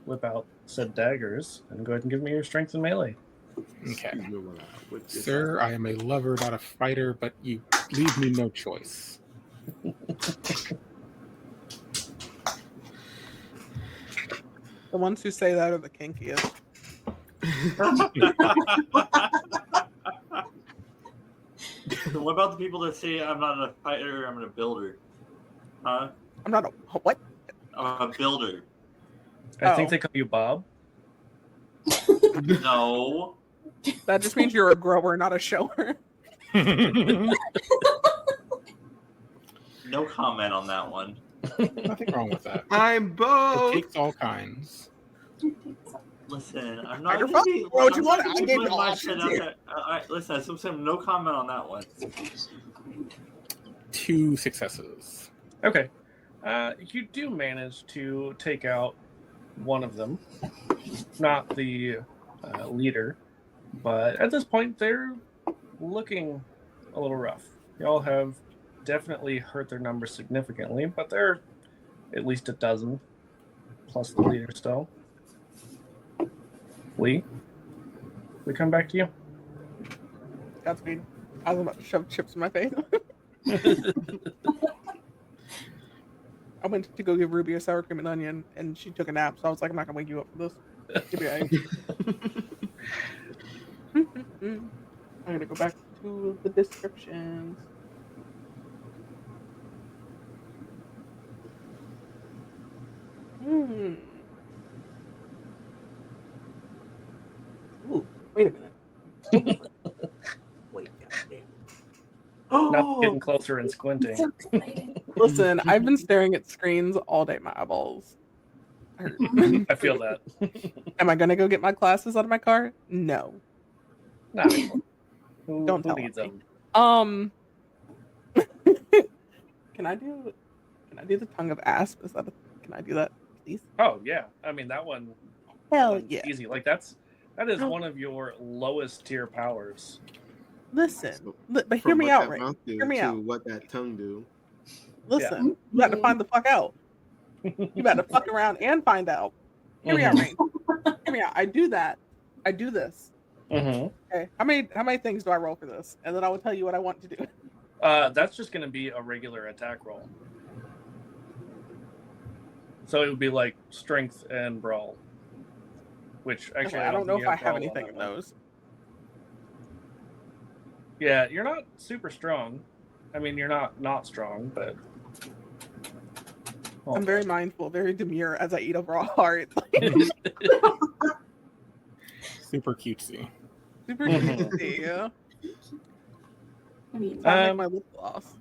whip out said daggers, then go ahead and give me your strength and melee. Okay. With this Sir, I am a lover, not a fighter, but you leave me no choice. The ones who say that are the kinkiest. What about the people that say I'm not a fighter, I'm a builder? Huh? I'm not a what? I'm a builder. I think Oh. they call you Bob. No. That just means you're a grower, not a shower. No comment on that one. Nothing wrong with that. I'm It both. takes all kinds. Listen, I'm Fighter not gonna be. fuck? What I'm you not want? gonna I be gave putting you my options shit out here. there. All right, listen, I'm saying no comment on that one. 2 successes. Okay. You do manage to take out one of them, not the leader, but at this point they're looking a little rough. Y'all have definitely hurt their numbers significantly, but they're at least a dozen plus the leader still. Lee, we come back to you. Godspeed. I was about to shove chips in my face. I went to go give Ruby a sour cream and onion, and she took a nap. So I was like, I'm not gonna wake you up for this. Give me I'm gonna go back to the descriptions. Ooh, wait a minute. Wait, goddamn. Not getting closer and squinting. So excited. Listen, I've been staring at screens all day. My eyeballs hurt. I feel that. Am I gonna go get my glasses out of my car? No. Not anymore. Don't Who tell needs me. them? Can I do the tongue of asp? Can I do that, please? Oh yeah, I mean that one. Hell one's yeah. easy. Like that is one of your lowest tier powers. Listen, but hear From me what out, that Ray. mouth do Hear me to out. what that tongue do. Listen, you got to find the fuck out. You got to fuck around and find out. Hear me out, Ray. Hear me out. I do that. I do this. Mm-hmm. Okay. How many things do I roll for this? And then I will tell you what I want to do. That's just going to be a regular attack roll. So it would be like strength and brawl. Which actually, Okay, I don't know think if you I have brawl on anything that in one. those. Yeah, you're not super strong. I mean, you're not strong, but I'm very mindful, very demure as I eat a raw heart. Super cutesy. Super Mhm. cute. Yeah. I mean, Trying to make my lip gloss.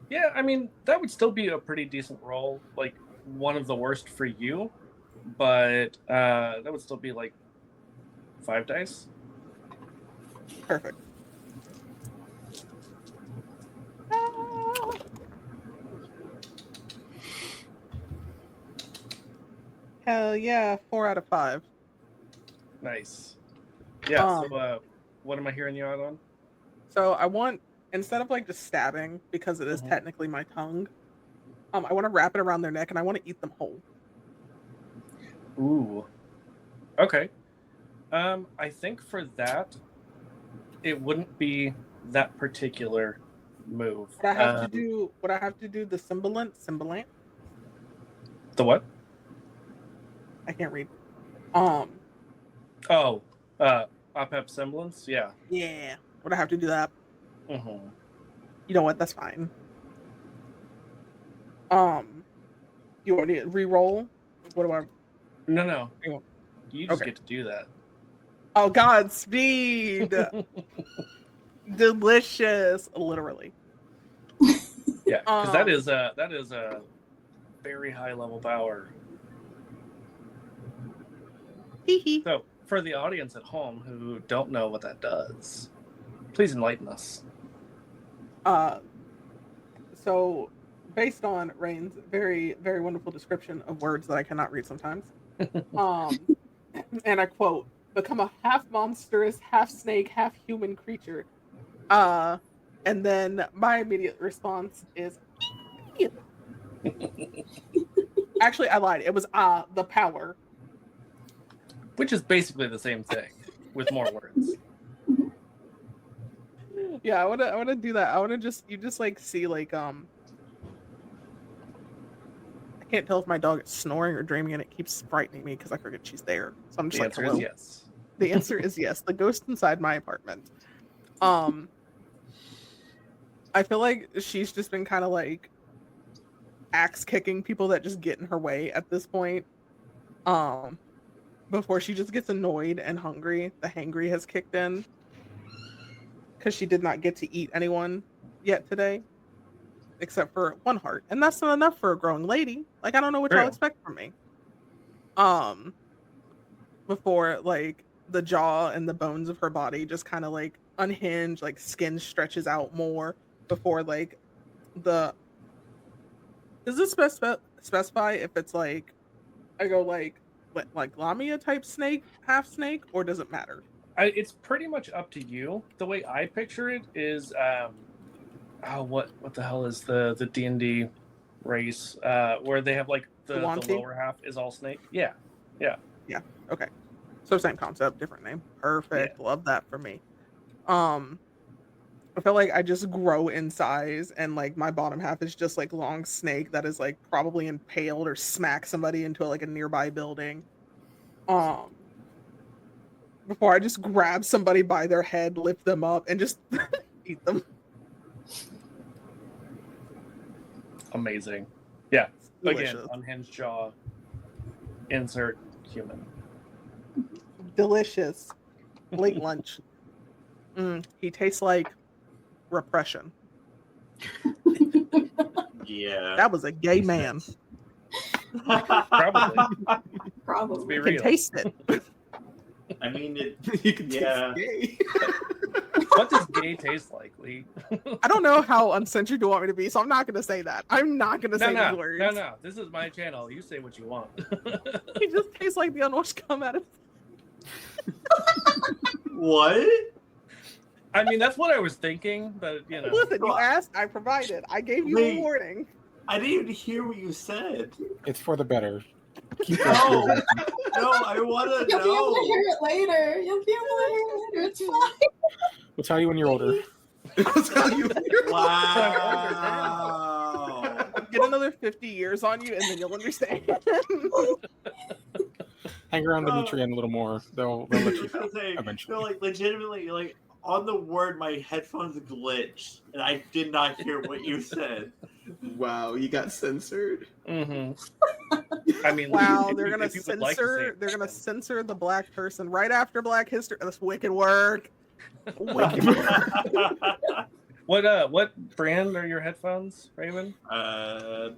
Yeah, I mean that would still be a pretty decent roll. Like one of the worst for you, but that would still be like 5 dice. Perfect. Hell yeah, 4 out of 5. Nice. Yeah. Um, So what am I hearing you out on? So I want, instead of like just stabbing, because it is Mhm. technically my tongue, I want to wrap it around their neck and I want to eat them whole. Ooh. Okay. I think for that, it wouldn't be that particular move. Would I have to do? Would I have to do the sibilant? The what? I can't read. Oh, Opep semblance. Yeah. Yeah. Would I have to do that? Mm-hmm. You know what? That's fine. You want me to re-roll? What do I? No. Hang on. You just Okay. get to do that. Oh, Godspeed! Delicious, literally. Yeah, because that Um, is a very high level power. Hee hee. So for the audience at home who don't know what that does, please enlighten us. So based on Rain's very, very wonderful description of words that I cannot read sometimes, um, and I quote, become a half monstrous, half snake, half human creature. And then my immediate response is, actually, I lied. It was the power. Which is basically the same thing with more words. Yeah, I wanna do that. I wanna just like see like I can't tell if my dog is snoring or dreaming and it keeps frightening me because I forget she's there. So I'm just The like, answer hello. is yes. The answer is yes. The ghost inside my apartment. I feel like she's just been kind of like axe kicking people that just get in her way at this point. Um, Before she just gets annoyed and hungry, the hangry has kicked in because she did not get to eat anyone yet today, except for one heart, and that's not enough for a growing lady. Like I don't know what y'all True. expect from me. Um, Before like the jaw and the bones of her body just kind of like unhinge, like skin stretches out more before like the does this specify if it's like I go like what like Lamia type snake, half snake, or does it matter? It's pretty much up to you. The way I picture it is, what the hell is the D&D race where they have like the Gawanti? lower half is all snake? Yeah, Yeah. Okay. So same concept, different name. Perfect. Love that for me. I feel like I just grow in size and like my bottom half is just like long snake that is like probably impaled or smack somebody into like a nearby building. Um Before I just grab somebody by their head, lift them up, and just eat them. amazing. Yeah, Delicious. again, unhinged jaw, insert human. Delicious. Late lunch. He tastes like repression. Yeah. That was a gay man. Probably. Let's Probably. be You can real. taste it. I mean, it. You can Yeah. taste gay. What does gay taste like, Lee? I don't know how uncensored you want me to be, so I'm not going to say that. I'm not going to say these words. No. This is my channel. You say what you want. He just tastes like the unwashed cum out of. What? I mean, that's what I was thinking, but you know. Listen, you asked, I provided. I gave you a warning. I didn't even hear what you said. It's for the better. Keep No, those no, I want to You'll be able to know. hear it later. You'll be able to hear it later. It's fine. We'll tell you when you're older. I'll tell you. Wow. Get another 50 years on you, and then you'll understand. Hang around the Nutrien a little more. They'll let you know Say, eventually. no, like legitimately, like on the word, my headphones glitched, and I did not hear what you said. Wow, you got censored. Mm-hmm. I mean, Wow, if they're you- gonna if you would like to say censor. it, They're gonna then- censor the black person right after Black History. That's wicked work. Wicked work. What brand are your headphones, Raven?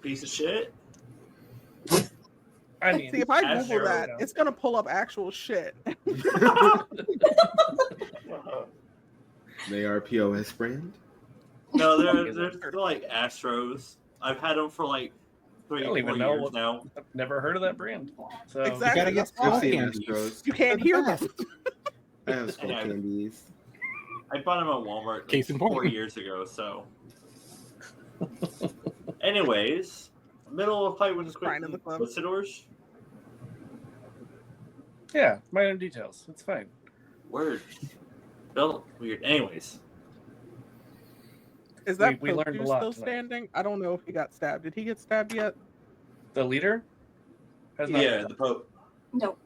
Piece of shit. I mean, See, if I as Google you're, that, you know. it's gonna pull up actual shit. They are POS brand. No, they're like Astros. I've had them for like I 3 don't 4 even know years what- now. I've never heard of that brand. So Exactly. gotta get That's why. I've seen candies. Astros. You can't hear them. I have skull Yeah. candies. I bought them at Walmart like Case in point. 4 years ago. So, anyways, middle of a fight with the Crying in the club. Conquistadors. yeah, minor details. It's fine. Word. Felt weird. Anyways, Is that we learned a Poku lot still tonight. standing? I don't know if he got stabbed. Did he get stabbed yet? The leader has not. yeah, the Pope. No.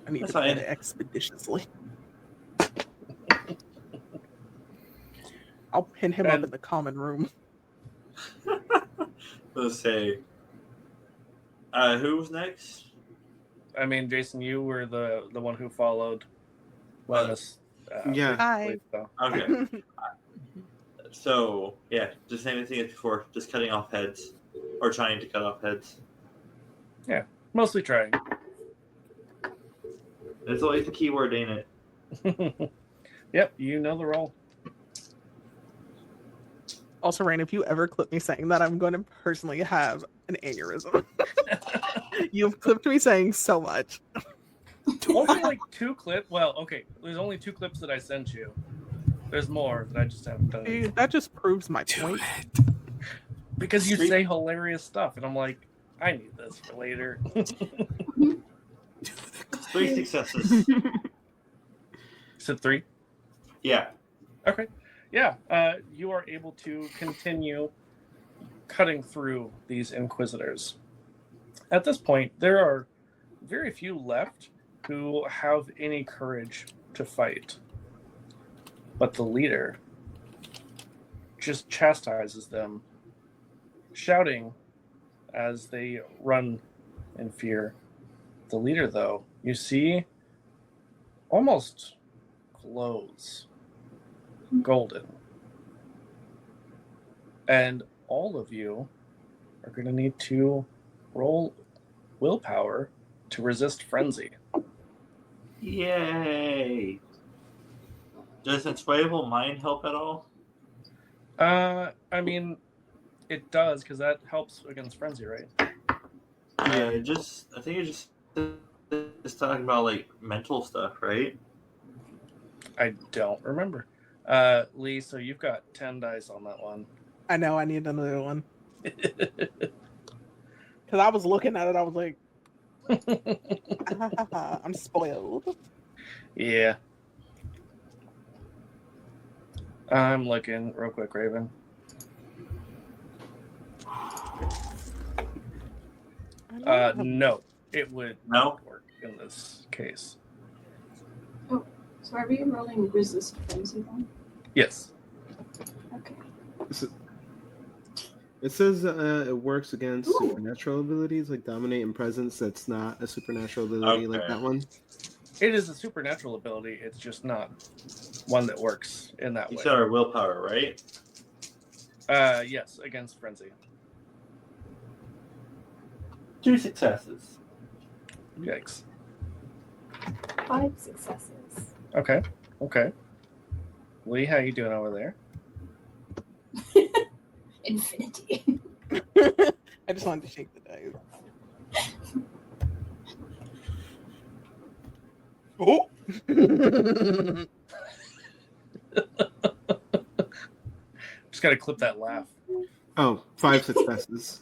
I need That's to get fine. it expeditiously. I'll pin him up And- in the common room. Let's say. Who was next? I mean, Jason, you were the one who followed Lennis Yeah. Hi. So. Okay. So yeah, just same thing as before. Just cutting off heads, or trying to cut off heads. Mostly trying. That's always the key word, ain't it? Yep, you know the role. Also, Rain, if you ever clip me saying that, I'm going to personally have an aneurysm. You've clipped me saying so much. Only like 2 clips. Well, okay, there's only 2 clips that I sent you. There's more that I just haven't done. See, that just proves my point. Because you Street- say hilarious stuff, and I'm like, I need this for later. 3 successes. Said 3. Yeah. Okay. Yeah. You are able to continue cutting through these Inquisitors. At this point, there are very few left who have any courage to fight. But the leader just chastises them, shouting as they run in fear. The leader, though, you see, almost glows golden. And all of you are going to need to roll willpower to resist frenzy. Yay! Does Inflatable Mind help at all? I mean, it does, because that helps against frenzy, right? Yeah. I think it's talking about like mental stuff, right? I don't remember. Lee, so you've got 10 dice on that one. I know I need another one. Because I was looking at it, I was like, I'm spoiled. Yeah. I'm looking real quick, Raven. No, it would No? not work in this case. So are we rolling resist frenzy then? Yes. Okay. It says it works against supernatural abilities like dominate and presence. That's not a supernatural ability like Okay. that one. It is a supernatural ability. It's just not one that works in that You way. said our willpower, right? Yes, against frenzy. 2 successes. Yikes. 5 successes. Okay. Lee, how you doing over there? Infinity. I just wanted to shake the dice. Oh! Just gotta clip that laugh. Oh, 5 successes.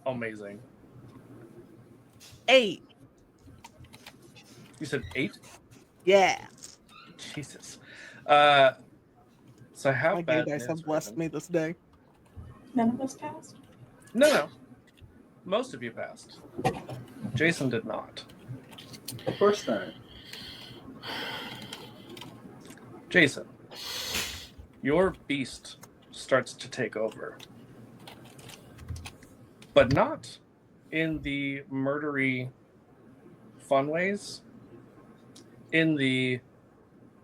Amazing. 8. You said 8? Yeah. Jesus. So how My gay bad dice is have blessed Raven? me this day. None of us passed. No. Most of you passed. Jason did not. Of course not. Jason, your beast starts to take over. But not in the murdery fun ways. In the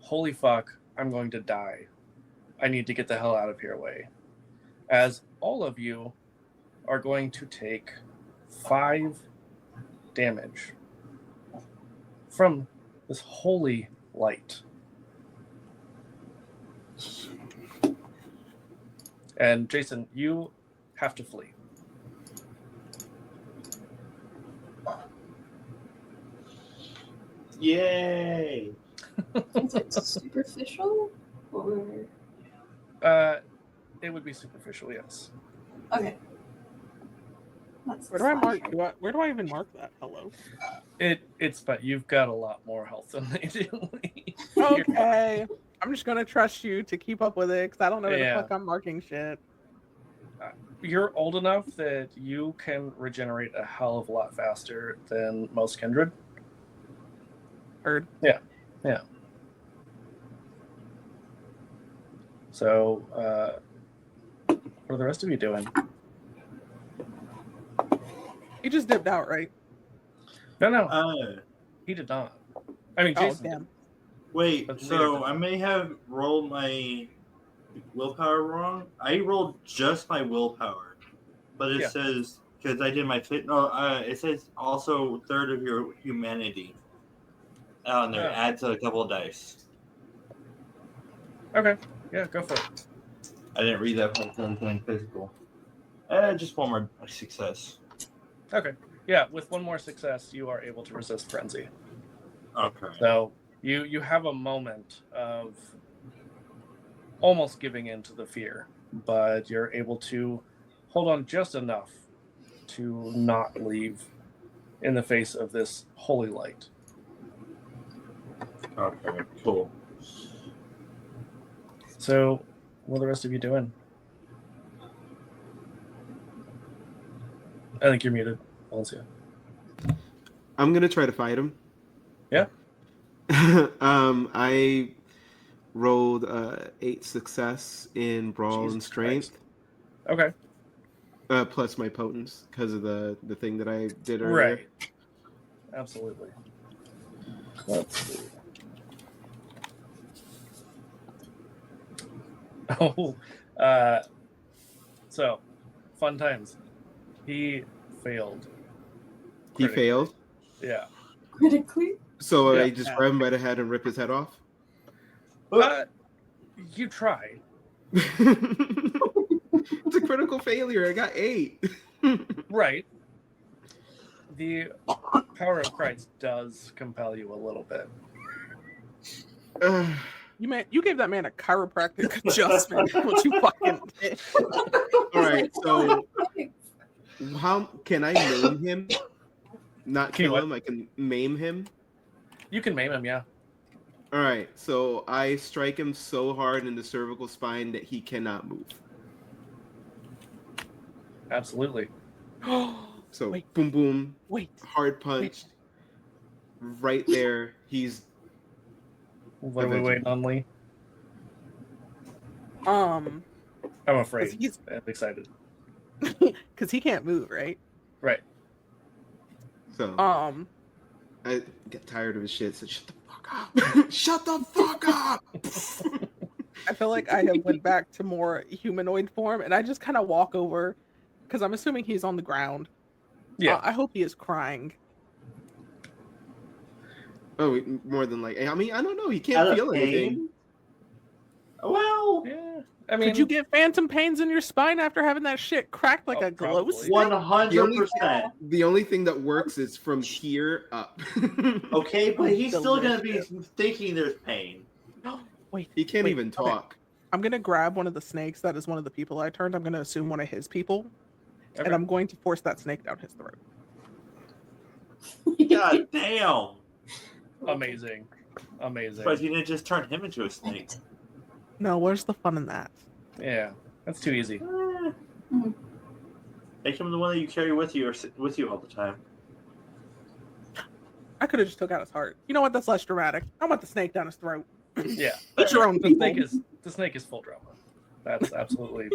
holy fuck, I'm going to die. I need to get the hell out of here way. As all of you are going to take 5 damage from this holy light. And Jason, you have to flee. Yay! Is it superficial? Or It would be superficial, yes. okay. That's Where do I mark? slasher. Where do I even mark that? Hello. It's but you've got a lot more health than they do. Okay. I'm just gonna trust you to keep up with it because I don't know where Yeah. the fuck I'm marking shit. You're old enough that you can regenerate a hell of a lot faster than most kindred. Heard. So, what are the rest of you doing? He just dipped out, right? No, Uh, he did not. I mean, Oh Jason. damn. Wait, But so neither I did may have rolled my willpower wrong. I rolled just my willpower, but it Yeah. says because I did my fit. No, it says also third of your humanity. On there, Oh. add to a couple of dice. Okay. Yeah, go for it. I didn't read that part until something physical. Just one more success. Okay. Yeah, with one more success, you are able to resist frenzy. Okay. So you have a moment of almost giving in to the fear, but you're able to hold on just enough to not leave in the face of this holy light. Okay. Cool. So, what are the rest of you doing? I think you're muted, Valencia. I'm gonna try to fight him. Yeah. I rolled 8 success in brawl Jesus and strength, Okay. plus my potence because of the thing that I did earlier. Right. Absolutely. Let's see. Oh, so fun times. He failed. He critically. failed, Yeah. Critically? so Yeah. I just grab him by the head and rip his head off. You try. It's a critical failure. I got 8. Right. The power of Christ does compel you a little bit. You gave that man a chiropractic adjustment. What you fucking did. All right, so how can I maim him? Not Can you kill what? him. I can maim him. You can maim him, yeah. All right, so I strike him so hard in the cervical spine that he cannot move. Absolutely. So Wait. boom, boom, Wait. hard punch, right there. He's What are we waiting on, Lee? I'm afraid. He's I'm excited. because he can't move, right? Right. so. I get tired of his shit. So shut the fuck up. Shut the fuck up. I feel like I have went back to more humanoid form, and I just kind of walk over because I'm assuming he's on the ground. Yeah. I hope he is crying. Oh, more than like. I mean, I don't know. He Out can't of feel pain? anything. Well, Yeah. I mean, Could you get phantom pains in your spine after having that shit cracked like Oh, a glow probably. stick? 100%. The only thing that works is from here up. Okay, but he's still gonna be Delicious. thinking there's pain. Wait, He can't wait, even okay. talk. I'm gonna grab one of the snakes that is one of the people I turned. I'm gonna assume one of his people, okay. and I'm going to force that snake down his throat. God damn! Amazing. Amazing. But you didn't just turn him into a snake. No, where's the fun in that? Yeah. That's too easy. Make him the one that you carry with you or sit with you all the time. I could have just took out his heart. You know what? That's less dramatic. I want the snake down his throat. Yeah. It's your own The people. snake is full drama. That's absolutely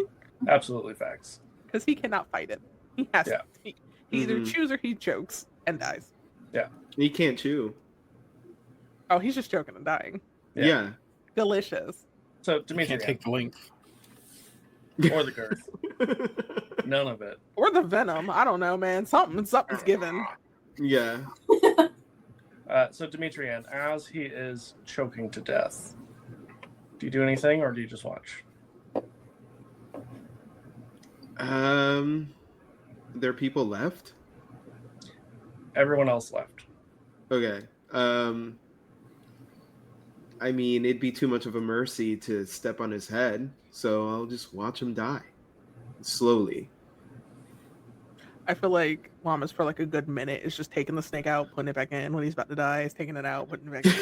facts. Because he cannot fight it. He has Yeah. to. He either Mhm. chews or he chokes and dies. He can't chew. Oh, he's just choking and dying. Yeah. Yeah. Delicious. So You Dimitri can't take the length. or the girth. None of it. Or the venom. I don't know, man. Something's given. Yeah. So Demetrian, as he is choking to death, do you do anything or do you just watch? There are people left? Everyone else left. Okay. I mean, it'd be too much of a mercy to step on his head, so I'll just watch him die. Slowly. I feel like Llamas for like a good minute is just taking the snake out, putting it back in. When he's about to die, he's taking it out, putting it back in.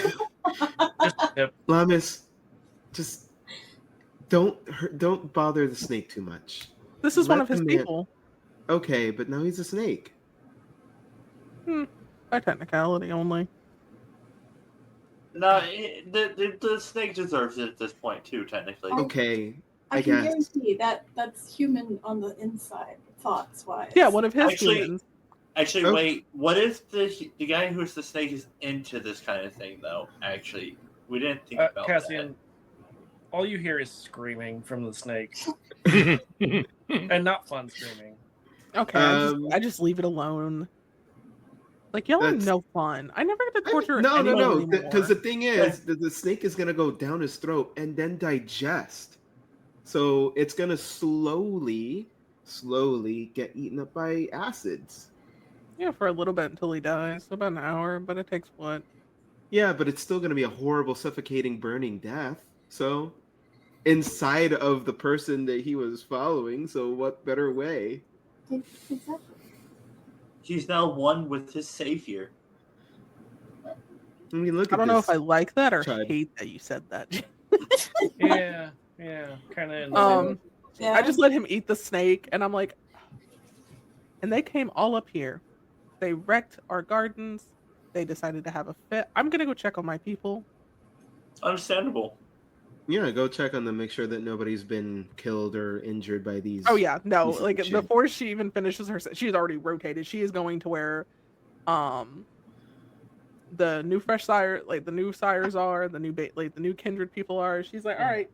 Just yep. Lamis, just don't bother the snake too much. This is one Let of his the man- people. Okay, but now he's a snake. By technicality only. No, the snake deserves it at this point too, technically. Okay, I I can guess. guarantee that's human on the inside, thoughts wise. Yeah, one of his Actually- humans. Actually, Okay. wait. What if the guy who's the snake is into this kind of thing, though? Actually, We didn't think about Cassian, all you hear is screaming from the snake, and not fun screaming. Okay, I just leave it alone. Like, y'all are no fun. I never get to torture No, anyone because the anymore. thing is, the snake is gonna go down his throat and then digest. So it's gonna slowly get eaten up by acids. Yeah, for a little bit until he dies. About an hour, but it takes what? Yeah, but it's still gonna be a horrible, suffocating, burning death. So inside of the person that he was following. So what better way? Exactly. He's now one with his savior. I mean, look I at don't this. know if I like that or Chud. hate that you said that. Yeah, kind of. Yeah. I just let him eat the snake, and I'm like, and they came all up here. They wrecked our gardens. They decided to have a fit. I'm gonna go check on my people. Understandable. Yeah, go check on them, make sure that nobody's been killed or injured by these. Oh yeah, no, pieces like of shit. before she even finishes her, she's already rotated. She is going to where, the new fresh sire, like the new sires are, the new kindred people are. She's like, all right,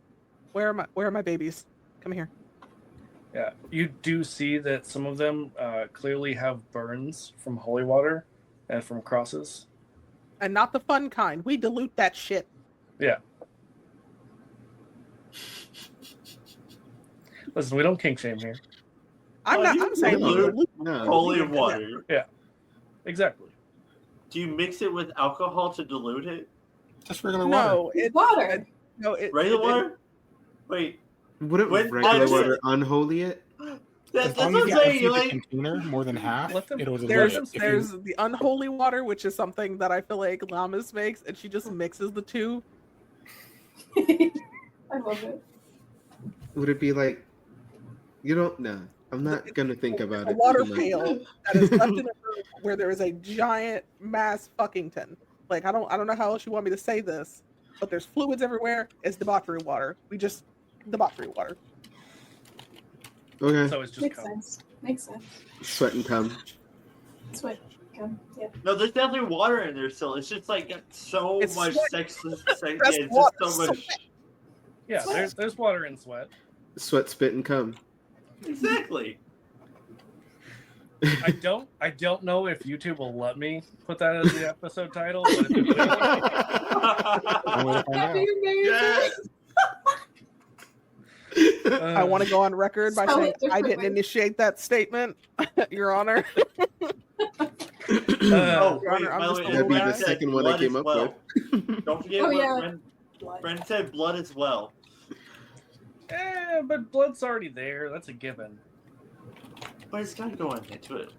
where are my babies? Come here. Yeah, you do see that some of them clearly have burns from holy water and from crosses. And not the fun kind. We dilute that shit. Yeah. Listen, we don't kink shame here. I'm saying we dilute Holy water. Yeah, exactly. Do you mix it with alcohol to dilute it? Just regular water. No, it's Water. Regular water? Wait. Wouldn't When regular I- water unholy it? That's As long what as I'm you saying. empty You're the like, container more than half, Let them- it'll there's dilute. there's the unholy water, which is something that I feel like Lamas makes, and she just mixes the two. I love it. Would it be like, you don't know? I'm not gonna think about A it. water too much. pail that is left in a room where there is a giant mass fuckington. Like I don't know how else you want me to say this, but there's fluids everywhere. It's debauchery water. We just debauchery water. Okay. So it's just Makes cum. sense. Makes sense. Sweat and cum. That's what. Yeah. no, there's definitely water in there still. It's just like got so It's much sweat. sexless. That's It's just water, so much. Yeah, Sweat. there's water in sweat. Sweat, spit, and cum. Exactly. I don't know if YouTube will let me put that as the episode title, but if it will, One way to find out. Yes. I want to go on record by Spell saying it I didn't differently. initiate that statement, Your Honor. Oh, Your wait, Honor, I'm by the just way, a That'd be Brent the said second one I blood came as up well. with. Don't forget Oh, what yeah. Brent, Brent said blood as well. but blood's already there. That's a given. But it's got to go into it.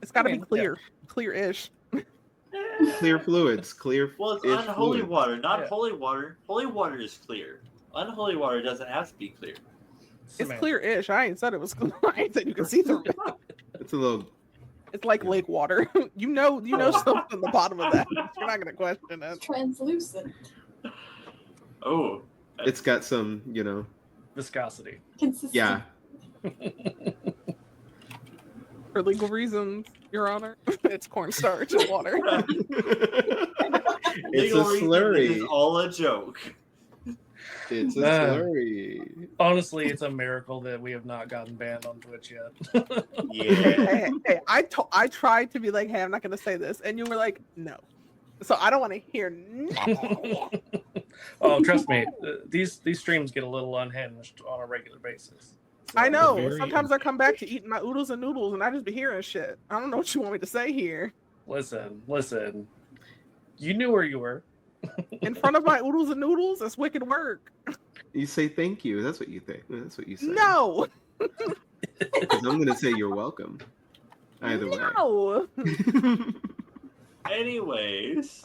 It's got to I be mean, clear, clear-ish. Clear fluids. Clear. Well, it's ish unholy fluids. water, not Yeah. holy water. Holy water is clear. Unholy water doesn't have to be clear. It's Semantics. clear-ish. I ain't said it was clear. I ain't said you can see through it. It's a little. It's like lake water. you know something in the bottom of that. You're not gonna question it. Translucent. Oh, It's got some, Viscosity. Consistent. Yeah. For legal reasons, Your Honor. It's cornstarch and water. It's a legal reason, slurry. This is all a joke. It's a Uh, slurry. Honestly, it's a miracle that we have not gotten banned on Twitch yet. Yeah. Hey, I tried to be like, hey, I'm not gonna say this, and you were like, no. So I don't want to hear no. Oh, trust me, these streams get a little unhinged on a regular basis. So- I know. Very Sometimes I come back to eating my oodles and noodles, and I just be hearing shit. I don't know what you want me to say here. Listen. You knew where you were. In front of my oodles and noodles, that's wicked work. You say thank you. That's what you think. That's what you say. No, 'Cause I'm gonna say you're welcome. Either no. way. Anyways,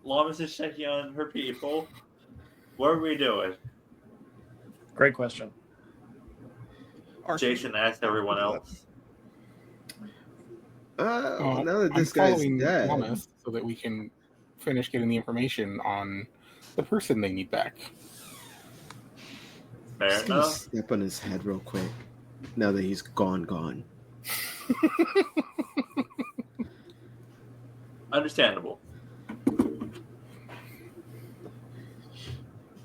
Lamas is checking on her people. What are we doing? Great question. Jason asked everyone else. Now that I'm this guy's following dead, Thomas so that we can finish getting the information on the person they need back. Fair just gonna enough. step on his head real quick. Now that he's gone. Understandable.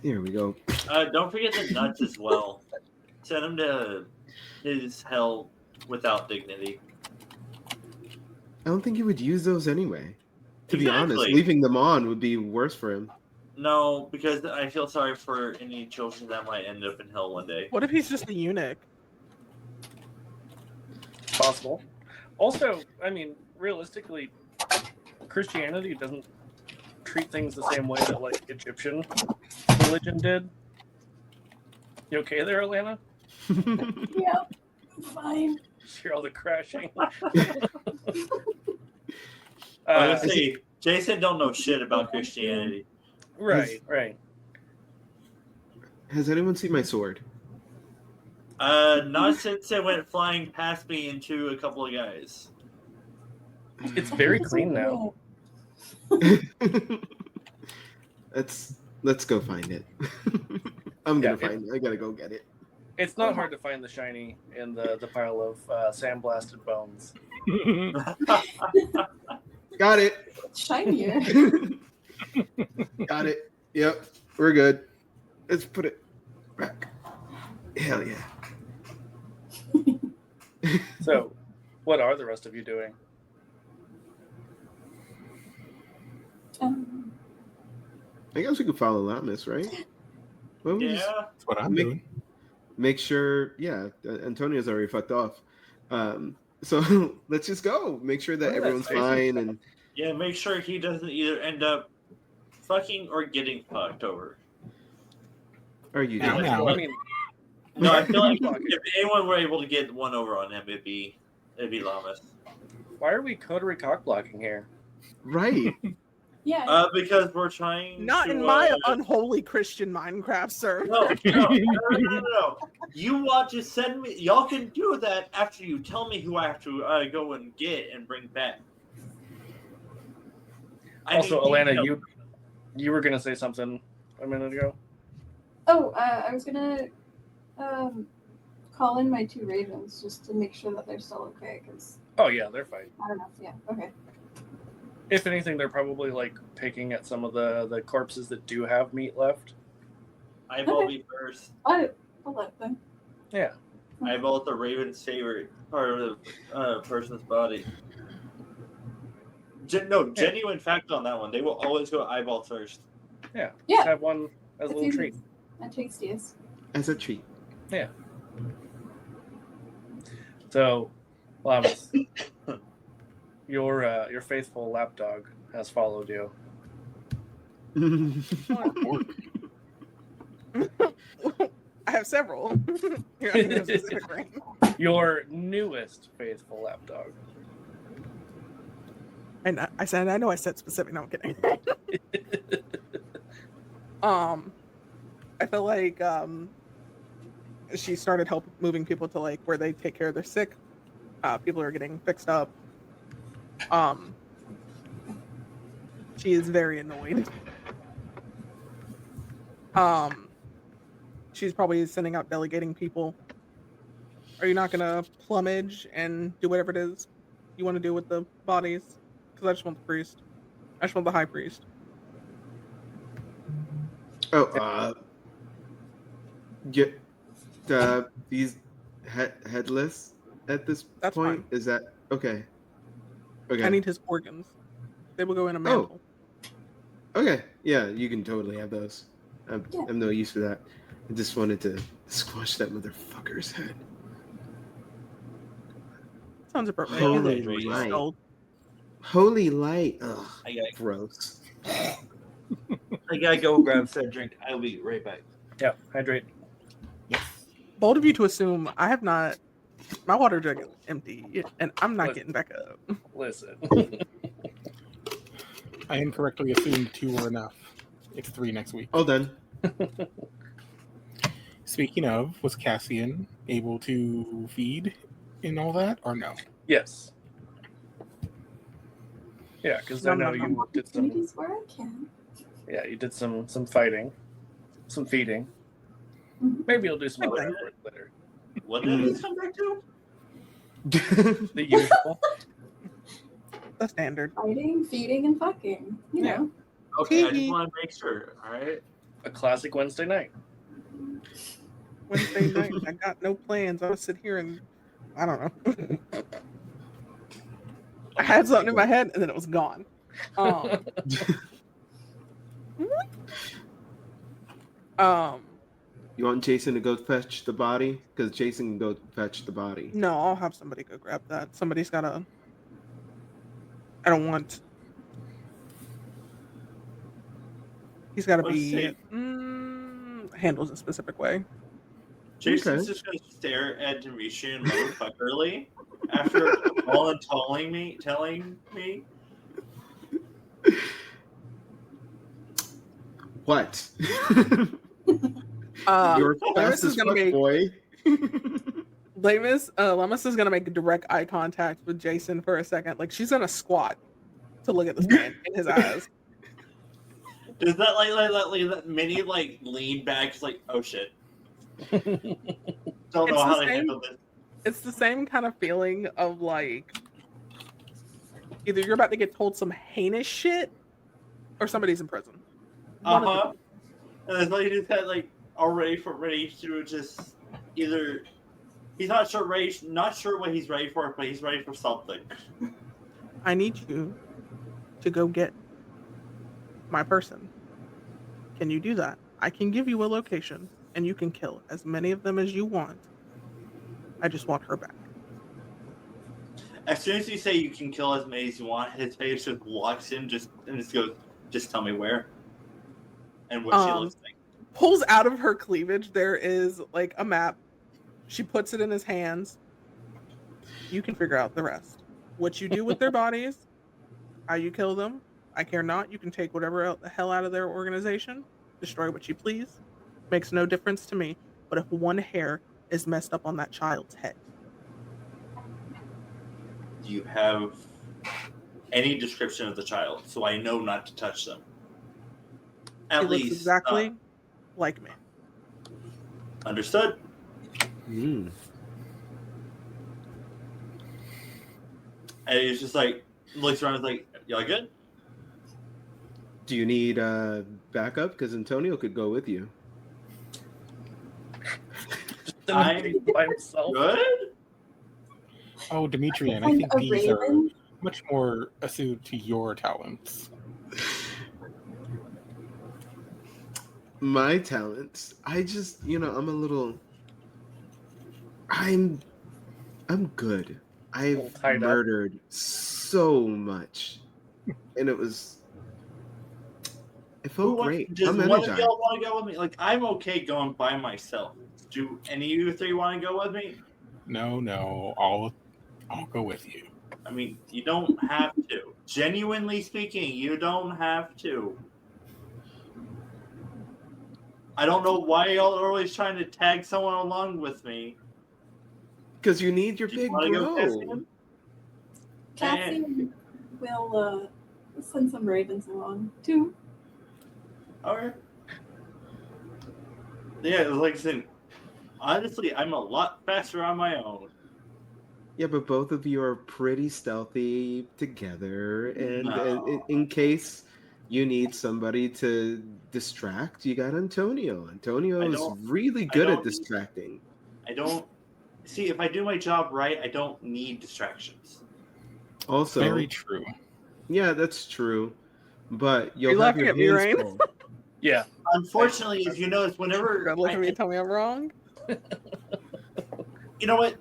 Here we go. Don't forget the nuts as well. Send him to his hell without dignity. I don't think he would use those anyway. To be honest, Exactly. leaving them on would be worse for him. No, because I feel sorry for any children that might end up in hell one day. What if he's just a eunuch? Possible. Also, I mean, realistically, Christianity doesn't treat things the same way that like Egyptian religion did. You okay there, Alana? Yep, fine. Hear all the crashing. Honestly, Jason don't know shit about Christianity. Right. Has anyone seen my sword? Not since it went flying past me into a couple of guys. It's very clean now. Let's go find it. I'm gonna Yeah, find it. I gotta go get it. It's not hard to find the shiny in the pile of sandblasted bones. Got it. Shinier. Got it. Yep, we're good. Let's put it back. Hell yeah. So, what are the rest of you doing? I guess we could follow Latmus, right? Well, we just Yeah. That's what I'm doing. make sure. Yeah, Antonio's already fucked off. So let's just go. Make sure that Oh, everyone's that's fine. And Yeah, make sure he doesn't either end up fucking or getting fucked over. are you Now, doing? now. I mean, No, I feel like if anyone were able to get one over on him, it'd be Lamas. why are we coterie cock blocking here? Right. Yeah. Because we're trying Not to, in my unholy Christian Minecraft, sir. No. You want to send me? Y'all can do that after you tell me who I have to go and get and bring back. Also, need Alana, details. you were gonna say something a minute ago. Oh, I was gonna call in my 2 ravens just to make sure that they're still okay. Because Oh yeah, they're fine. I don't know. Yeah. Okay. If anything, they're probably like picking at some of the corpses that do have meat left. Eyeball me first. I'll let them. Yeah. Eyeball the Raven's favorite part of the person's body. Genuine fact on that one. They will always go eyeball first. Yeah. Yeah. Just have one as a It's little easy. treat. And tastiest. As a treat. So, Lamas, your faithful lapdog has followed you. I have several. You're not gonna go specific, right? Your newest faithful lapdog. And I know I said specific. No, I'm kidding. I feel like she started moving people to like where they take care of their sick. People are getting fixed up. She is very annoyed. She's probably sending out delegating people. Are you not gonna plumage and do whatever it is you want to do with the bodies? Because I just want the priest. I just want the high priest. Oh, get these headless at this That's point. fine. Is that okay? Okay. I need his organs. They will go in a mantle. Okay. Yeah, you can totally have those. I'm Yeah. no use for that. I just wanted to squash that motherfucker's head. Sounds appropriate. Holy He's light. just old. Holy light. Ugh, I gross. gotta go grab said drink. I'll be right back. Yeah, hydrate. Bold of you to assume I have not. My water jug is empty, and I'm not getting back up. Listen. I incorrectly assumed 2 were enough. It's 3 next week. All done. Speaking of, was Cassian able to feed and all that, or no? Yes. Yeah, because I know you did some. Opportunities where I can. Yeah, you did some fighting, some feeding. Mhm. Maybe you'll do some other Okay. effort later. What did this come back to? The usual. The standard. Fighting, feeding, and fucking. You know. Okay, I just Piggy. want to make sure. All right. A classic Wednesday night. Wednesday night. I got no plans. I'm gonna sit here and I don't know. I had something in my head and then it was gone. You want Jason to go fetch the body? Because Jason can go fetch the body. No, I'll have somebody go grab that. Somebody's gotta. I don't want. He's got to be handled a specific way. Jason's just gonna stare at Demetrian motherfuckerly after all and telling me. What? Your fast as fuck, boy. Lemus is gonna make direct eye contact with Jason for a second. Like she's gonna squat to look at this man in his eyes. Does that that Minnie lean back? It's like, oh shit. Don't know how to handle this. It's the same kind of feeling of like either you're about to get told some heinous shit or somebody's in prison. And it's like you just had already ready to just either he's not sure what he's ready for, but he's ready for something. I need you to go get my person. Can you do that? I can give you a location and you can kill as many of them as you want. I just want her back. As soon as you say you can kill as many as you want, his face just locks in and just goes, just tell me where and what she looks like. Pulls out of her cleavage, there is a map. She puts it in his hands. You can figure out the rest. What you do with their bodies, how you kill them, I care not. You can take whatever the hell out of their organization, destroy what you please. Makes no difference to me. But if one hair is messed up on that child's head. Do you have any description of the child so I know not to touch them? At least. Looks exactly like me. Understood. Mm. And he's just looks around and is like, y'all good? Do you need backup? Because Antonio could go with you. I'm by himself. Good? Oh, Demetrian, I think these are much more suited to your talents. My talents. I just, I'm good. I've murdered so much. And it felt great. Does I'm one energized. of y'all want to go with me? I'm okay going by myself. Do any of you three want to go with me? No, I'll go with you. I mean, you don't have to. Genuinely speaking, you don't have to. I don't know why y'all are always trying to tag someone along with me. Because you need your big bro. Cassian will send some ravens along too. Alright. Yeah, like I said, honestly, I'm a lot faster on my own. Yeah, but both of you are pretty stealthy together, and No. in case you need somebody to distract, you got Antonio. Antonio is really good at distracting. See, if I do my job right, I don't need distractions. Also, very true. Yeah, that's true. But you'll Are you have laughing your at me, hands Rain? full. Yeah. Unfortunately, if you notice, whenever You're gonna look at me and tell me I'm wrong. You know what?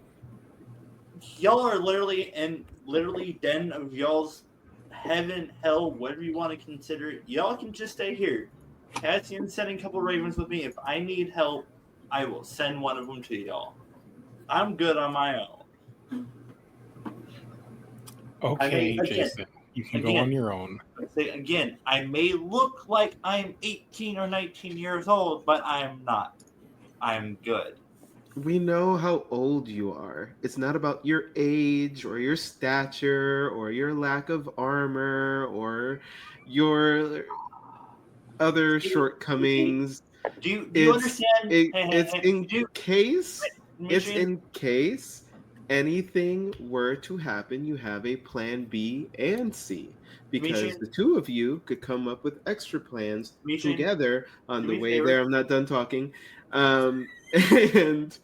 Y'all are literally den of y'all's heaven, hell, whatever you want to consider it. Y'all can just stay here. Cassian's sending a couple ravens with me. If I need help, I will send one of them to y'all. I'm good on my own. Okay, Jason, you can go on your own. Again, I may look like I'm 18 or 19 years old, but I'm not. I'm good. We know how old you are. It's not about your age or your stature or your lack of armor or your other shortcomings. Do you understand? It's in case anything were to happen, you have a plan B and C. Because Dimitri- the two of you could come up with extra plans Dimitri, together on do the me a way favor. there. I'm not done talking. And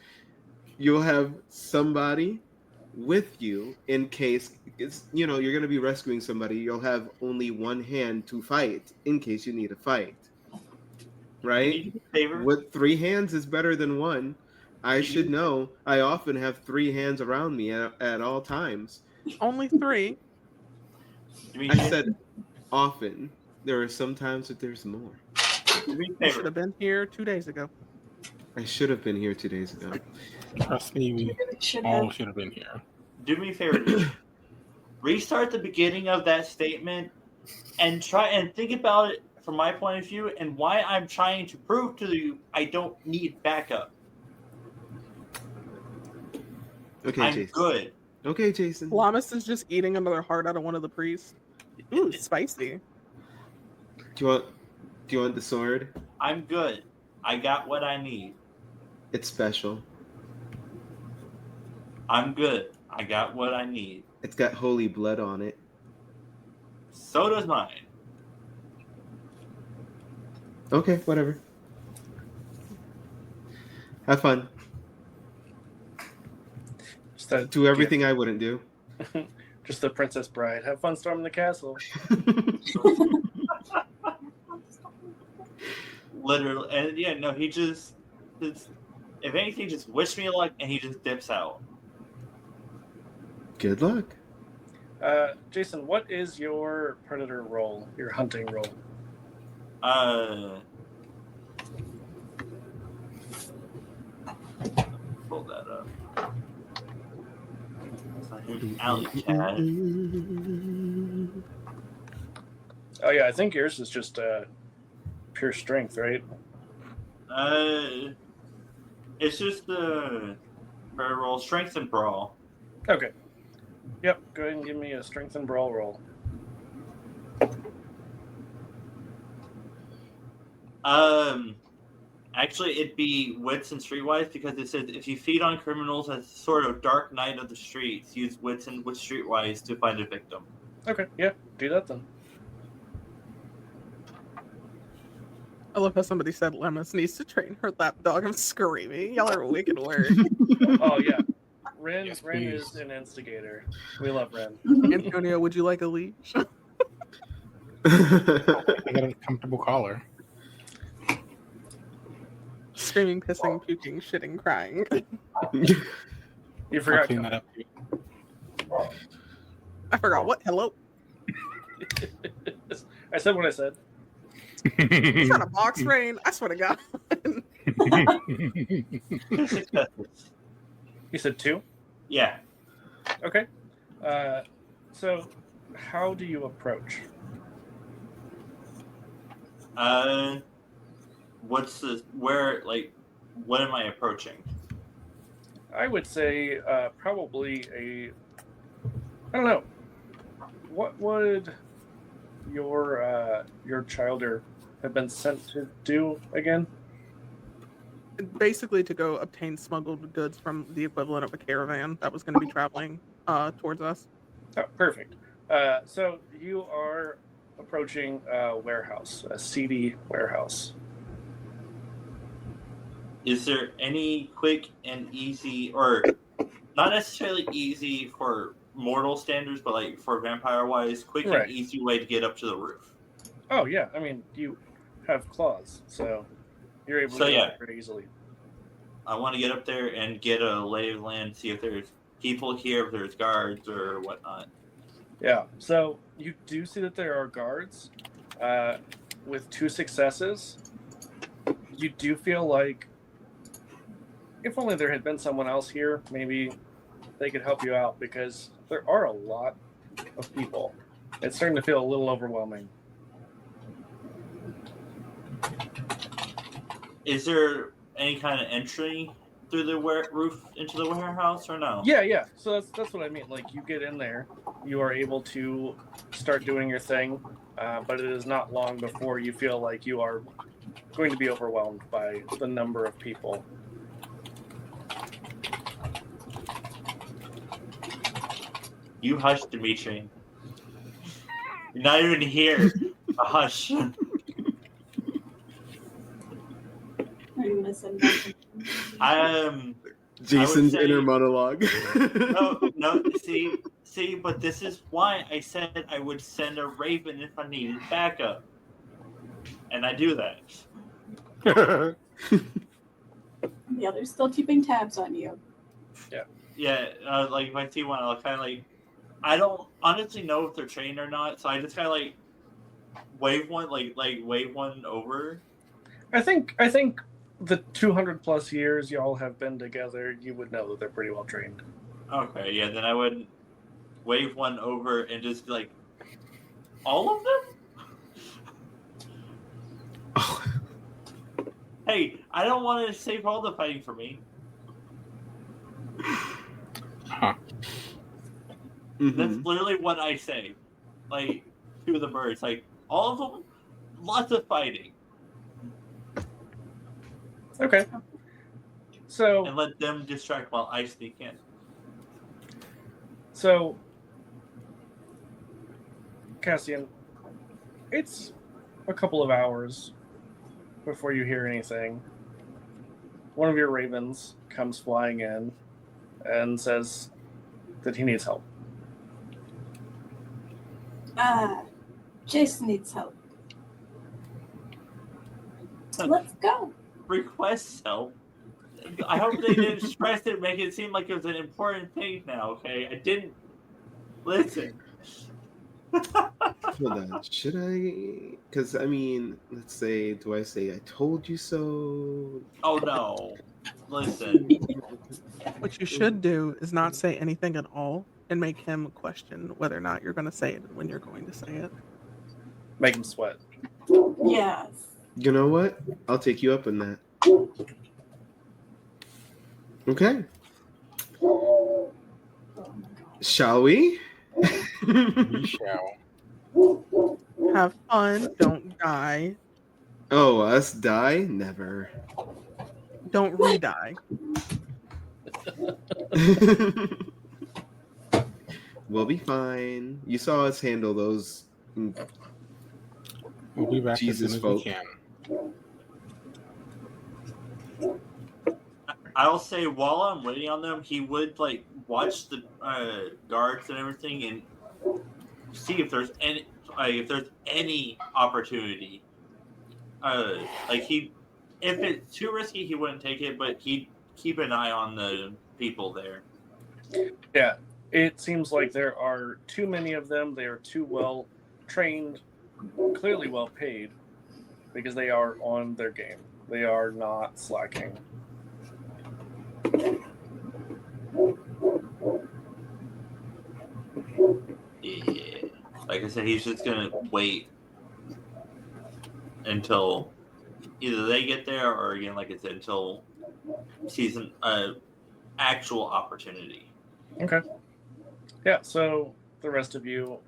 you'll have somebody with you in case you're going to be rescuing somebody. You'll have only one hand to fight in case you need a fight, Can you right? do me a favor? With three hands is better than one. I Can should you- know. I often have three hands around me at all times. Only 3. Dimitri, I said often. There are some times that there's more. do me a You should favor. have been here 2 days ago. I should have been here 2 days ago. Trust me, we Should all have. should have been here. Do me a favor. Dimitri. Restart the beginning of that statement and try and think about it from my point of view and why I'm trying to prove to you I don't need backup. Okay, I'm Jason. good. Okay, Jason. Lamas is just eating another heart out of one of the priests. Ooh, spicy. Do you want the sword? I'm good. I got what I need. It's special. I'm good. I got what I need. It's got holy blood on it. So does mine. Okay, whatever. Have fun. Just a Do everything I wouldn't do. Just the Princess Bride. Have fun storming the castle. Literally. And yeah, no, he just, if anything, just wish me luck and he just dips out. Good luck. Jason, what is your predator role? Your hunting role? Pull that up. Alley cat. Oh yeah, I think yours is just pure strength, right? It's just the roll strength and brawl. Okay. Yep. Go ahead and give me a strength and brawl roll. Actually, it'd be wits and streetwise because it says if you feed on criminals as sort of dark night of the streets, use wits and with streetwise to find a victim. Okay. Yeah. Do that then. I love how somebody said Lemus needs to train her lapdog. I'm screaming. Y'all are wicked word. Oh yeah. Ren Yes, Ren please. is an instigator. We love Ren. Antonio, would you like a leash? I got a comfortable collar. Screaming, pissing, puking, shitting, crying. You I'll forgot. clean that up. I forgot what. Hello? I said what I said. I'm trying to box rain. I swear to God. 2 successes. You said 2. Yeah. Okay. So, how do you approach? What's the where like? What am I approaching? I would say probably a. I don't know. What would your childer have been sent to do again? Basically, to go obtain smuggled goods from the equivalent of a caravan that was going to be traveling towards us. Oh, perfect. So you are approaching a warehouse, a seedy warehouse. Is there any quick and easy, or not necessarily easy for mortal standards, but like for vampire wise, quick Right. and easy way to get up to the roof? Oh yeah, I mean you have claws, so you're able So, to yeah. get up very easily. I want to get up there and get a lay of the land, see if there's people here, if there's guards or whatnot. Yeah. So you do see that there are guards. With 2 successes, you do feel like if only there had been someone else here, maybe they could help you out because there are a lot of people. It's starting to feel a little overwhelming. Is there any kind of entry through the roof into the warehouse or no? Yeah. So that's what I mean. Like you get in there, you are able to start doing your thing, but it is not long before you feel like you are going to be overwhelmed by the number of people. You hush, Dimitri. You're not even here. Hush. Are you gonna send back? Jason's say- inner monologue. No. See, but this is why I said I would send a raven if I needed backup, and I do that. The other's still keeping tabs on you. Yeah, like if I see one, I'll kind of like. I don't honestly know if they're trained or not, so I just kind of like wave one, like wave one over. I think the 200 plus years y'all have been together, you would know that they're pretty well trained. Okay, yeah, then I would wave one over and just be like, all of them? Oh. Hey, I don't want to save all the fighting for me. Huh. That's Mhm. literally what I say. Like, to the birds. Like, all of them, lots of fighting. Okay. So And let them distract while I sneak in. So, Cassian, it's a couple of hours before you hear anything. One of your ravens comes flying in and says that he needs help. Jason needs help. Let's go. Request help. I hope they didn't stress it, make it seem like it was an important thing now, okay? I didn't listen. Hold on. Should I? Because, I mean, let's say, do I say, I told you so? Oh no. Listen. What you should do is not say anything at all and make him question whether or not you're going to say it and when you're going to say it. Make him sweat. Yes. You know what? I'll take you up on that. Okay. Oh my god. Shall we? We shall. Have fun. Don't die. Oh, us die? Never. Don't re-die. We'll be fine. You saw us handle those. We'll be back Jesus as soon as folk. we can. I'll say while I'm waiting on them, he would like watch the guards and everything and see if there's any opportunity. If it's too risky, he wouldn't take it, but he'd keep an eye on the people there. Yeah, it seems like there are too many of them. They are too well trained, clearly well paid, because they are on their game. They are not slacking. Yeah. Like I said, he's just gonna wait until either they get there or again, like I said, until sees an actual opportunity. Okay. Yeah, so the rest of you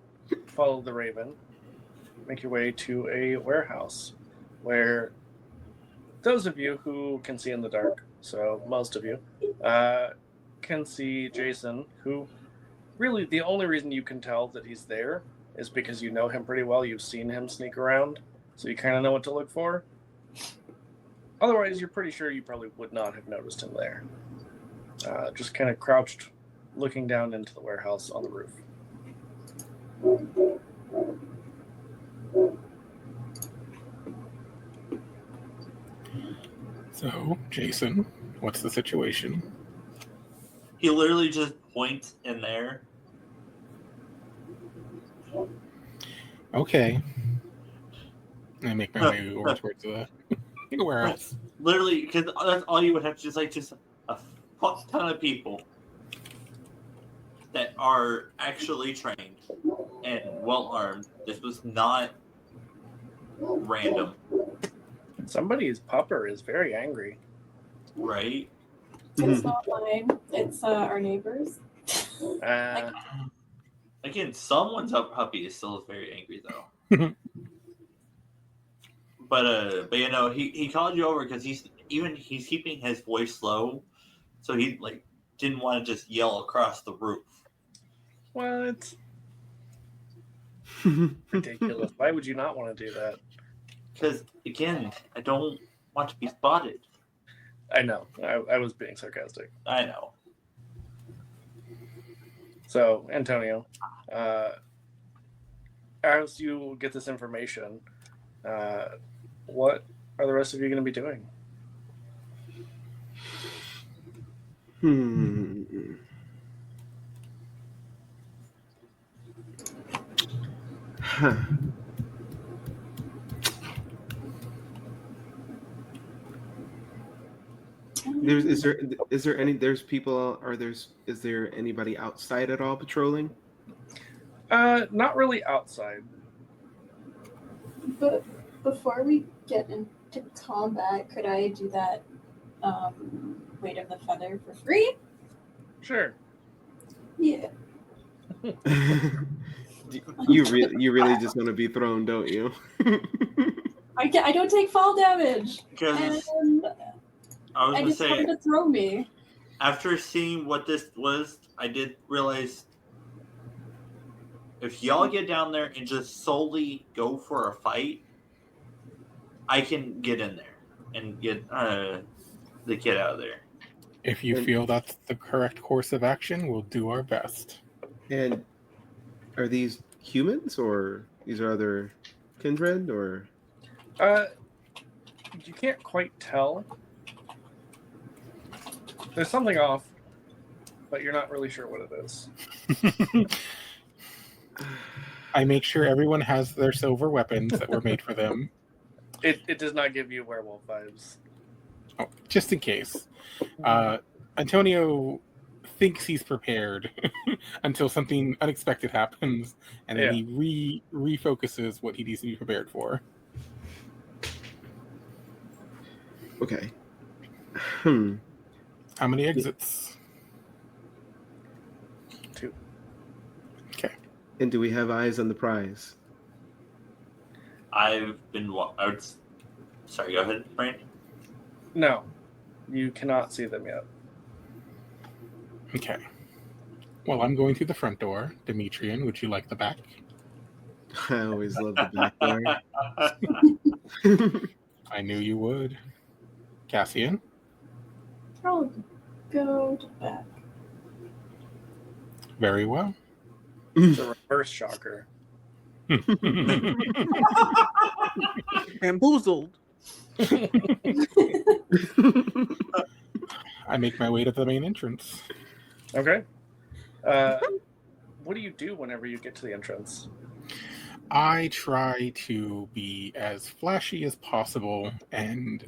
follow the Raven, make your way to a warehouse where those of you who can see in the dark, so most of you, can see Jason, who really the only reason you can tell that he's there is because you know him pretty well. You've seen him sneak around, so you kind of know what to look for. Otherwise, you're pretty sure you probably would not have noticed him there. Just kind of crouched, looking down into the warehouse on the roof. So, Jason, what's the situation? He literally just points in there. Okay. I make my way over towards the warehouse. Literally, because that's all you would have to just a fuck ton of people that are actually trained and well armed. This was not random, Somebody's pupper is very angry. right? It's not mine. It's our neighbors. Again, someone's puppy is still very angry though. But you know, he called you over because he's keeping his voice low, so he like didn't want to just yell across the roof. What? Ridiculous. Why would you not want to do that? Because, again, I don't want to be spotted. I know. I was being sarcastic. I know. So, Antonio, as you get this information, what are the rest of you going to be doing? Huh. Is there any is there anybody outside at all patrolling? Not really outside. But before we get into combat, could I do that weight of the feather for free? Sure. Yeah. You really just want to be thrown, don't you? I don't take fall damage. Because And I was I going to just say, wanted to throw me. after seeing what this was, I did realize if y'all get down there and just solely go for a fight, I can get in there and get the kid out of there. If you feel that's the correct course of action, we'll do our best. And are these humans or these are other kindred or? You can't quite tell. There's something off, but you're not really sure what it is. I make sure everyone has their silver weapons that were made for them. It does not give you werewolf vibes. Oh, just in case. Antonio thinks he's prepared until something unexpected happens, and then he refocuses what he needs to be prepared for. Okay. How many exits? 2. Okay. And do we have eyes on the prize? I've been. Sorry, go ahead, Brian. No, you cannot see them yet. Okay. Well, I'm going through the front door. Demetrian, would you like the back? I always love the back door. I knew you would. Cassian? I'll go to back. Very well. It's a reverse shocker. Bamboozled. I make my way to the main entrance. Okay. What do you do whenever you get to the entrance? I try to be as flashy as possible and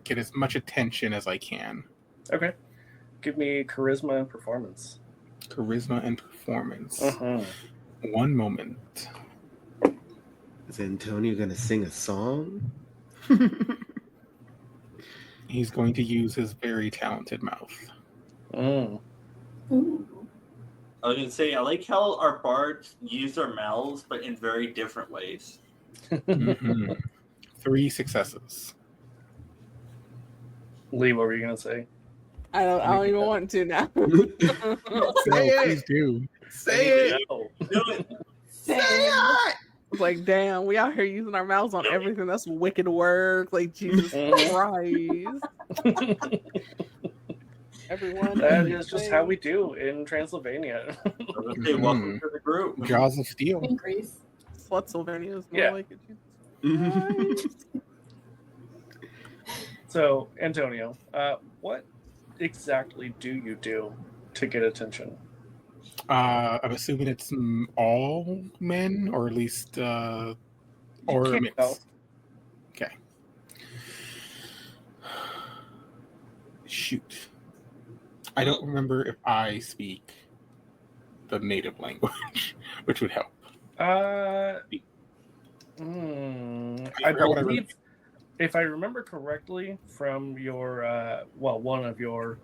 get as much attention as I can. Okay. Give me charisma and performance. Charisma and performance. Uh-huh. One moment. Is Antonio gonna sing a song? He's going to use his very talented mouth. Mm. Ooh. I was going to say, I like how our bards use their mouths, but in very different ways. Mm-hmm. 3 successes. Lee, what were you going to say? I don't even want to now. No, please do. Say it! No. Do it. Say it! It's like, damn, we out here using our mouths on everything. That's wicked work. Like, Jesus Christ. Everyone. That is just how we do in Transylvania. I was going to say, welcome to the group. Jaws of Steel. In Greece. Slutsylvania is more Yeah. like it. So, Antonio, what exactly do you do to get attention? I'm assuming it's all men, or at least, or a can't mix. tell. Okay. Shoot. I don't remember if I speak the native language, which would help. I forgot what I believe, if I remember correctly from your, one of your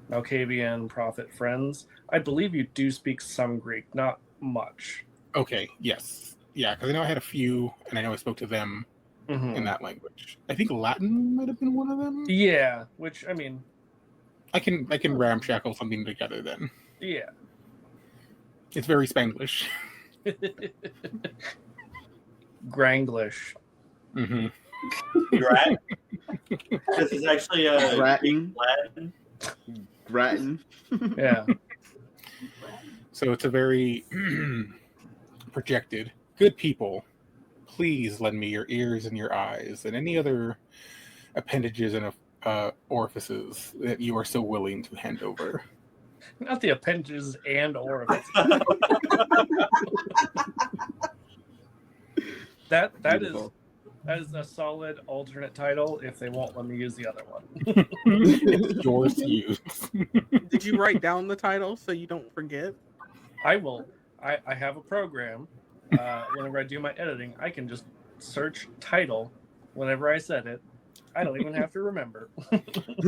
Malkavian prophet friends, I believe you do speak some Greek, not much. Okay, yes. Yeah, because I know I had a few, and I know I spoke to them in that language. I think Latin might have been one of them. Yeah, which, I mean... I can ramshackle something together then. Yeah. It's very Spanglish. Granglish. Mm-hmm. Right? This is actually a Latin. Latin. Grattan. Yeah. So it's a very projected. Good people, please lend me your ears and your eyes and any other appendages and orifices that you are so willing to hand over. Not the appendages and orifices. That Beautiful. is a solid alternate title if they won't let me use the other one. It's yours to use. Did you write down the title so you don't forget? I will. I have a program. Whenever I do my editing, I can just search title whenever I said it. I don't even have to remember.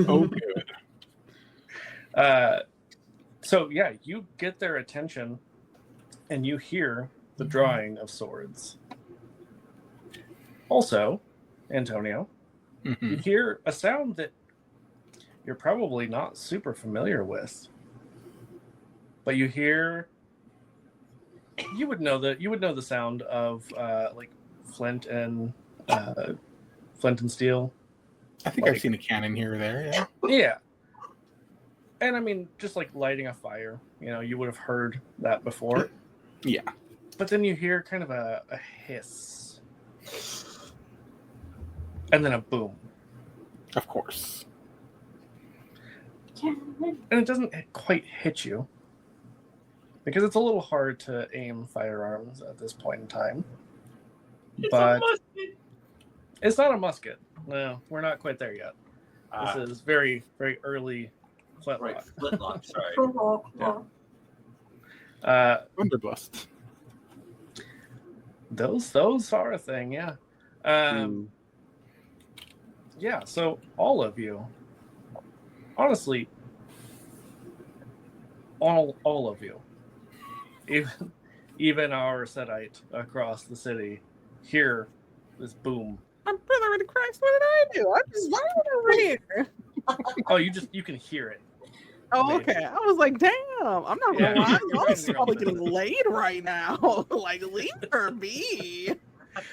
Oh, good. So yeah, you get their attention, and you hear the drawing of swords. Also, Antonio, Mhm. you hear a sound that you're probably not super familiar with, but you hear. You would know the sound of like flint and steel. I think Like- I've seen a cannon here or there. Yeah. Yeah. And I mean, just like lighting a fire, you would have heard that before. Yeah. But then you hear kind of a hiss. And then a boom. Of course. And it doesn't quite hit you. Because it's a little hard to aim firearms at this point in time. But it's not a musket. No, we're not quite there yet. This is very, very early flintlock. Right, flintlock, sorry. Underblust. Those are a thing, yeah. Yeah, so all of you, honestly, all of you, even our Setite across the city, hear this boom. My brother in Christ, what did I do? I'm just lying over here. Oh, you can hear it. Oh, okay. I was like, damn, I'm not gonna lie. Y'all is You're probably right. getting laid right now. Like, leave her be.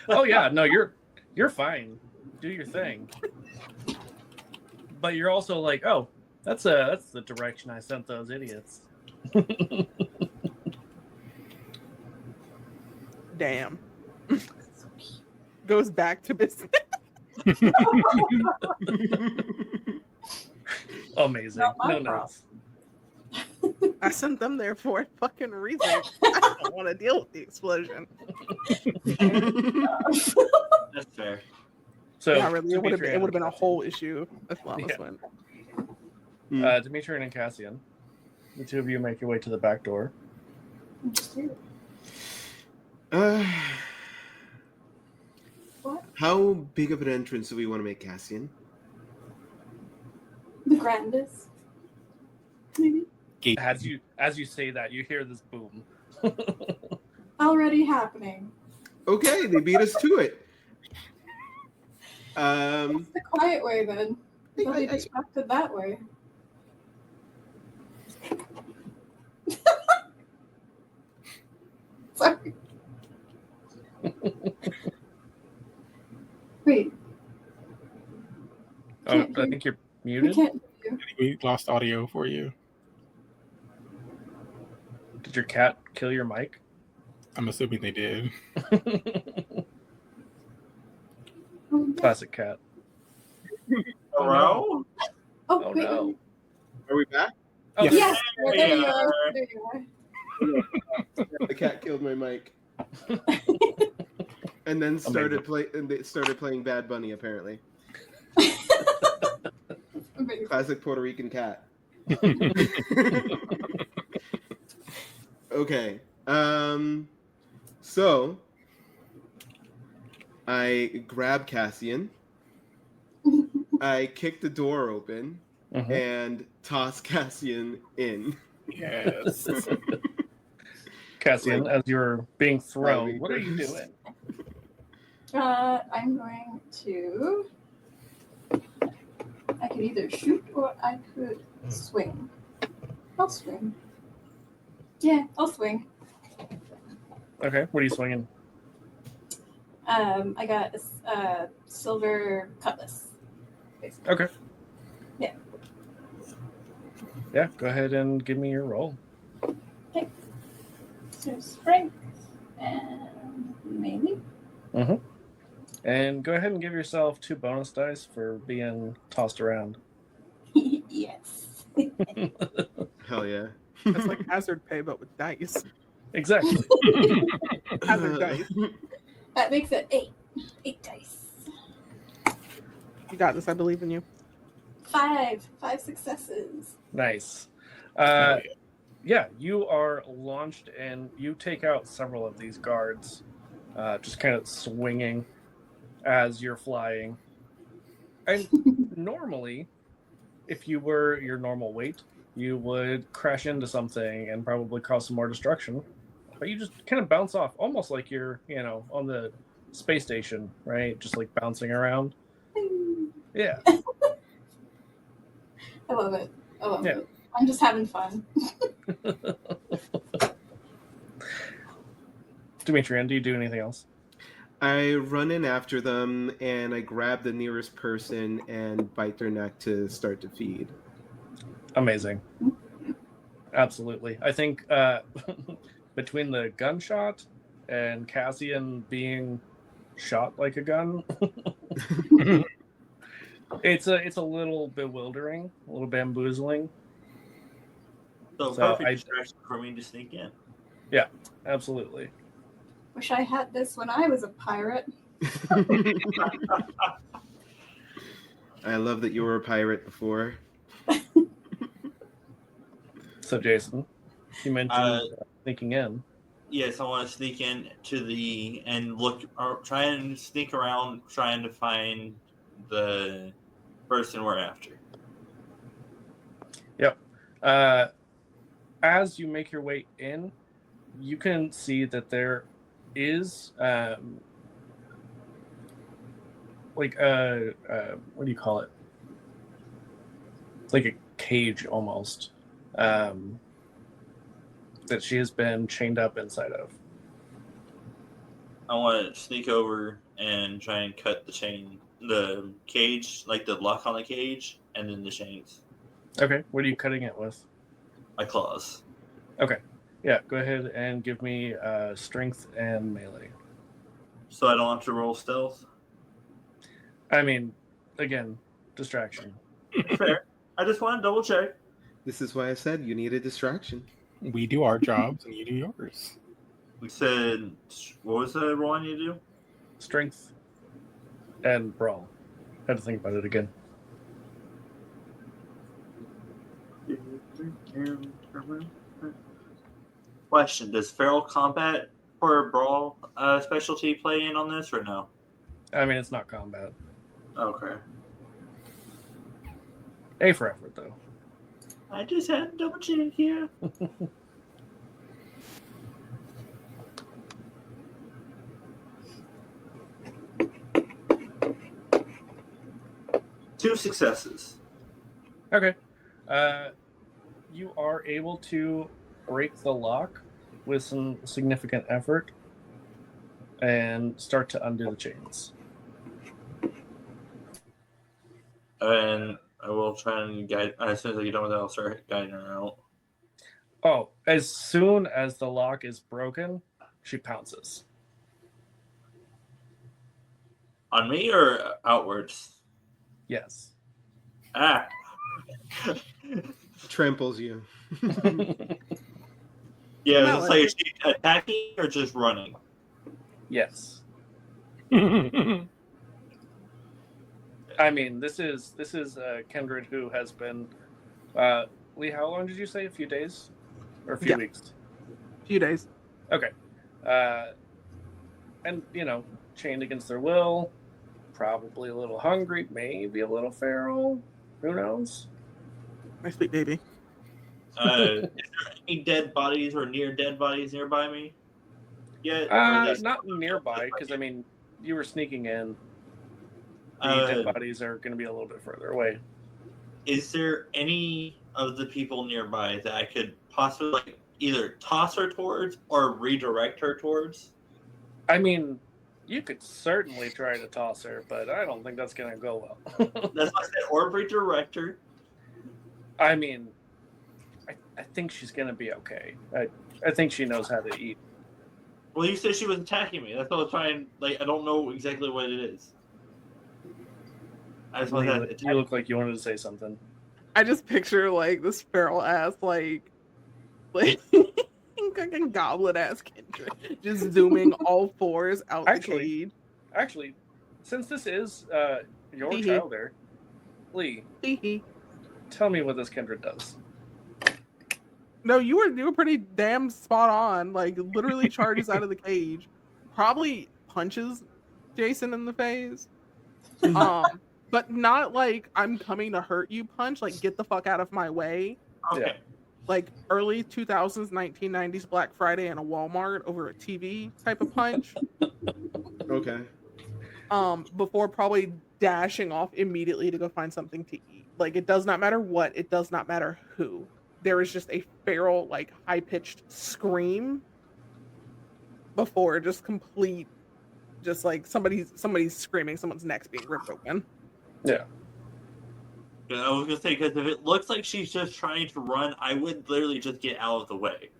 Oh yeah, no, you're fine. Do your thing. But you're also like, oh, that's the direction I sent those idiots. Damn. Goes back to business. Amazing. Not my No problem. notes. I sent them there for a fucking reason. I don't want to deal with the explosion. That's fair. So Yeah, really, it would have Dimitri been a and whole issue if Llamas Yeah. went. Dimitri and Cassian, the two of you make your way to the back door. What? How big of an entrance do we want to make, Cassian? The grandest. Maybe. As you say that, you hear this boom. Already happening. Okay, they beat us to it. It's the quiet way then. They'll be distracted that way. Sorry. Wait, Oh, Can't I hear- think you're I muted. can't hear you. We lost audio for you. Did your cat kill your mic? I'm assuming they did. Classic cat. Hello? Oh, Oh wait. no. Are we back? Oh, Yes. Yes, There there you you are. are. There you are. The cat killed my mic. And then started playing Bad Bunny, apparently. Amazing. Classic Puerto Rican cat. Okay. So I grab Cassian. I kick the door open Mhm. and toss Cassian in. Yes. Cassian, Like- as you're being thrown, Diving what are you first. doing? I'm going to. I could either shoot or I could swing. I'll swing. Yeah, I'll swing. Okay, what are you swinging? I got a silver cutlass. Basically. Okay. Yeah. Yeah, go ahead and give me your roll. So strength and maybe. Mm-hmm. And go ahead and give yourself 2 bonus dice for being tossed around. Yes. Hell yeah. It's like hazard pay, but with dice. Exactly. Hazard dice. That makes it 8. 8 dice. You got this. I believe in you. 5 successes. Nice. Hell yeah. Yeah, you are launched and you take out several of these guards, just kind of swinging as you're flying. And normally, if you were your normal weight, you would crash into something and probably cause some more destruction. But you just kind of bounce off, almost like you're, on the space station, right? Just like bouncing around. Yeah. I love it. Yeah. It. I'm just having fun. Demetrian, do you do anything else? I run in after them and I grab the nearest person and bite their neck to start to feed. Amazing. Absolutely. I think between the gunshot and Cassian being shot like a gun, it's a little bewildering, a little bamboozling. So So perfect distraction for me to sneak in. Yeah, absolutely. Wish I had this when I was a pirate. I love that you were a pirate before. So Jason, you mentioned sneaking in. Yes, I want to sneak in to and look, or try and sneak around, trying to find the person we're after. Yep. As you make your way in, you can see that there is like what do you call it? It's like a cage almost that she has been chained up inside of. I want to sneak over and try and cut the cage, like the lock on the cage, and then the chains. Okay, what are you cutting it with? My claws. Okay, yeah, go ahead and give me strength and melee. So I don't have to roll stealth? I mean, again, distraction. Fair. I just want to double check. This is why I said you need a distraction. We do our jobs and you do yours. We said, what was the roll I need to do? Strength and brawl. Had to think about it again. Question: does feral combat for brawl specialty play in on this or no? I mean, it's not combat. Okay. A for effort, though. I just had to double check here. Two successes. Okay. You are able to break the lock with some significant effort and start to undo the chains. And I will try and guide. As soon as I get done with that, I'll start guiding her out. Oh, as soon as the lock is broken, she pounces. On me or outwards? Yes. Ah. Tramples you. Yeah, Well, it's like, is she attacking or just running? Yes. I mean, this is Kindred who has been. Lee, how long did you say? A few days, or a few weeks? A few days. Okay. And chained against their will, probably a little hungry, maybe a little feral. Who knows? My sweet baby. Is there any dead bodies or near dead bodies nearby me? Yeah. Not nearby, because I mean, you were sneaking in. The dead bodies are going to be a little bit further away. Is there any of the people nearby that I could possibly either toss her towards or redirect her towards? I mean, you could certainly try to toss her, but I don't think that's going to go well. That's what I said, or redirect her. I mean, I think she's going to be okay. I think she knows how to eat. Well, you said she was attacking me. That's what I was trying. Like, I don't know exactly what it is. I just want that. You look like you wanted to say something. I just picture like this feral ass like fucking goblin ass Kindred just zooming all fours out the cage. Actually, since this is your Hee hee. child there, Lee, tell me what this Kindred does. No, you were pretty damn spot on. Like literally charges out of the cage, probably punches Jason in the face. But not like I'm coming to hurt you punch, like get the fuck out of my way. Okay. Yeah. Like early 2000s, 1990s Black Friday in a Walmart over a TV type of punch. Okay. Before probably dashing off immediately to go find something to eat. Like it does not matter what, it does not matter who. There is just a feral, like high-pitched scream before just complete, just like somebody's screaming, someone's neck's being ripped open. Yeah. I was gonna say, because if it looks like she's just trying to run, I would literally just get out of the way.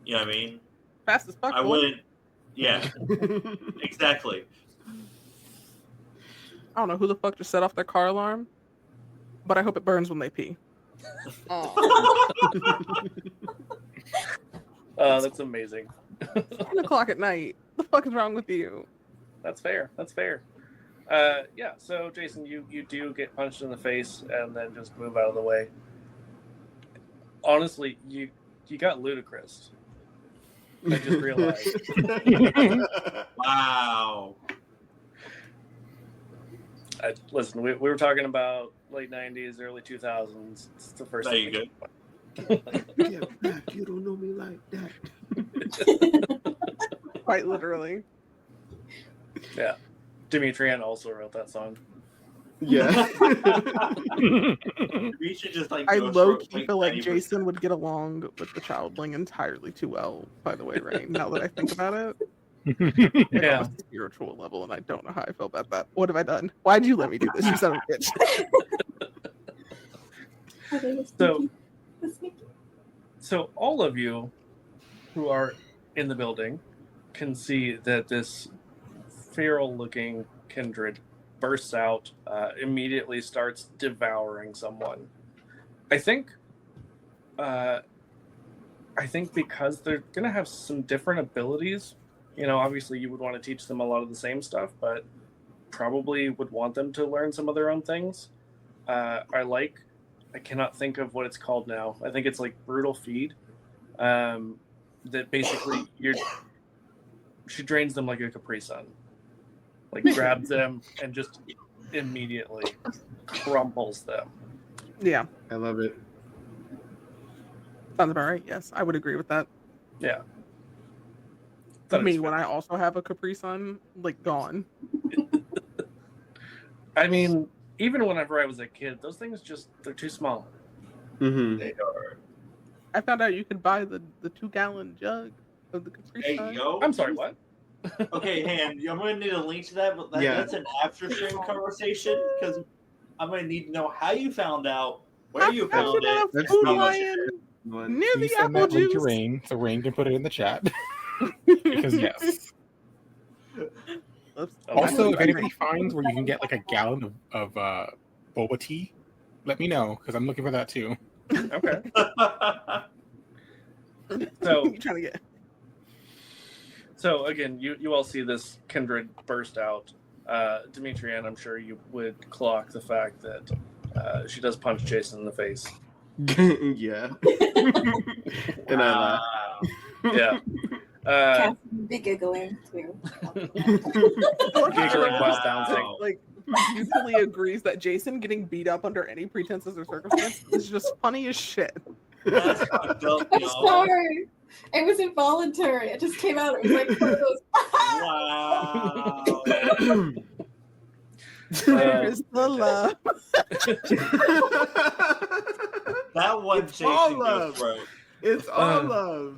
You know what I mean? Fast as fuck. I wouldn't. Yeah. Exactly. I don't know who the fuck just set off their car alarm, but I hope it burns when they pee. That's amazing. 10 o'clock at night. What the fuck is wrong with you? That's fair. Yeah, so Jason, you do get punched in the face and then just move out of the way. Honestly, you got ludicrous. I just realized. Wow. Listen, we were talking about late 90s, early 2000s. It's the first There thing. you Yeah, back, you don't know me like that. Quite literally. Yeah. Demetrian also wrote that song. Yeah. We should just like. I go low-key through, feel like 90%. Jason would get along with the childling entirely too well, by the way, Rain, now that I think about it. Yeah. On a spiritual level, and I don't know how I feel about that. What have I done? Why'd you let me do this, you son of a bitch? So all of you who are in the building can see that this feral-looking kindred bursts out, immediately starts devouring someone. I think because they're going to have some different abilities, you know, obviously you would want to teach them a lot of the same stuff, but probably would want them to learn some of their own things. I cannot think of what it's called now. I think it's like brutal feed. That basically she drains them like a Capri Sun. Like grabs them and just immediately crumples them. Yeah, I love it. sounds about right. Yes, I would agree with that. Yeah. Me, when I also have a Capri Sun, like gone. I mean, even whenever I was a kid, those things they're too small. Mm-hmm. They are. I found out you could buy the 2-gallon jug of the Capri There Sun. you go. I'm sorry, what? Okay, Han, I'm going to need a link to that, but that's an after-stream conversation because I'm going to need to know how you found out, where you found it. That's Food how much Lion One. near Please the send apple that link to juice. Rain so Rain can put it in the chat. Because yes. Oops. Also, if anybody finds where you can get like a gallon of boba tea, let me know because I'm looking for that too. Okay. So You trying to get So again, you all see this kindred burst out. Demetrian, I'm sure you would clock the fact that she does punch Jason in the face. Yeah. And I laugh. Yeah. Cass would be giggling too. Giggling while bouncing. like mutually agrees that Jason getting beat up under any pretenses or circumstances is just funny as shit. That's fucked up, I'm y'all. sorry. It was involuntary. It just came out. It was like one of those. Wow. Where is the love? That one It's all Jason love. just wrote. It's all love.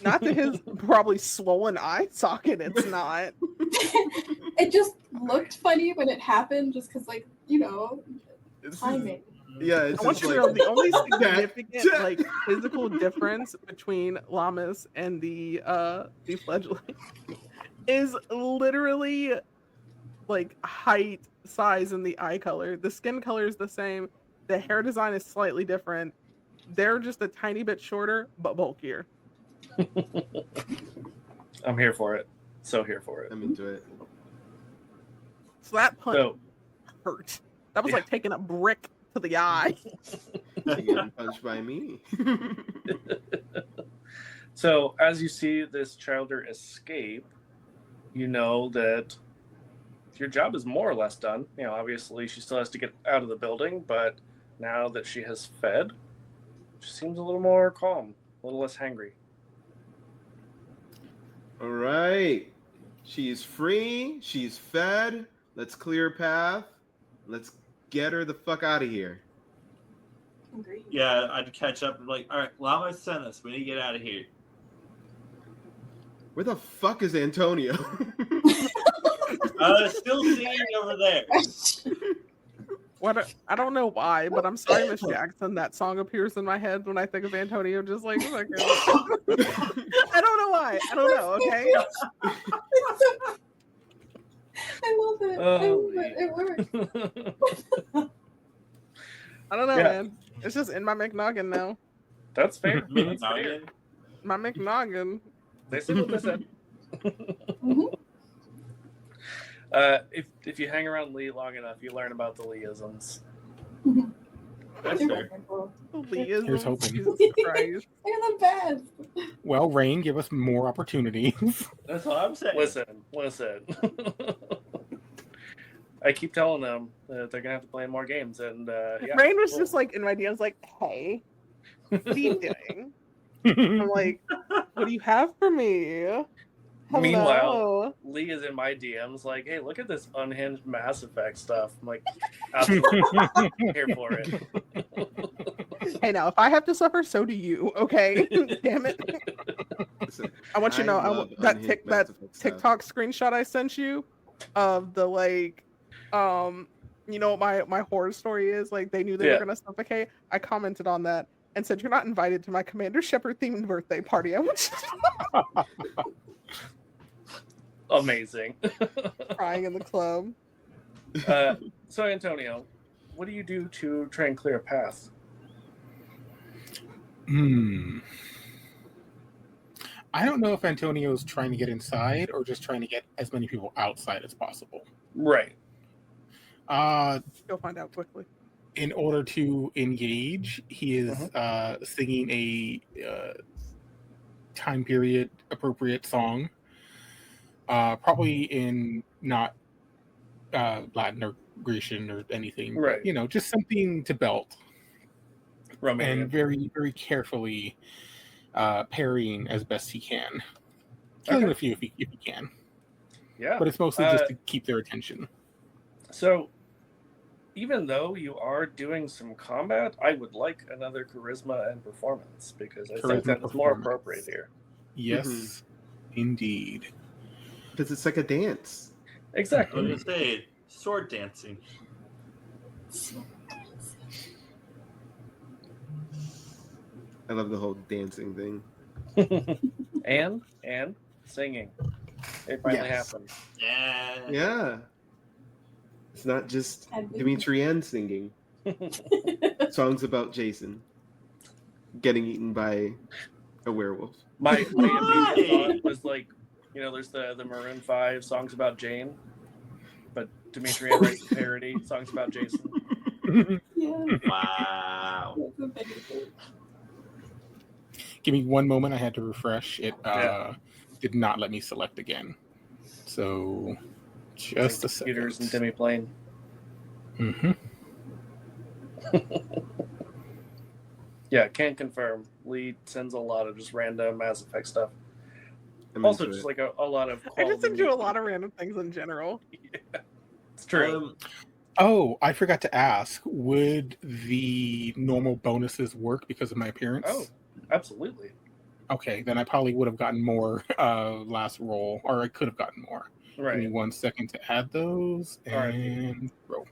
Not to his probably swollen eye socket. It's not. It just looked funny when it happened, just because, like, timing. Yeah, it's I want just you to like know the only that- significant like physical difference between llamas and the fledgling is literally like height, size, and the eye color. The skin color is the same. The hair design is slightly different. They're just a tiny bit shorter but bulkier. I'm here for it. So here for it. I'm into it. So that punch So, hurt. That was like taking a brick to the eye. You're getting punched by me. so as you see this childer escape, you know that your job is more or less done. Obviously she still has to get out of the building, but now that she has fed, she seems a little more calm, a little less hangry. All right. She's free. She's fed. Let's clear a path. Let's get her the fuck out of here. Agreed. Yeah, I'd catch up and be like, all right, Llama sent us. We need to get out of here. Where the fuck is Antonio? Still singing over there. What? I don't know why, but I'm sorry, Miss Jackson. That song appears in my head when I think of Antonio. Just like I don't know why. I don't know. Okay. I love it. I love it. It worked. I don't know, Yeah. man. It's just in my McNoggin now. That's fair. That's fair. Noggin. My McNoggin. They said what they said. Mhm. If you hang around Lee long enough, you learn about the Lee-isms. That's They're fair. wonderful. Here's Here's hoping. Jesus Christ. They're the best. Well, Rain, give us more opportunities. That's what I'm saying. Listen. I keep telling them that they're gonna have to play more games, and yeah. Rain was cool. just like in my DMs, like, "Hey, what are you doing?" I'm like, "What do you have for me?" Hello. Meanwhile, Lee is in my DMs like, hey, look at this unhinged Mass Effect stuff. I'm like, absolutely here for it. Hey, now if I have to suffer, so do you. Okay, damn it. Listen, I want you to know love that unhinged Mass Effect stuff. TikTok screenshot I sent you of the like, my horror story is like they knew they Yeah. were gonna suffocate. I commented on that and said, "You're not invited to my Commander Shepard themed birthday party. I want you Amazing. crying in the club." So, Antonio, what do you do to try and clear a path? I don't know if Antonio's trying to get inside or just trying to get as many people outside as possible. Right. You'll find out quickly. In order to engage, he is singing a time period appropriate song, probably in not Latin or Grecian or anything, Right. but, just something to belt, Romanian. and very, very carefully parrying as best he can, killing a few if he can. Yeah. But it's mostly just to keep their attention. So, even though you are doing some combat, I would like another charisma and performance because I think that is more appropriate here. Yes, indeed. Because it's like a dance. I Exactly. was gonna say sword dancing. I love the whole dancing thing. and singing. It finally Yes. happened. Yeah. Yeah. It's not just And we- Dimitri Ann singing songs about Jason getting eaten by a werewolf. My immediate Why? thought was like, there's the Maroon 5 songs about Jane, but Dimitri writes a parody songs about Jason. Yeah. Wow. That's a big thing. Give me one moment. I had to refresh. It Yeah. did not let me select again. So just a second. Computers and Demiplane. Yeah, can't confirm. Lee sends a lot of just random Mass Effect stuff. I'm Also, into just it. like a lot of. I just send you a quality- lot of random things in general. It's true. Oh, I forgot to ask. Would the normal bonuses work because of my appearance? Oh, Absolutely. Okay, then I probably would have gotten more last roll, or I could have gotten more. Give me Right. 1 second to add those Alright. and roll.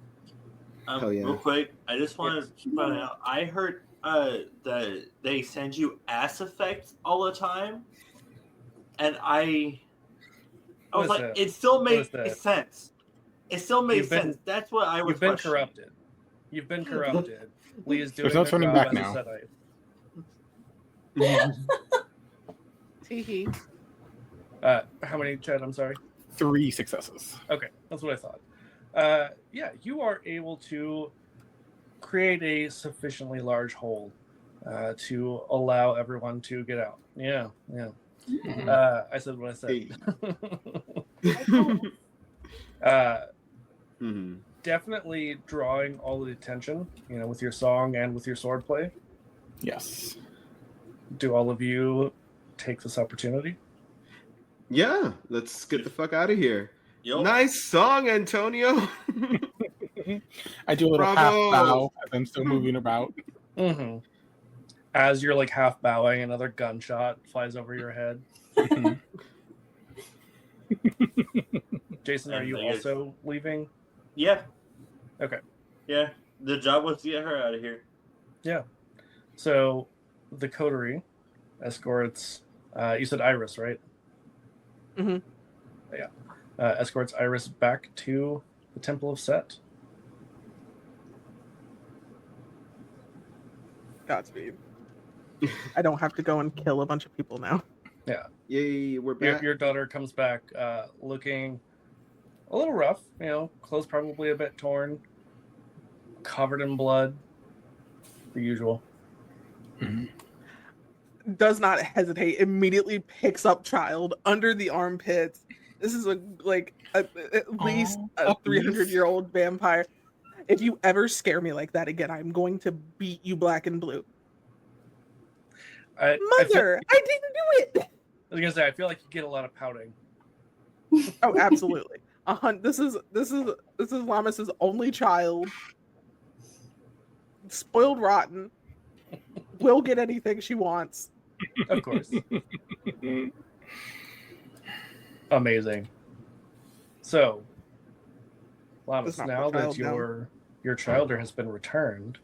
Hell yeah. Real quick, I just want Yes. to find out. I heard that they send you ass effects all the time, and I What was is like, that? it still What is made that? sense. It still made You've been- sense. That's what I was You've been questioning. corrupted. You've been corrupted. Lee is There's doing no her turning job back as now. a Sedite. Teehee. How many, Chad? I'm sorry. 3 successes. Okay, that's what I thought. Yeah, you are able to create a sufficiently large hole to allow everyone to get out. Yeah. Mhm. I said what I said. Hey. Definitely drawing all the attention, with your song and with your swordplay. Yes. Do all of you take this opportunity? Yeah, let's get the fuck out of here. Yup. Nice song, Antonio. I do a little half Bravo. bow as I'm still moving about. Mm-hmm. As you're like half bowing, another gunshot flies over your head. Mhm. Jason, are And you I guess- also leaving? Yeah. Okay. Yeah. The job was to get her out of here. Yeah. So the coterie escorts. You said Iris, right? Mhm. Yeah. Escorts Iris back to the Temple of Set. Godspeed. I don't have to go and kill a bunch of people now. Yay, we're back. Your daughter comes back looking a little rough. Clothes probably a bit torn, covered in blood. The usual. Mhm. Does not hesitate. Immediately picks up child under the armpits. This is at least a puppies. 300-year-old vampire. If you ever scare me like that again, I'm going to beat you black and blue. I Mother, I didn't do it. was gonna say I feel like you get a lot of pouting. Oh, absolutely. This is Lamas's only child. Spoiled rotten. Will get anything she wants. Of course. Amazing. So, Lamas, Does not now put that child down. your childer has been returned,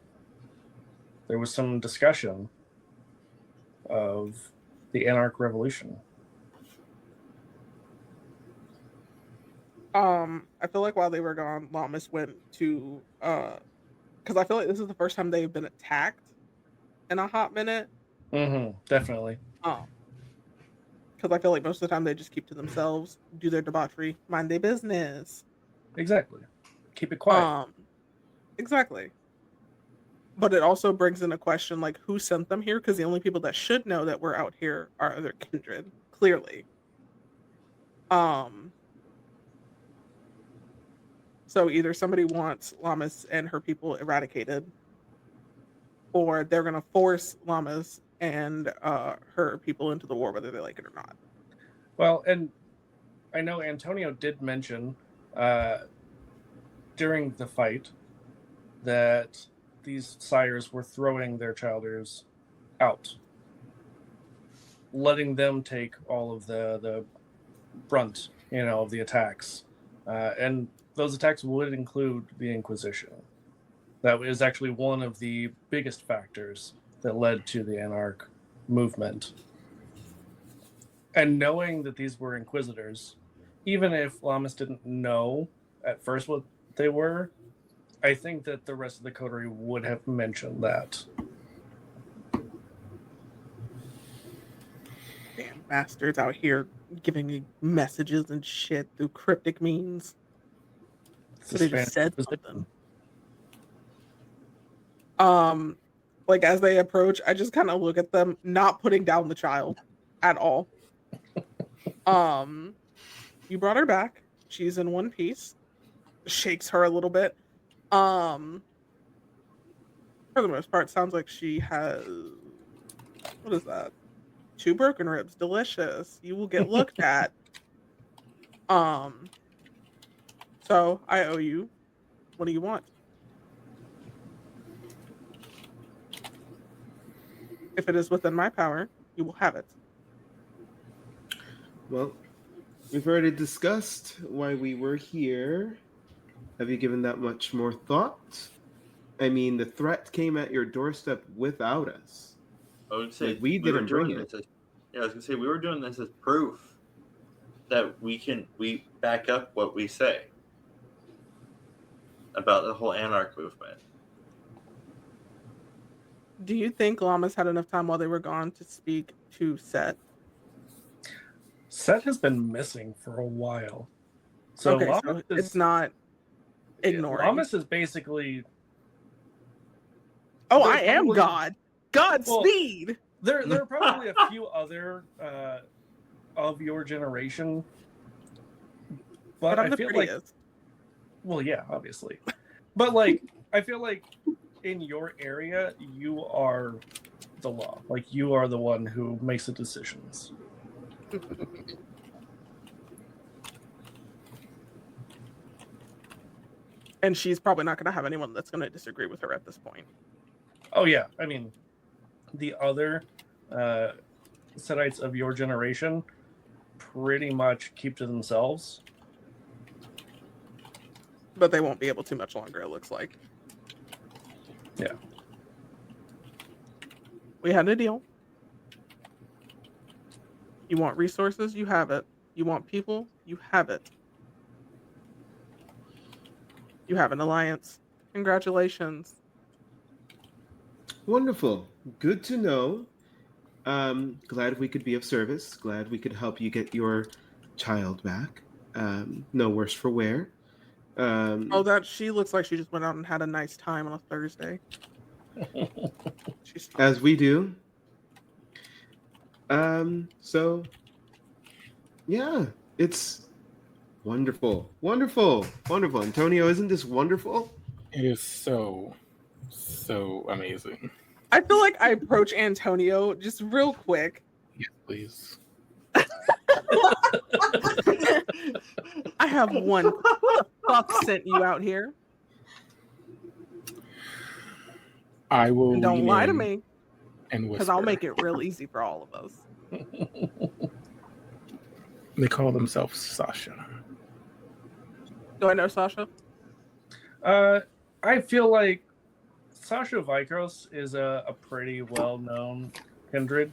there was some discussion of the Anarch Revolution. I feel like while they were gone, Lamas went to because I feel like this is the first time they've been attacked in a hot minute. Mm-hmm. Definitely. Because I feel like most of the time they just keep to themselves, do their debauchery, mind their business. Exactly. Keep it quiet. Exactly. But it also brings in a question like who sent them here? Because the only people that should know that we're out here are other kindred, clearly. So either somebody wants Lamas and her people eradicated, or they're gonna force Lamas and her people into the war, whether they like it or not. Well, and I know Antonio did mention during the fight that these sires were throwing their childers out, letting them take all of the brunt, of the attacks. And those attacks would include the Inquisition. That is actually one of the biggest factors that led to the Anarch movement. And knowing that these were Inquisitors, even if Lamas didn't know at first what they were, I think that the rest of the coterie would have mentioned that. Damn bastards out here giving me messages and shit through cryptic means. So they just said something. Like as they approach, I just kind of look at them, not putting down the child at all. You brought her back. She's in one piece. Shakes her a little bit. For the most part, sounds like she has what is that? 2 broken ribs. Delicious. You will get looked at. So I owe you. What do you want? If it is within my power, you will have it. Well, we've already discussed why we were here. Have you given that much more thought? I mean, the threat came at your doorstep without us. I would say Like, we were didn't bring doing it. this. I was gonna say we were doing this as proof that we back up what we say about the whole anarch movement. Do you think Llamas had enough time while they were gone to speak to Set? Set has been missing for a while. So Okay, so Llamas it's is not ignoring. Llamas is basically Oh, they're I am probably- God. Godspeed. there are probably a few other of your generation. But I'm I the feel prettiest. like well, yeah, obviously. But like I feel like in your area you are the law. Like you are the one who makes the decisions. And she's probably not going to have anyone that's going to disagree with her at this point. Oh yeah, I mean, the other Setites of your generation pretty much keep to themselves. But they won't be able to much longer, it looks like. Yeah. We had a deal. You want resources? You have it. You want people? You have it. You have an alliance. Congratulations. Wonderful. Good to know. Glad we could be of service. Glad we could help you get your child back. No worse for wear. Oh, that she looks like she just went out and had a nice time on a Thursday. She's fine. As we do. So yeah, it's wonderful. Wonderful. Wonderful. Antonio, isn't this wonderful? It is so amazing. I feel like I approach Antonio just real quick. Yes, please. I have one. Who the fuck sent you out here? I will. And don't lean lie to in me, and because I'll whisper. make it real easy for all of us. They call themselves Sasha. Do I know Sasha? I feel like Sasha Vikros is a pretty well-known kindred.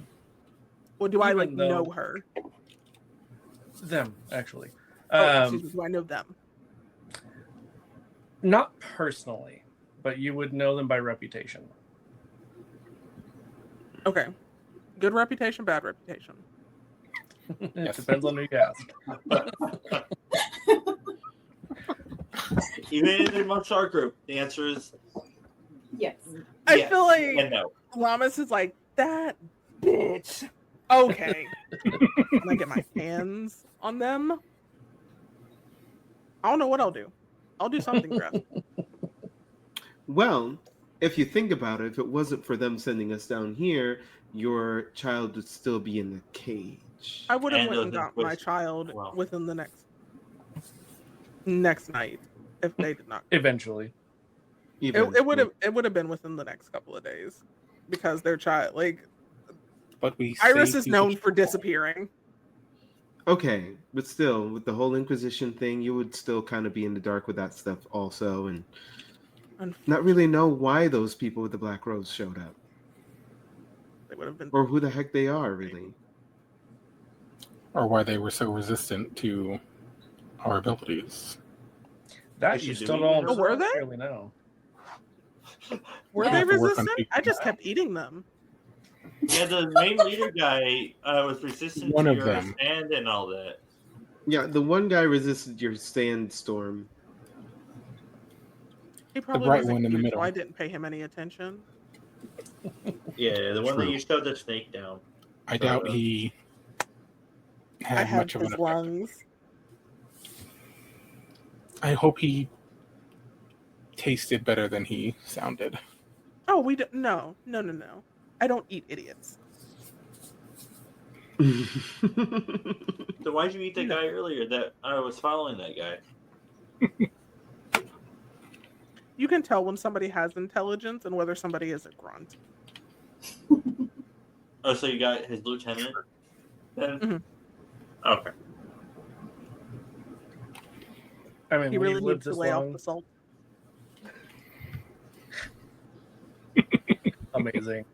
Or do I Even like though- know her? Them, actually. Excuse me, do I know them? Not personally, but you would know them by reputation. Okay. Good reputation, bad reputation. It Yes. depends on who you ask. Even amongst our group, the answer is Yes. I yes feel like and no. Llamas is like, that bitch. Okay. When I get my hands on them, I don't know what I'll do. I'll do something, Griff. Well, if you think about it, if it wasn't for them sending us down here, your child would still be in the cage. I would have And went and those got my inquis- child well. within the next night if they did not. Eventually. It would have been within the next couple of days because their child, like, But we. Iris saved is you known the for trouble. disappearing. Okay, but still, with the whole Inquisition thing, you would still kind of be in the dark with that stuff also, and not really know why those people with the Black Rose showed up, They would have been. or who the heck they are, really. Or why they were so resistant to our abilities. That They you should still do don't it. Were they? really know. Were Yeah. they have to work on resistant? I people just now. kept eating them. Yeah, the main leader guy was resistant One to of your them. stand and all that. Yeah, the one guy resisted your sandstorm. He probably bright wasn't one in the cute, middle. so I didn't pay him any attention. Yeah, the one that True. you showed the snake down. I doubt he I had had much of an his effect. lungs. I hope he tasted better than he sounded. Oh, we don't. No. I don't eat idiots. So why'd you eat that guy earlier? That I was following that guy. You can tell when somebody has intelligence and whether somebody is a grunt. Oh, so you got his lieutenant then? Mhm. Okay. I mean, He we've really lived needs to this lay off long. the salt. Amazing.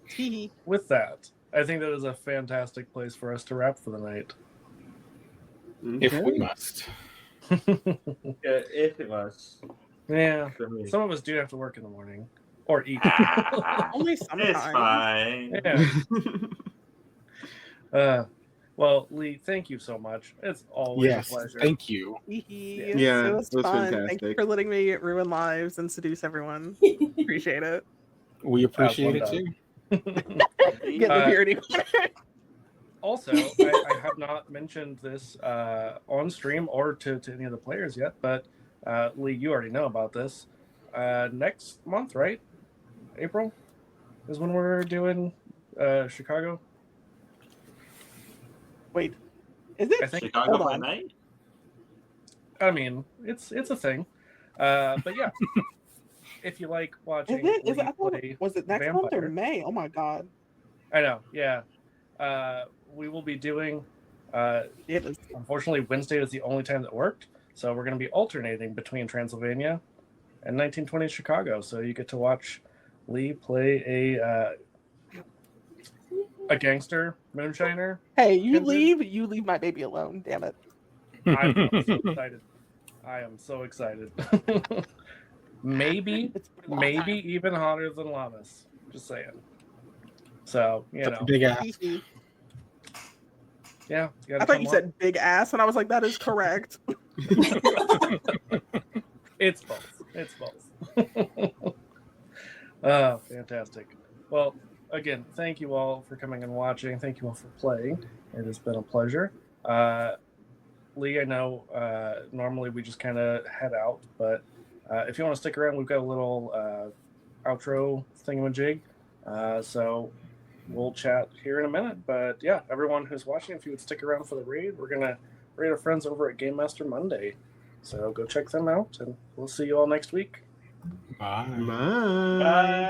Hee With that, I think that is a fantastic place for us to wrap for the night. If we Okay. must. Yeah, if it was. Yeah, For me. some of us do have to work in the morning or eat. Only It's sometimes. fine. Yeah. Well, Lee, thank you so much. It's always Yes, a pleasure. thank you. Hee. Yeah, It was it was fun. Thank you fantastic. for letting me ruin lives and seduce everyone. Appreciate it. We appreciate it done. too. Get the purity corner. Also, I have not mentioned this on stream or to any of the players yet, but Lee, you already know about this. Next month, right? April is when we're doing Chicago. Wait, is it? I think. Chicago Hold by on. night? I mean, it's a thing. But yeah, if you like watching Is it? Is Lee it? I thought play was it next month or Vampire, May? Oh my god. I know. Yeah, we will be doing. It is. Unfortunately, Wednesday is the only time that worked, so we're going to be alternating between Transylvania and 1920s Chicago. So you get to watch Lee play a gangster moonshiner. Hey, you Kindred? leave my baby alone. Damn it. I'm so excited. I am so excited. maybe It's pretty wild time. even hotter than Llamas. Just saying. So That's a big ass. Hee hee. yeah. I thought you said big ass, and I was like, that is correct. It's both. It's both. Oh, fantastic. Well, again, thank you all for coming and watching. Thank you all for playing. It has been a pleasure. Lee, I know normally we just kind of head out, but if you want to stick around, we've got a little outro thingamajig. So we'll chat here in a minute. But yeah, everyone who's watching, if you would stick around for the raid, we're going to raid our friends over at Game Master Monday. So go check them out, and we'll see you all next week. Bye. Bye. Bye.